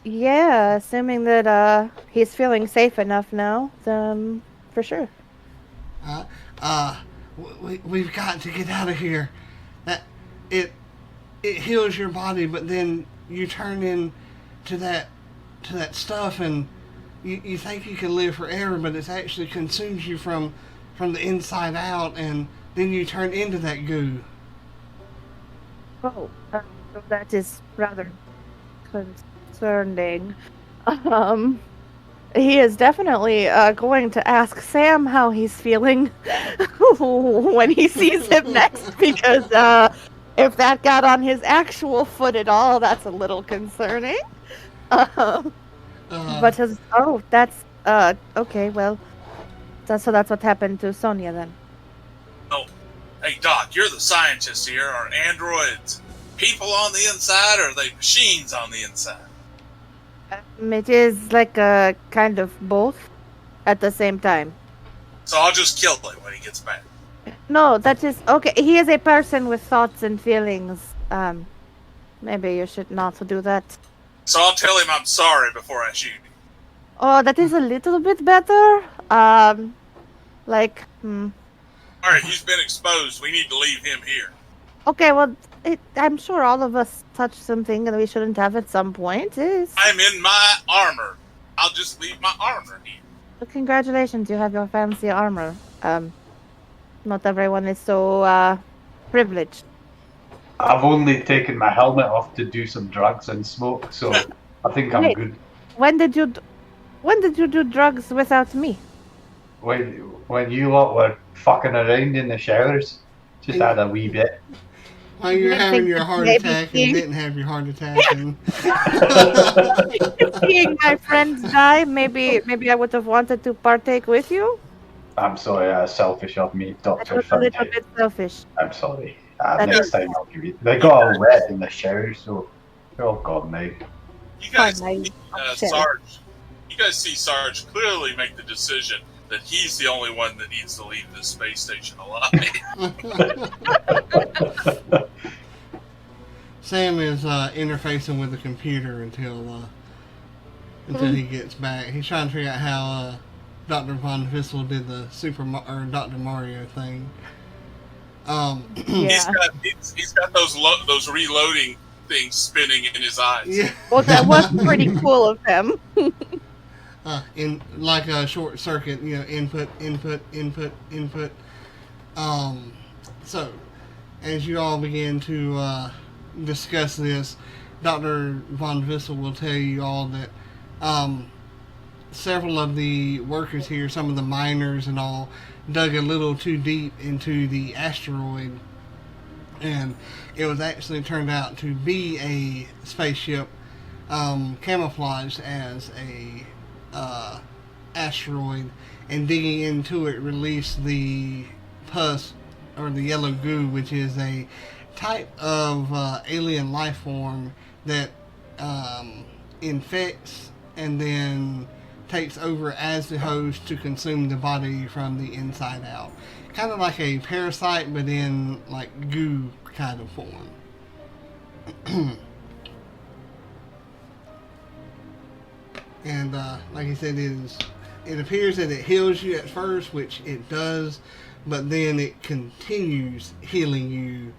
Yeah, assuming that he's feeling safe enough now, then for sure. We've got to get out of here. That it heals your body, but then you turn into that stuff, and you think you can live forever, but it actually consumes you from the inside out, and then you turn into that goo. Oh, so that is rather concerning. He is definitely going to ask Sam how he's feeling when he sees him next, because if that got on his actual foot at all, that's a little concerning. But that's okay. Well, that's what happened to Sonia then. Oh, hey Doc, you're the scientist here. Are androids people on the inside, or are they machines on the inside? It is like a kind of both at the same time. So I'll just kill him when he gets back. No, that is okay. He is a person with thoughts and feelings. Maybe you should not do that. So I'll tell him I'm sorry before I shoot him. Oh, that is a little bit better. Alright, he's been exposed. We need to leave him here. Okay, well, I'm sure all of us touched something that we shouldn't have at some point. I'm in my armor. I'll just leave my armor here. Well, congratulations, you have your fancy armor. Not everyone is so privileged. I've only taken my helmet off to do some drugs and smoke, so I think I'm good. When did you do drugs without me? When you lot were fucking around in the showers, just had a wee bit. While you're having your heart attack and didn't have your heart attack. And... Seeing my friends die, maybe I would have wanted to partake with you. I'm sorry, selfish of me, Dr. That was a little bit selfish. I'm sorry. Next time I'll give you... They got all wet in the shower, so they're all gone now. You guys see Sarge. You guys see Sarge clearly make the decision that he's the only one that needs to leave this space station alive. Sam is interfacing with the computer until he gets back. He's trying to figure out how Dr. Von Vissel did the Dr. Mario thing. He's got those reloading things spinning in his eyes. Yeah. Well, that was pretty cool of him. In like a short circuit, input. So, as you all begin to discuss this, Dr. Von Vissel will tell you all that several of the workers here, some of the miners and all, dug a little too deep into the asteroid, and it was actually turned out to be a spaceship camouflaged as a asteroid, and digging into it released the pus, or the yellow goo, which is a type of alien life form that infects and then takes over as the host to consume the body from the inside out. Kind of like a parasite, but in like goo kind of form. And like I said, it appears that it heals you at first, which it does, but then it continues healing you,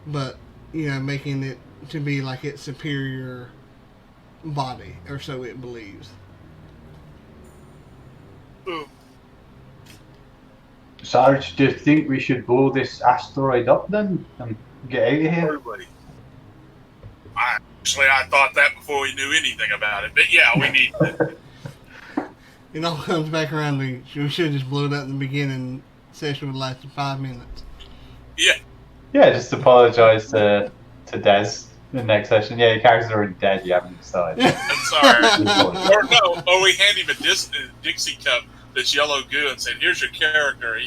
but making it to be like its superior body, or so it believes. Sarge, do you think we should blow this asteroid up then and get out of here? Everybody. I thought that before we knew anything about it, but yeah, we need to. It all comes back around to, we should have just blew it up in the beginning. Session would last 5 minutes. Yeah. Yeah, just apologise to Des in the next session. Yeah, your character's already dead, you haven't decided. I'm sorry. Or we hand him a Dixie cup, this yellow goo, and said, here's your character.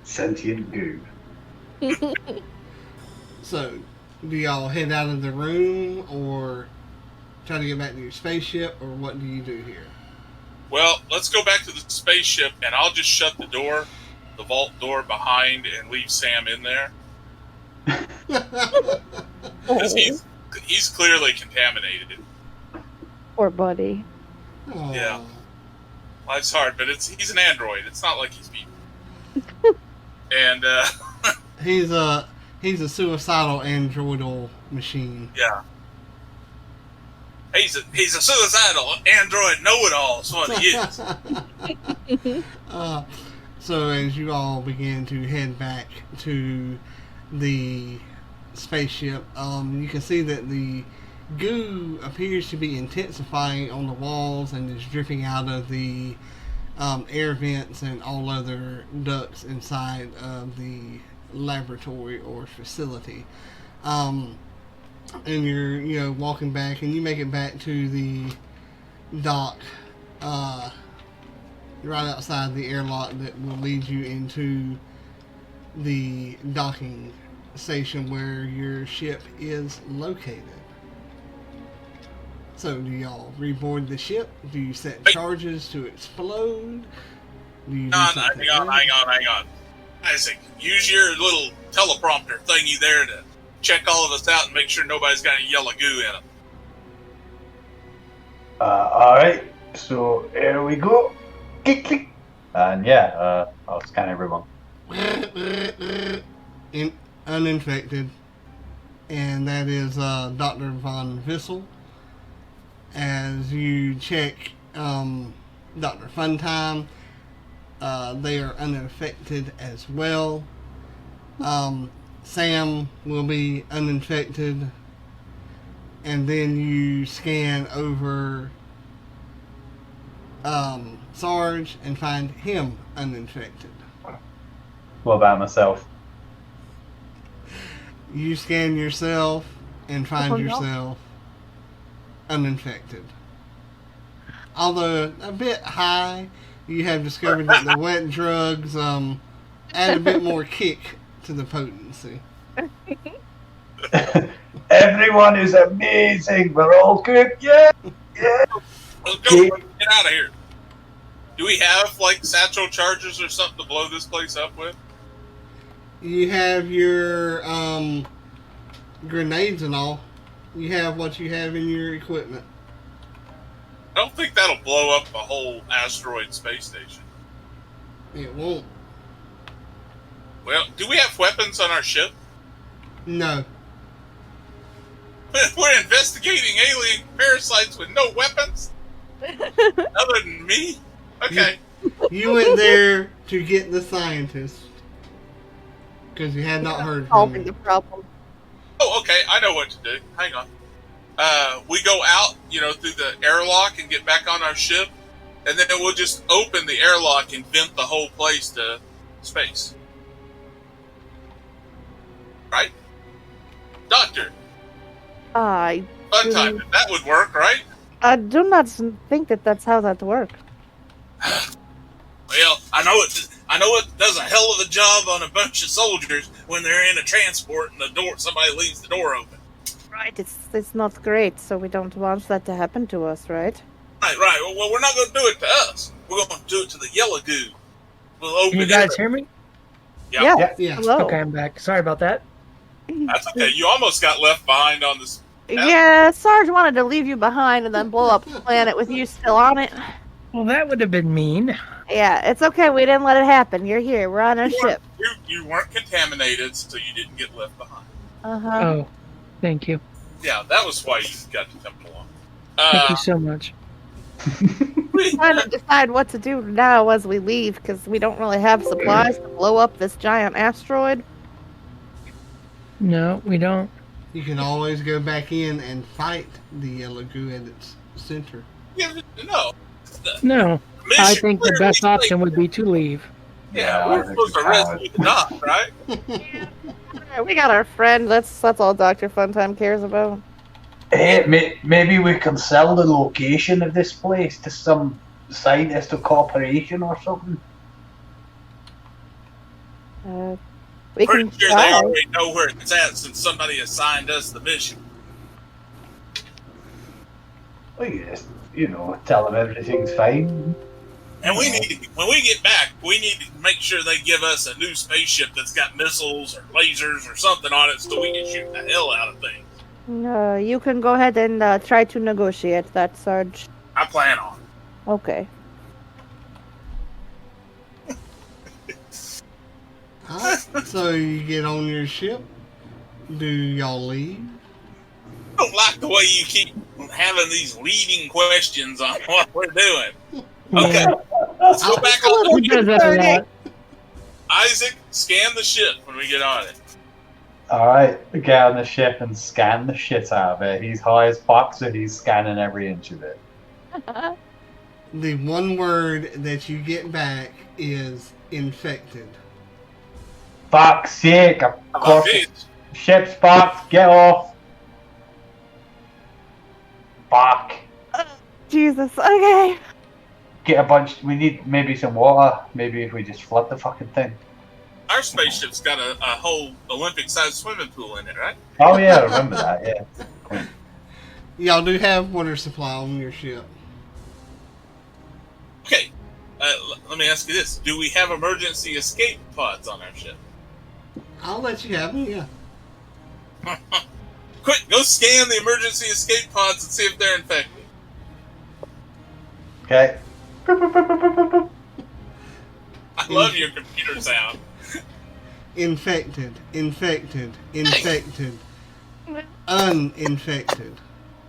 Sentient goo. So, do y'all head out of the room, or try to get back to your spaceship, or what do you do here? Well, let's go back to the spaceship, and I'll just shut the door, the vault door behind, and leave Sam in there. Because he's clearly contaminated. Poor buddy. Aww. Yeah. Life's hard, but he's an android. It's not like he's people. And He's a suicidal androidal machine. yeah, he's a suicidal android know-it-all. Is what he is. So as you all begin to head back to the spaceship, you can see that the goo appears to be intensifying on the walls and is dripping out of the air vents and all other ducts inside of the laboratory or facility. And you're walking back, and you make it back to the dock right outside the airlock that will lead you into the docking station where your ship is located. So do y'all reboard the ship? Do you set charges to explode? Do you Hang on. Isaac, use your little teleprompter thingy there to check all of us out and make sure nobody's got any yellow goo in them. Alright, so here we go. Click, click. And yeah, I'll scan everyone. Uninfected. And that is Dr. Von Vissel. As you check Dr. Funtime, they are unaffected as well. Sam will be uninfected. And then you scan over Sarge and find him uninfected. What about myself? You scan yourself and find yourself uninfected. Although a bit high, you have discovered that the wet drugs add a bit more kick to the potency. Everyone is amazing. We're all good. Yeah. Let's go. Get out of here. Do we have like satchel charges or something to blow this place up with? You have your grenades and all. You have what you have in your equipment. I don't think that'll blow up a whole asteroid space station. It won't. Well, do we have weapons on our ship? No. We're investigating alien parasites with no weapons? Other than me? Okay. You went there to get the scientist. Because you had not heard from Solving him. the problem. Oh, okay. I know what to do. Hang on. We go out, through the airlock and get back on our ship, and then we'll just open the airlock and vent the whole place to space. Right? Doctor, I Funtime, that would work, right? do not think that that's how that works. Well, I I know it does a hell of a job on a bunch of soldiers when they're in a transport and somebody leaves the door open. Right, it's not great, so we don't want that to happen to us, right? Right. Well, we're not going to do it to us. We're going to do it to the yellow goo. We'll open Can you guys hear me? Yeah. Yeah. Hello. Okay, I'm back. Sorry about that. That's okay. You almost got left behind on this. Yeah, Sarge wanted to leave you behind and then blow up the planet with you still on it. Well, that would have been mean. Yeah, it's okay. We didn't let it happen. You're here. We're on a ship. You weren't contaminated, so you didn't get left behind. Uh-huh. Oh, thank you. Yeah, that was why you got to come along. Thank you so much. We're trying to decide what to do now as we leave, because we don't really have supplies to blow up this giant asteroid. No, we don't. You can always go back in and fight the yellow goo at its center. Yeah, no. No, Mission I think the clearly best option states- would be to leave. Yeah, we're supposed to rescue the doc, right? Alright, we got our friend. That's all Dr. Funtime cares about. Hey, maybe we can sell the location of this place to some scientist or corporation or something. We Pretty can sure try. they already know where it's at since somebody assigned us the mission. Well, you just, tell them everything's fine. And we need to, when we get back, we need to make sure they give us a new spaceship that's got missiles or lasers or something on it so we can shoot the hell out of things. You can go ahead and try to negotiate that, Sarge. I plan on. Okay. Alright, so you get on your ship. Do y'all leave? I don't like the way you keep having these leading questions on what we're doing. Okay, let's go back on Who does that a lot? Isaac, scan the ship when we get on it. Alright, get on the ship and scan the shit out of it. He's high as fuck, so he's scanning every inch of it. The one word that you get back is infected. Fuck's sake, of course. Okay. Ship's fucked, get off. Fuck. Jesus, okay. Get a bunch, we need maybe some water. Maybe if we just flood the fucking thing. Our spaceship's got a whole Olympic-sized swimming pool in it, right? Oh yeah, I remember that, yeah. Y'all do have water supply on your ship. Okay, let me ask you this. Do we have emergency escape pods on our ship? I'll let you have them, yeah. Quick, go scan the emergency escape pods and see if they're infected. Okay. I love your computer sound. Infected, infected, infected, uninfected.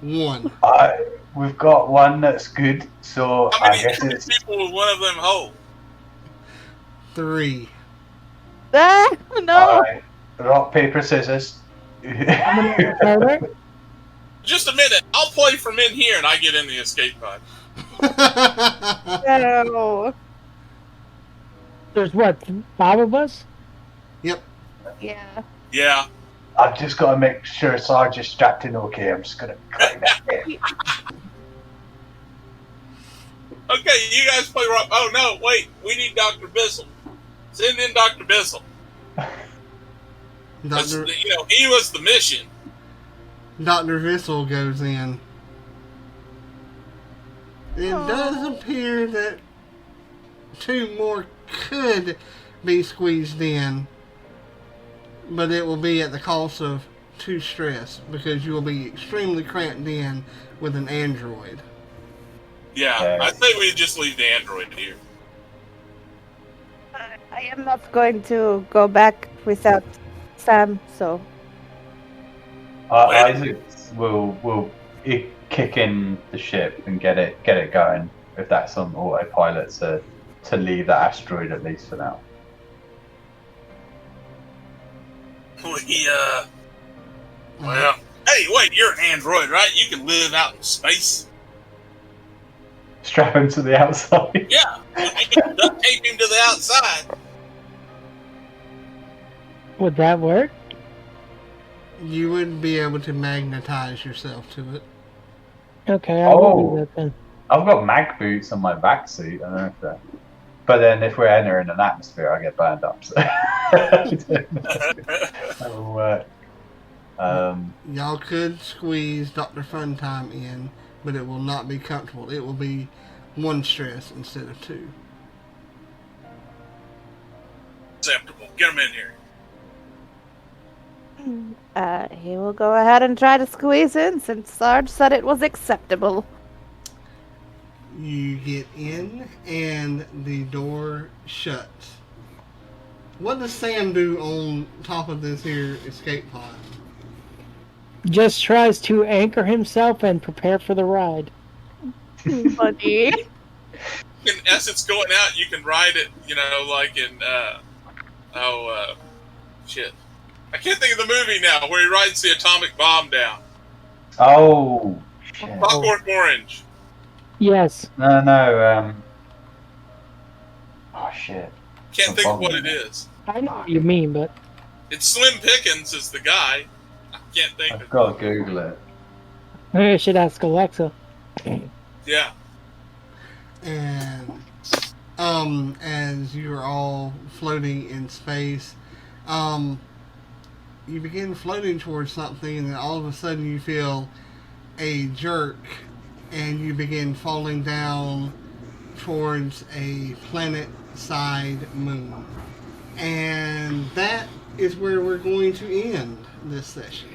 One. We've got one that's good, so How I many guess it's people will one of them hold? 3. Ah, no. alright. Rock, paper, scissors. Just a minute. I'll play from in here and I get in the escape pod. No. There's what, 5 of us? Yep. Yeah. Yeah. I've just got to make sure Sarge is strapped in okay. I'm just going to climb it. Okay, you guys play rock. Oh, no, wait. We need Dr. Bissell. Send in Dr. Bissell. Dr. He was the mission. Dr. Vissel goes in. It does appear that 2 more could be squeezed in, but it will be at the cost of 2 stress because you will be extremely cramped in with an android. Yeah, I say we just leave the android here. I am not going to go back without Sam, so. Isaac will kick in the ship and get it going if that's on autopilot to leave the asteroid at least for now. Well, hey, wait, you're an android, right? You can live out in space. Strap him to the outside. Yeah, you can duct tape him to the outside. Would that work? You would be able to magnetize yourself to it. Okay, I will do that then. I've got mag boots on my back seat. I don't know if that. But then if we're entering an atmosphere, I get burned up. So that'll work. Y'all could squeeze Dr. Funtime in, but it will not be comfortable. It will be 1 stress instead of 2. Acceptable. Get him in here. He will go ahead and try to squeeze in since Sarge said it was acceptable. You get in, and the door shuts. What does Sam do on top of this here escape pod? Just tries to anchor himself and prepare for the ride. Buddy. As it's going out, you can ride it, like in, shit. I can't think of the movie now where he rides the atomic bomb down. Oh, shit. Clockwork Orange. Yes. No. Oh, shit. Can't think of what it is. I know what you mean, but... It's Slim Pickens is the guy. I can't think of it. I've got to Google it. Maybe I should ask Alexa. Yeah. And as you're all floating in space, you begin floating towards something, and then all of a sudden you feel a jerk, and you begin falling down towards a planet-side moon. And that is where we're going to end this session.